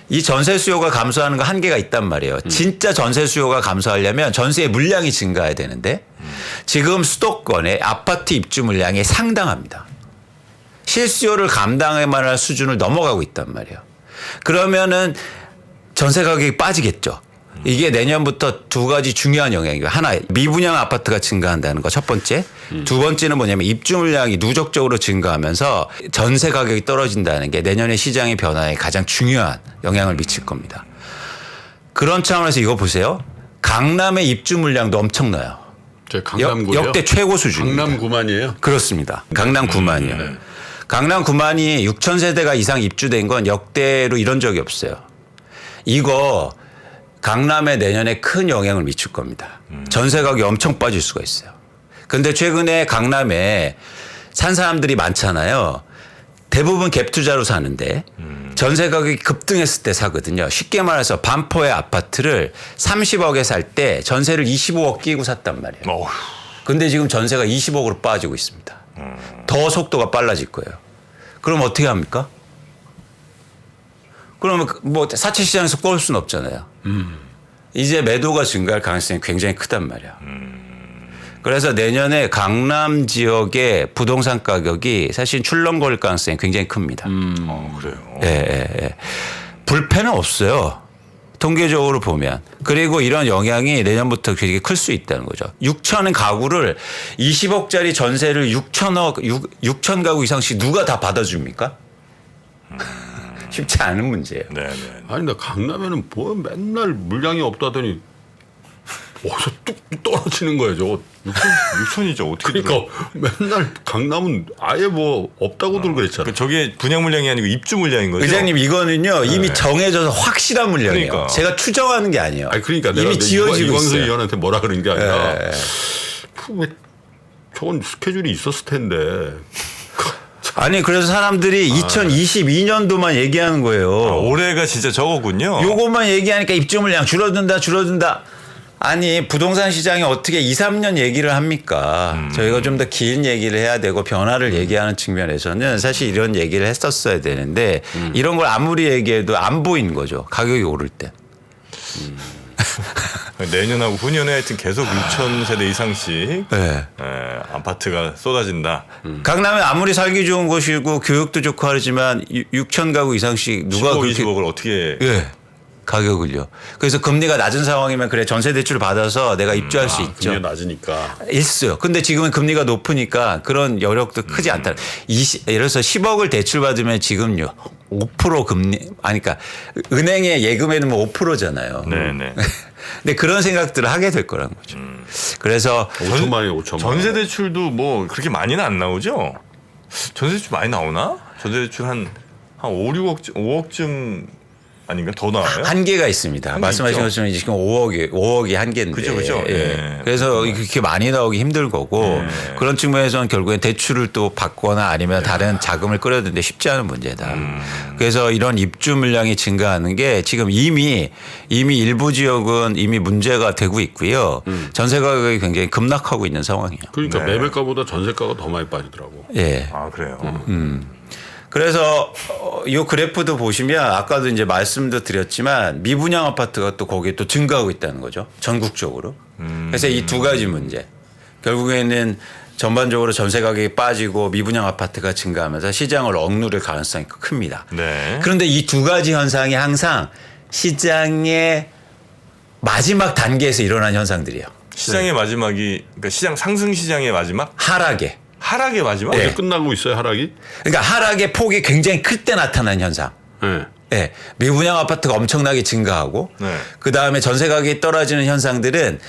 이 전세 수요가 감소하는 거 한계가 있단 말이에요. 진짜 전세 수요가 감소하려면 전세의 물량이 증가해야 되는데 지금 수도권의 아파트 입주 물량이 상당합니다. 실수요를 감당할 만한 수준을 넘어가고 있단 말이에요. 그러면은 전세 가격이 빠지겠죠. 이게 내년부터 두 가지 중요한 영향이에요. 하나, 미분양 아파트가 증가한다는 거 첫 번째. 두 번째는 뭐냐면 입주 물량이 누적적으로 증가하면서 전세 가격이 떨어진다는 게 내년의 시장의 변화에 가장 중요한 영향을 미칠 겁니다. 그런 차원에서 이거 보세요. 강남의 입주 물량도 엄청나요. 저 강남구요. 역대 최고 수준입니다. 강남구만이에요. 그렇습니다. 강남 9만이요. 강남 9만이 6천 세대가 이상 입주된 건 역대로 이런 적이 없어요. 이거 강남에 내년에 큰 영향을 미칠 겁니다. 전세 가격이 엄청 빠질 수가 있어요. 그런데 최근에 강남에 산 사람들이 많잖아요. 대부분 갭 투자로 사는데 전세 가격이 급등했을 때 사거든요. 쉽게 말해서 반포의 아파트를 30억에 살 때 전세를 25억 끼고 샀단 말이에요. 어휴. 근데 지금 전세가 20억으로 빠지고 있습니다. 더 속도가 빨라질 거예요. 그럼 어떻게 합니까? 그러면 뭐 사채 시장에서 꼴 수는 없잖아요. 이제 매도가 증가할 가능성이 굉장히 크단 말이야. 그래서 내년에 강남 지역의 부동산 가격이 사실 출렁거릴 가능성이 굉장히 큽니다. 그래요. 예. 불펜은 없어요. 통계적으로 보면. 그리고 이런 영향이 내년부터 되게 클 수 있다는 거죠. 6천 가구를 20억짜리 전세를 6천 가구 이상씩 누가 다 받아줍니까? 쉽지 않은 문제예요. 네. 아니 나 강남에는 뭐 맨날 물량이 없다더니 어디서 뚝 떨어지는 거예요. 저거. 유천이죠. 어떻게 그러니까 맨날 강남은 아예 뭐 없다고들 그랬잖아요. 저게 분양 물량이 아니고 입주 물량인 거죠. 의장님 이거는요 이미 정해져서 확실한 물량이에요. 그러니까. 제가 추정하는 게 아니에요. 아니 그러니까 내가 이미 지어지고 이광수 있어요. 의원한테 뭐라 그런 게 아니라 예. 왜 저건 스케줄이 있었을 텐데. 아니 그래서 사람들이 2022년도만 얘기하는 거예요. 올해가 진짜 저거군요. 요것만 얘기하니까 입주 물량 줄어든다. 아니 부동산 시장이 어떻게 2, 3년 얘기를 합니까? 저희가 좀 더 긴 얘기를 해야 되고 변화를 얘기하는 측면에서는 사실 이런 얘기를 했었어야 되는데 이런 걸 아무리 얘기해도 안 보이는 거죠. 가격이 오를 때. 내년하고 후년에 하여튼 계속 6천 세대 이상씩 네. 아파트가 쏟아진다. 강남에 아무리 살기 좋은 곳이고 교육도 좋고 하지만 6천 가구 이상씩 누가 10억, 그렇게 20억을 어떻게 예. 가격을요. 그래서 금리가 낮은 상황이면 그래 전세 대출을 받아서 내가 입주할 수 있죠. 금리가 낮으니까. 있어요. 근데 지금은 금리가 높으니까 그런 여력도 크지 않다. 예를 들어서 10억을 대출 받으면 지금요 5% 금리 그러니까 은행에 예금해 놓으면 5%잖아요. 네네. 근데 그런 생각들을 하게 될 거라는 거죠. 그래서 5천만이 5천만. 전세 대출도 뭐 그렇게 많이는 안 나오죠? 전세 대출 많이 나오나? 전세 대출 한 5, 5억쯤 아닌가 더 나와요? 한계가 있습니다. 말씀하신 있죠? 것처럼 지금 5억이 한계인데. 그죠. 예. 예. 그래서 그렇게 많이 나오기 힘들 거고 그런 측면에서는 결국엔 대출을 또 받거나 아니면 다른 자금을 끌어들이는데 쉽지 않은 문제다. 그래서 이런 입주 물량이 증가하는 게 지금 이미 일부 지역은 이미 문제가 되고 있고요. 전세 가격이 굉장히 급락하고 있는 상황이에요. 그러니까 네. 매매가보다 전세가가 더 많이 빠지더라고. 예. 아 그래요. 그래서 이 그래프도 보시면 아까도 이제 말씀도 드렸지만 미분양 아파트가 또 거기에 또 증가하고 있다는 거죠. 전국적으로. 그래서 이 두 가지 문제. 결국에는 전반적으로 전세 가격이 빠지고 미분양 아파트가 증가하면서 시장을 억누를 가능성이 큽니다. 네. 그런데 이 두 가지 현상이 항상 시장의 마지막 단계에서 일어난 현상들이에요. 시장의 마지막이 그러니까 시장 상승 시장의 마지막 하락의 마지막? 네. 어제 끝나고 있어요 하락이? 그러니까 하락의 폭이 굉장히 클 때 나타난 현상. 네. 네. 미분양 아파트가 엄청나게 증가하고 네. 그다음에 전세 가격이 떨어지는 현상들은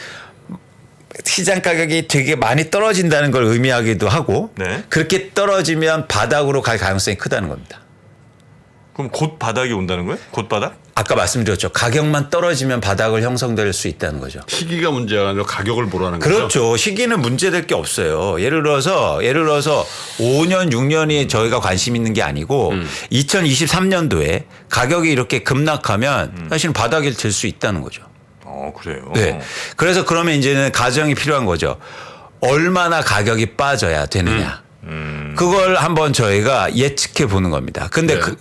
시장 가격이 되게 많이 떨어진다는 걸 의미하기도 하고 네. 그렇게 떨어지면 바닥으로 갈 가능성이 크다는 겁니다. 그럼 곧 바닥이 온다는 거예요? 곧 바닥? 아까 말씀드렸죠. 가격만 떨어지면 바닥을 형성될 수 있다는 거죠. 시기가 문제가 아니라 가격을 보라는 거죠. 그렇죠. 시기는 문제될 게 없어요. 예를 들어서 5년, 6년이 저희가 관심 있는 게 아니고 2023년도에 가격이 이렇게 급락하면 사실은 바닥이 될 수 있다는 거죠. 그래요. 네. 그래서 그러면 이제는 가정이 필요한 거죠. 얼마나 가격이 빠져야 되느냐. 그걸 한번 저희가 예측해 보는 겁니다. 근데 네.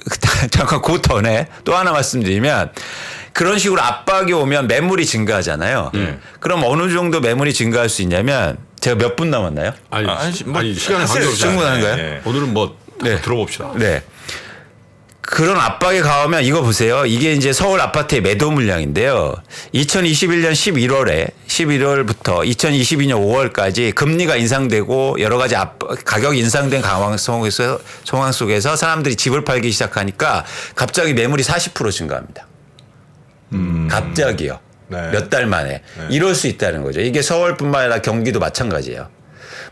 잠깐 그 전에 또 하나 말씀드리면 그런 식으로 압박이 오면 매물이 증가하잖아요. 그럼 어느 정도 매물이 증가할 수 있냐면 제가 몇 분 남았나요? 아니, 뭐 아니 시간에 하세요. 관계없이 충분한 거예요? 네. 오늘은 뭐 네. 들어봅시다. 네. 그런 압박이 가오면 이거 보세요. 이게 이제 서울 아파트의 매도 물량인데요. 2021년 11월부터 2022년 5월까지 금리가 인상되고 여러 가지 가격 인상된 상황 속에서 사람들이 집을 팔기 시작하니까 갑자기 매물이 40% 증가합니다. 갑자기요. 네. 몇 달 만에. 이럴 수 있다는 거죠. 이게 서울뿐만 아니라 경기도 마찬가지예요.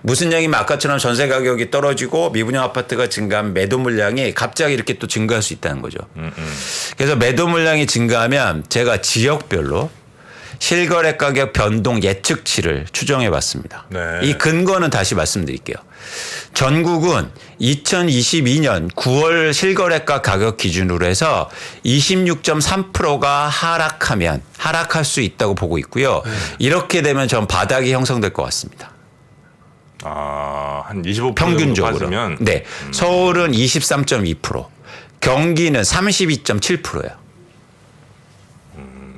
무슨 얘기면 아까처럼 전세 가격이 떨어지고 미분양 아파트가 증가하면 매도 물량이 갑자기 이렇게 또 증가할 수 있다는 거죠. 그래서 매도 물량이 증가하면 제가 지역별로 실거래 가격 변동 예측치를 추정해 봤습니다. 네. 이 근거는 다시 말씀드릴게요. 전국은 2022년 9월 실거래가 가격 기준으로 해서 26.3%가 하락할 수 있다고 보고 있고요. 이렇게 되면 전 바닥이 형성될 것 같습니다. 한 25% 평균적으로. 정도 빠지면 네. 서울은 23.2%, 경기는 32.7%예요.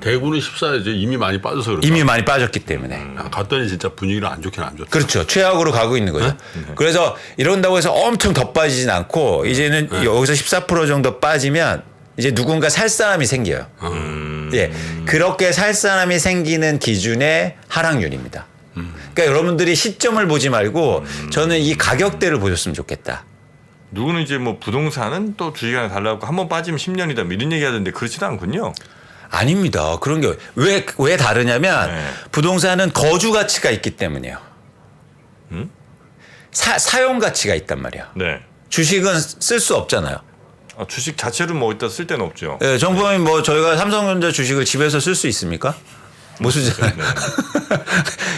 대구는 14에 이미 많이 빠져서 그런가? 이미 많이 빠졌기 때문에. 갔더니 진짜 분위기는 안 좋긴 안 좋다. 그렇죠. 최악으로 가고 있는 거죠. 그래서 이런다고 해서 엄청 더 빠지진 않고 이제는 여기서 14% 정도 빠지면 이제 누군가 살 사람이 생겨요. 예. 그렇게 살 사람이 생기는 기준의 하락률입니다. 그러니까 여러분들이 시점을 보지 말고 저는 이 가격대를 보셨으면 좋겠다. 누구는 이제 뭐 부동산은 또 주식이 달라고 한 번 빠지면 10년이다 이런 얘기 하던데 그렇지도 않군요. 아닙니다. 그런 게 왜 다르냐면 네. 부동산은 거주 가치가 있기 때문이에요. 사용 가치가 있단 말이에요. 네. 주식은 쓸 수 없잖아요. 주식 자체로 뭐 이따 쓸 데는 없죠. 예, 정부는 뭐 저희가 삼성전자 주식을 집에서 쓸 수 있습니까? 못 쓰잖아요.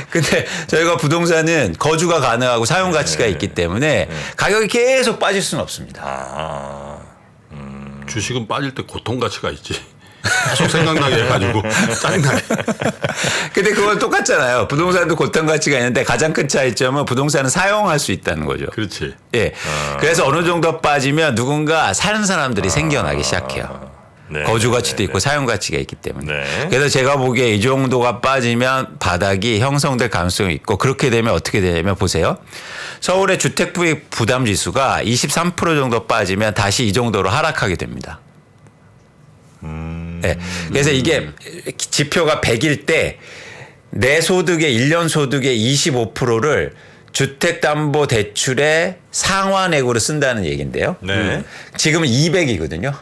근데 저희가 부동산은 거주가 가능하고 사용 가치가 있기 때문에 가격이 계속 빠질 수는 없습니다. 주식은 빠질 때 고통 가치가 있지. 계속 생각나게 해가지고 짜증나게. 근데 그건 똑같잖아요. 부동산도 고통 가치가 있는데 가장 큰 차이점은 부동산은 사용할 수 있다는 거죠. 그렇지. 예. 그래서 어느 정도 빠지면 누군가 사는 사람들이 생겨나기 시작해요. 네. 거주 가치도 있고 사용 가치가 있기 때문에. 네. 그래서 제가 보기에 이 정도가 빠지면 바닥이 형성될 가능성이 있고 그렇게 되면 어떻게 되냐면 보세요. 서울의 주택 부담 지수가 23% 정도 빠지면 다시 이 정도로 하락하게 됩니다. 네. 그래서 이게 지표가 100일 때 내 소득의 1년 소득의 25%를 주택담보대출의 상환액으로 쓴다는 얘기인데요. 네. 지금은 200이거든요.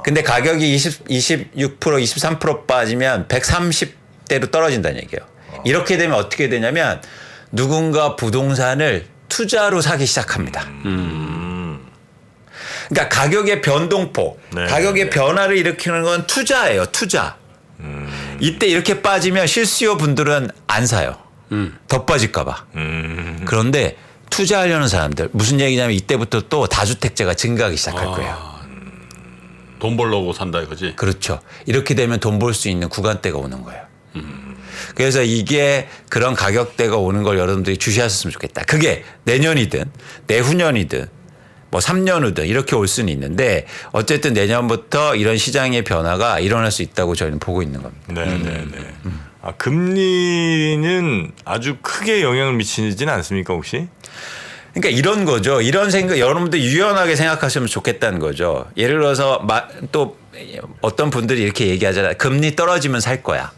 근데 가격이 26%, 23% 빠지면 130대로 떨어진다는 얘기예요. 이렇게 되면 어떻게 되냐면 누군가 부동산을 투자로 사기 시작합니다. 그러니까 가격의 변동폭, 네, 가격의 변화를 일으키는 건 투자예요. 투자. 이때 이렇게 빠지면 실수요 분들은 안 사요. 더 빠질까 봐. 그런데 투자하려는 사람들 무슨 얘기냐면 이때부터 또 다주택자가 증가하기 시작할 거예요. 돈 벌려고 산다 이거지. 그렇죠. 이렇게 되면 돈 벌 수 있는 구간대가 오는 거예요. 그래서 이게 그런 가격대가 오는 걸 여러분들이 주시하셨으면 좋겠다. 그게 내년이든 내후년이든 뭐 3년 후든 이렇게 올 수는 있는데 어쨌든 내년부터 이런 시장의 변화가 일어날 수 있다고 저희는 보고 있는 겁니다. 네네네. 아, 금리는 아주 크게 영향을 미치지는 않습니까 혹시? 그러니까 이런 거죠. 이런 생각 여러분들 유연하게 생각하시면 좋겠다는 거죠. 예를 들어서 또 어떤 분들이 이렇게 얘기하잖아요. 금리 떨어지면 살 거야.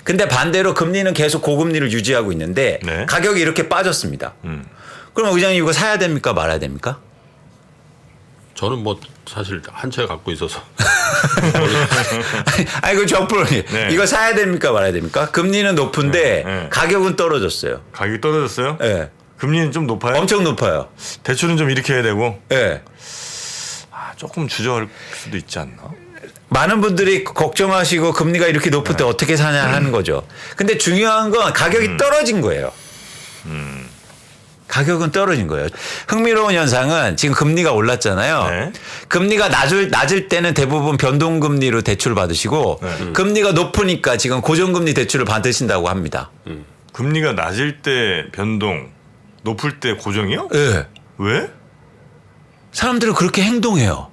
근데 반대로 금리는 계속 고금리를 유지하고 있는데 네. 가격이 이렇게 빠졌습니다. 그럼 의장님 이거 사야 됩니까 말아야 됩니까? 저는 뭐 사실 한 채 갖고 있어서 아니 그 정프로님 네. 이거 사야 됩니까 말아야 됩니까? 금리는 높은데 네. 가격은 떨어졌어요. 가격이 떨어졌어요? 예. 금리는 좀 높아요? 엄청 높아요. 대출은 좀 이렇게 해야 되고 예. 아, 조금 주저할 수도 있지 않나? 많은 분들이 걱정하시고 금리가 이렇게 높을 때 어떻게 사냐 하는 거죠. 근데 중요한 건 가격이 떨어진 거예요. 가격은 떨어진 거예요. 흥미로운 현상은 지금 금리가 올랐잖아요. 네. 금리가 낮을 때는 대부분 변동금리로 대출을 받으시고 금리가 높으니까 지금 고정금리 대출을 받으신다고 합니다. 금리가 낮을 때 변동, 높을 때 고정이요? 예. 왜? 사람들은 그렇게 행동해요.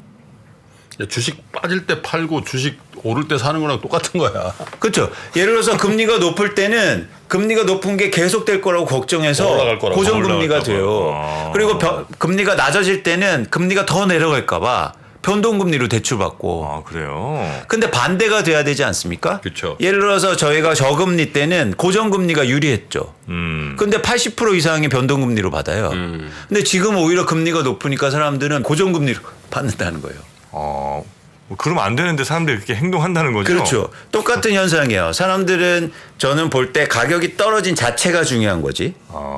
주식 빠질 때 팔고 주식 오를 때 사는 거랑 똑같은 거야. 그렇죠. 예를 들어서 금리가 높을 때는 금리가 높은 게 계속될 거라고 걱정해서 올라갈 거라고. 고정금리가 올라갈까 돼요. 봐. 그리고 금리가 낮아질 때는 금리가 더 내려갈까 봐 변동금리로 대출받고. 아 그래요? 근데 반대가 돼야 되지 않습니까? 그쵸. 예를 들어서 저희가 저금리 때는 고정금리가 유리했죠. 근데 80% 이상의 변동금리로 받아요. 근데 지금 오히려 금리가 높으니까 사람들은 고정금리로 받는다는 거예요. 그러면 안 되는데 사람들이 그렇게 행동한다는 거죠? 그렇죠. 똑같은 현상이에요. 사람들은 저는 볼 때 가격이 떨어진 자체가 중요한 거지.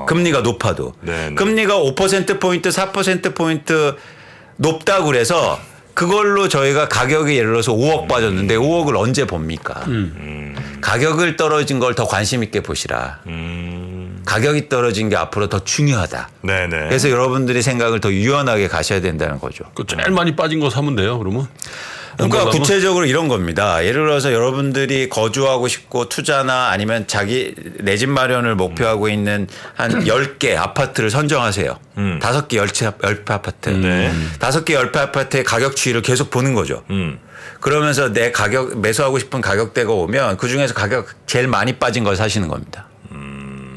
금리가 높아도. 네네. 금리가 5%포인트, 4%포인트 높다고 그래서 그걸로 저희가 가격이 예를 들어서 5억 빠졌는데 5억을 언제 봅니까? 가격을 떨어진 걸 더 관심 있게 보시라. 가격이 떨어진 게 앞으로 더 중요하다. 네네. 그래서 여러분들이 생각을 더 유연하게 가셔야 된다는 거죠. 그 제일 많이 빠진 거 사면 돼요. 그러면. 그러니까 넘어가면? 구체적으로 이런 겁니다. 예를 들어서 여러분들이 거주하고 싶고 투자나 아니면 자기 내 집 마련을 목표하고 있는 한 10개 아파트를 선정하세요. 5개 10개 아파트. 네. 5개 10개 아파트의 가격 추이를 계속 보는 거죠. 그러면서 내 가격 매수하고 싶은 가격대가 오면 그중에서 가격 제일 많이 빠진 걸 사시는 겁니다.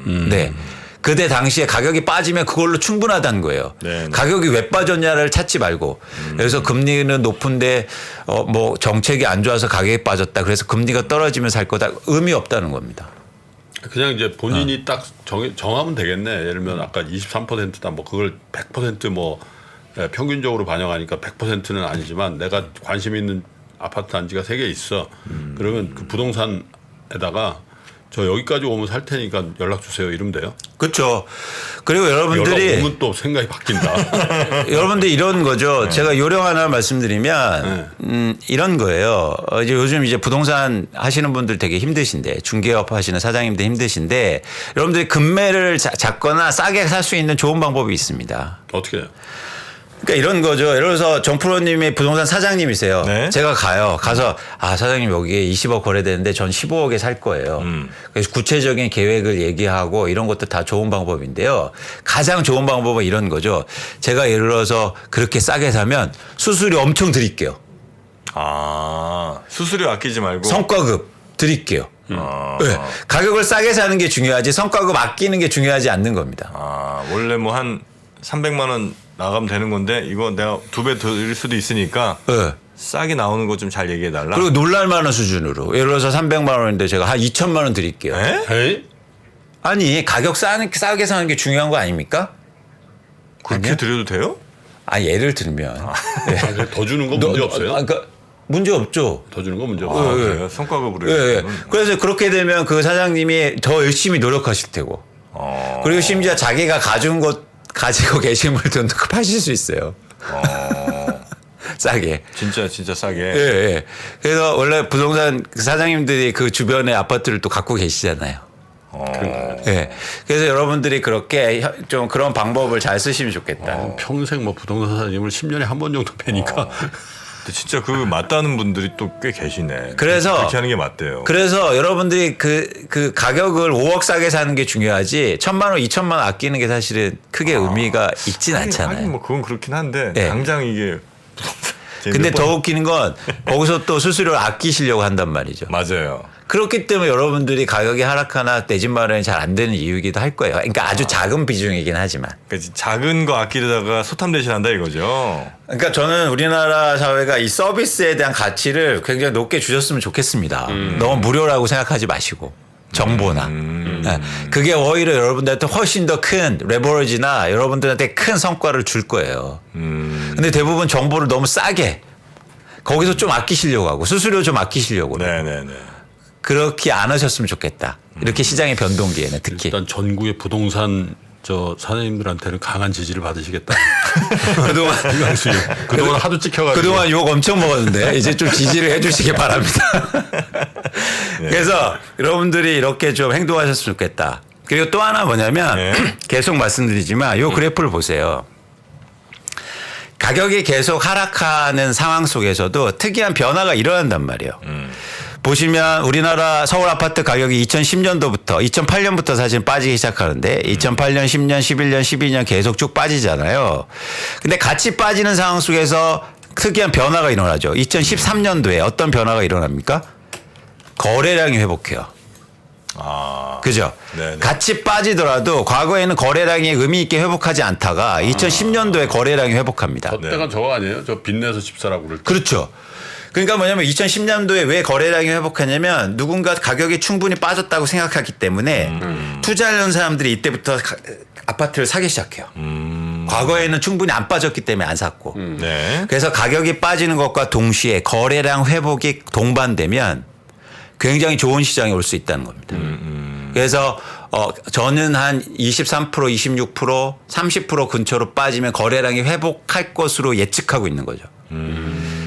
네. 그때 당시에 가격이 빠지면 그걸로 충분하다는 거예요. 네네. 가격이 왜 빠졌냐를 찾지 말고. 그래서 금리는 높은데 뭐 정책이 안 좋아서 가격이 빠졌다. 그래서 금리가 떨어지면 살 거다. 의미 없다는 겁니다. 그냥 이제 본인이 딱 정하면 되겠네. 예를 들면 아까 23%다 뭐 그걸 100% 평균적으로 반영하니까 100%는 아니지만 내가 관심 있는 아파트 단지가 3개 있어. 그러면 그 부동산에다가 저 여기까지 오면 살 테니까 연락 주세요. 이러면 돼요. 그렇죠. 그리고 연락 여러분들이 오면 또 생각이 바뀐다. 여러분들 이런 거죠. 제가 요령 하나 말씀드리면 이런 거예요. 이제 요즘 이제 부동산 하시는 분들 되게 힘드신데 중개업 하시는 사장님들 힘드신데 여러분들이 금매를 잡거나 싸게 살 수 있는 좋은 방법이 있습니다. 어떻게 해요? 그러니까 이런 거죠. 예를 들어서 정프로님이 부동산 사장님이세요. 네. 제가 가서 사장님 여기에 20억 거래되는데 전 15억에 살 거예요. 그래서 구체적인 계획을 얘기하고 이런 것도 다 좋은 방법인데요. 가장 좋은 방법은 이런 거죠. 제가 예를 들어서 그렇게 싸게 사면 수수료 엄청 드릴게요. 수수료 아끼지 말고 성과급 드릴게요. 네. 가격을 싸게 사는 게 중요하지 성과급 아끼는 게 중요하지 않는 겁니다. 원래 뭐 한 300만 원 나가면 되는 건데 이거 내가 2배 드릴 수도 있으니까 네. 싸게 나오는 거 좀 잘 얘기해 달라. 그리고 놀랄만한 수준으로 예를 들어서 300만 원인데 제가 한 2천만 원 드릴게요. 에? 아니 가격 싸게 사는 게 중요한 거 아닙니까? 그렇게 아니요? 드려도 돼요? 예를 들면 그래, 더 주는 거 문제 없어요? 그러니까 문제 없죠. 더 주는 거 문제 없어요. 그래요? 성과급으로 예, 예. 해주는. 그래서 그렇게 되면 그 사장님이 더 열심히 노력하실 테고 그리고 심지어 자기가 가지고 계신 물돈도 파실 수 있어요. 싸게. 진짜 싸게. 예, 예. 그래서 원래 부동산 사장님들이 그 주변에 아파트를 또 갖고 계시잖아요. 예. 그래서 여러분들이 그렇게 좀 그런 방법을 잘 쓰시면 좋겠다. 평생 뭐 부동산 사장님을 10년에 한 번 정도 뵈니까 근데 진짜 그 맞다는 분들이 또 꽤 계시네. 그래서 그렇게 하는 게 맞대요. 그래서 여러분들이 그 가격을 5억 싸게 사는 게 중요하지 1,000만 원, 2,000만 원 아끼는 게 사실은 크게 의미가 있진 않잖아요. 하긴 뭐 그건 그렇긴 한데 네. 당장 이게. 근데 더 웃기는 건 거기서 또 수수료를 아끼시려고 한단 말이죠. 맞아요. 그렇기 때문에 여러분들이 가격이 하락하나 내 집 마련이 잘 안 되는 이유이기도 할 거예요. 그러니까 아주 작은 비중이긴 하지만. 그러니까 작은 거 아끼려다가 소탐대신한다 이거죠. 그러니까 저는 우리나라 사회가 이 서비스에 대한 가치를 굉장히 높게 주셨으면 좋겠습니다. 너무 무료라고 생각하지 마시고 정보나. 네. 그게 오히려 여러분들한테 훨씬 더 큰 레버리지나 여러분들한테 큰 성과를 줄 거예요. 근데 대부분 정보를 너무 싸게 거기서 좀 아끼시려고 하고 수수료 좀 아끼시려고. 네네네. 그렇게 안 하셨으면 좋겠다. 이렇게 시장의 변동기에는 특히. 일단 전국의 부동산 사장님들한테는 강한 지지를 받으시겠다. 그동안 그동안 하도 찍혀가지고. 그동안 욕 엄청 먹었는데 이제 좀 지지를 해주시기 바랍니다. 그래서 여러분들이 이렇게 좀 행동하셨으면 좋겠다. 그리고 또 하나 뭐냐면 계속 말씀드리지만 이 그래프를 보세요. 가격이 계속 하락하는 상황 속에서도 특이한 변화가 일어난단 말이에요. 보시면 우리나라 서울 아파트 가격이 2010년도부터 2008년부터 사실 빠지기 시작하는데 2008년, 10년, 11년, 12년 계속 쭉 빠지잖아요. 근데 같이 빠지는 상황 속에서 특이한 변화가 일어나죠. 2013년도에 어떤 변화가 일어납니까? 거래량이 회복해요. 그죠? 네네. 같이 빠지더라도 과거에는 거래량이 의미 있게 회복하지 않다가 2010년도에 거래량이 회복합니다. 저 때가 저거 아니에요? 저 빚내서 집 사라고 그럴 때. 그렇죠. 그러니까 뭐냐면 2010년도에 왜 거래량이 회복하냐면 누군가 가격이 충분히 빠졌다고 생각하기 때문에 투자하려는 사람들이 이때부터 아파트를 사기 시작해요. 과거에는 충분히 안 빠졌기 때문에 안 샀고. 네. 그래서 가격이 빠지는 것과 동시에 거래량 회복이 동반되면 굉장히 좋은 시장이 올 수 있다는 겁니다. 그래서 저는 한 23%, 26%, 30% 근처로 빠지면 거래량이 회복할 것으로 예측하고 있는 거죠.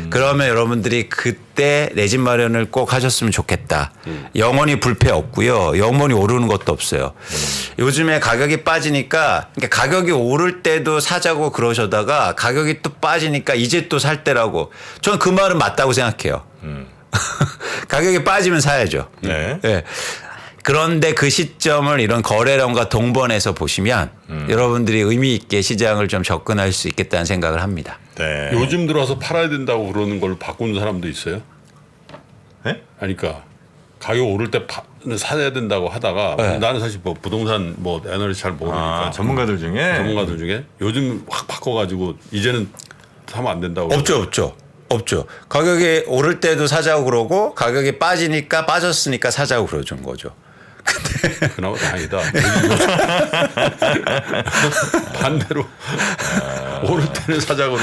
그러면 여러분들이 그때 내 집 마련을 꼭 하셨으면 좋겠다. 영원히 불패 없고요. 영원히 오르는 것도 없어요. 요즘에 가격이 빠지니까 그러니까 가격이 오를 때도 사자고 그러셔다가 가격이 또 빠지니까 이제 또 살 때라고. 저는 그 말은 맞다고 생각해요. 가격이 빠지면 사야죠. 네. 네. 그런데 그 시점을 이런 거래량과 동반해서 보시면 여러분들이 의미 있게 시장을 좀 접근할 수 있겠다는 생각을 합니다. 네. 요즘 들어와서 팔아야 된다고 그러는 걸 바꾸는 사람도 있어요. 네? 아니, 그러니까 가격 오를 때 사야 된다고 하다가 네. 나는 사실 뭐 부동산 뭐 애널리스트 잘 모르니까 전문가들 중에 전문가들 중에 요즘 확 바꿔가지고 이제는 사면 안 된다고. 없죠. 가격이 오를 때도 사자고 그러고 가격이 빠지니까 빠졌으니까 사자고 그러는 거죠. 그나마 다행이다. 반대로 오를 때는 사자 그러고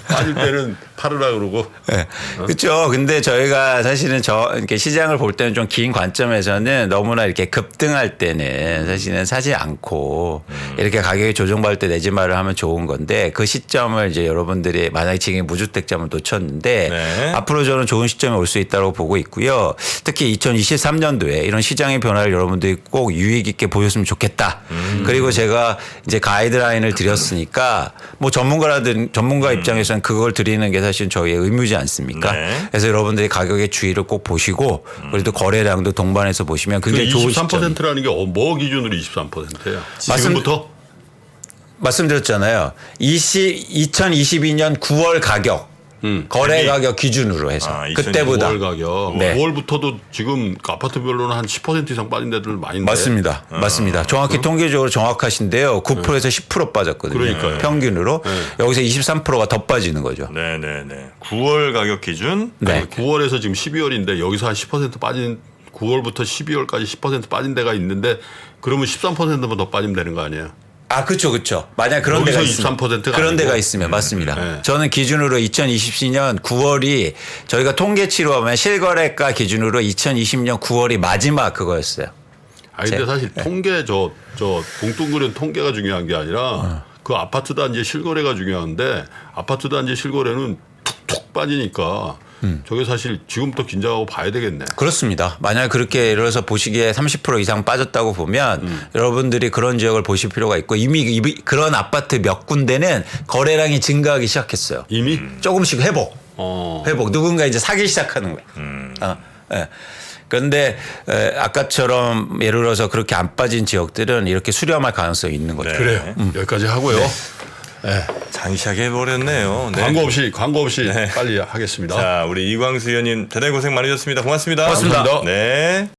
빠질 때는 팔으라 그러고. 네. 그렇죠. 근데 저희가 사실은 이렇게 시장을 볼 때는 좀 긴 관점에서는 너무나 이렇게 급등할 때는 사실은 사지 않고 이렇게 가격이 조정받을 때 내지 말을 하면 좋은 건데 그 시점을 이제 여러분들이 만약에 지금 무주택자만 놓쳤는데 네. 앞으로 저는 좋은 시점이 올 수 있다고 보고 있고요. 특히 2023년도에 이런 시장의 변화를 여러분들이 꼭 유익 있게 보셨으면 좋겠다. 그리고 제가 이제 가이드라인을 드렸으니까 뭐 전문가 입장에서는 그걸 드리는 게 사실 저희의 의무지 않습니까? 네. 그래서 여러분들이 가격의 주의를 꼭 보시고 그래도 거래량도 동반해서 보시면 굉장히 좋은 시점. 23%라는 게 뭐 기준으로 23%예요? 지금부터? 말씀드렸잖아요. 2022년 9월 가격. 거래 가격 기준으로 해서 그때보다 9월 가격. 네. 9월부터도 지금 아파트별로는 한 10% 이상 빠진 데들 많은데. 맞습니다. 정확히 통계적으로 정확하신데요. 9%에서 10% 빠졌거든요. 그러니까요. 평균으로 여기서 23%가 더 빠지는 거죠. 네네네. 9월 가격 기준. 네. 9월에서 지금 12월인데 여기서 한 10% 빠진 9월부터 12월까지 10% 빠진 데가 있는데 그러면 13%만 더 빠지면 되는 거 아니에요? 아, 그렇죠. 만약 그런 데가 있으면 23%가 그런 아니고. 데가 있으면 맞습니다. 네. 저는 기준으로 2020년 9월이 저희가 통계치로 하면 실거래가 기준으로 2020년 9월이 마지막 그거였어요. 아니 근데 사실 네. 통계 저 뭉뚱그린 통계가 중요한 게 아니라 그 아파트 단지 실거래가 중요한데 아파트 단지 실거래는 툭툭 빠지니까 저게 사실 지금부터 긴장하고 봐야 되겠네. 그렇습니다. 만약 그렇게 예를 들어서 보시기에 30% 이상 빠졌다고 보면 여러분들이 그런 지역을 보실 필요가 있고 이미 그런 아파트 몇 군데는 거래량이 증가하기 시작했어요. 이미 조금씩 회복. 회복. 누군가 이제 사기 시작하는 거야. 예. 그런데 아까처럼 예를 들어서 그렇게 안 빠진 지역들은 이렇게 수렴할 가능성이 있는 거죠. 그래요. 여기까지 하고요. 네. 장시하게 해버렸네요. 네. 광고 없이 빨리 하겠습니다. 자, 우리 이광수 의원님 대단히 고생 많으셨습니다. 고맙습니다. 고맙습니다. 네.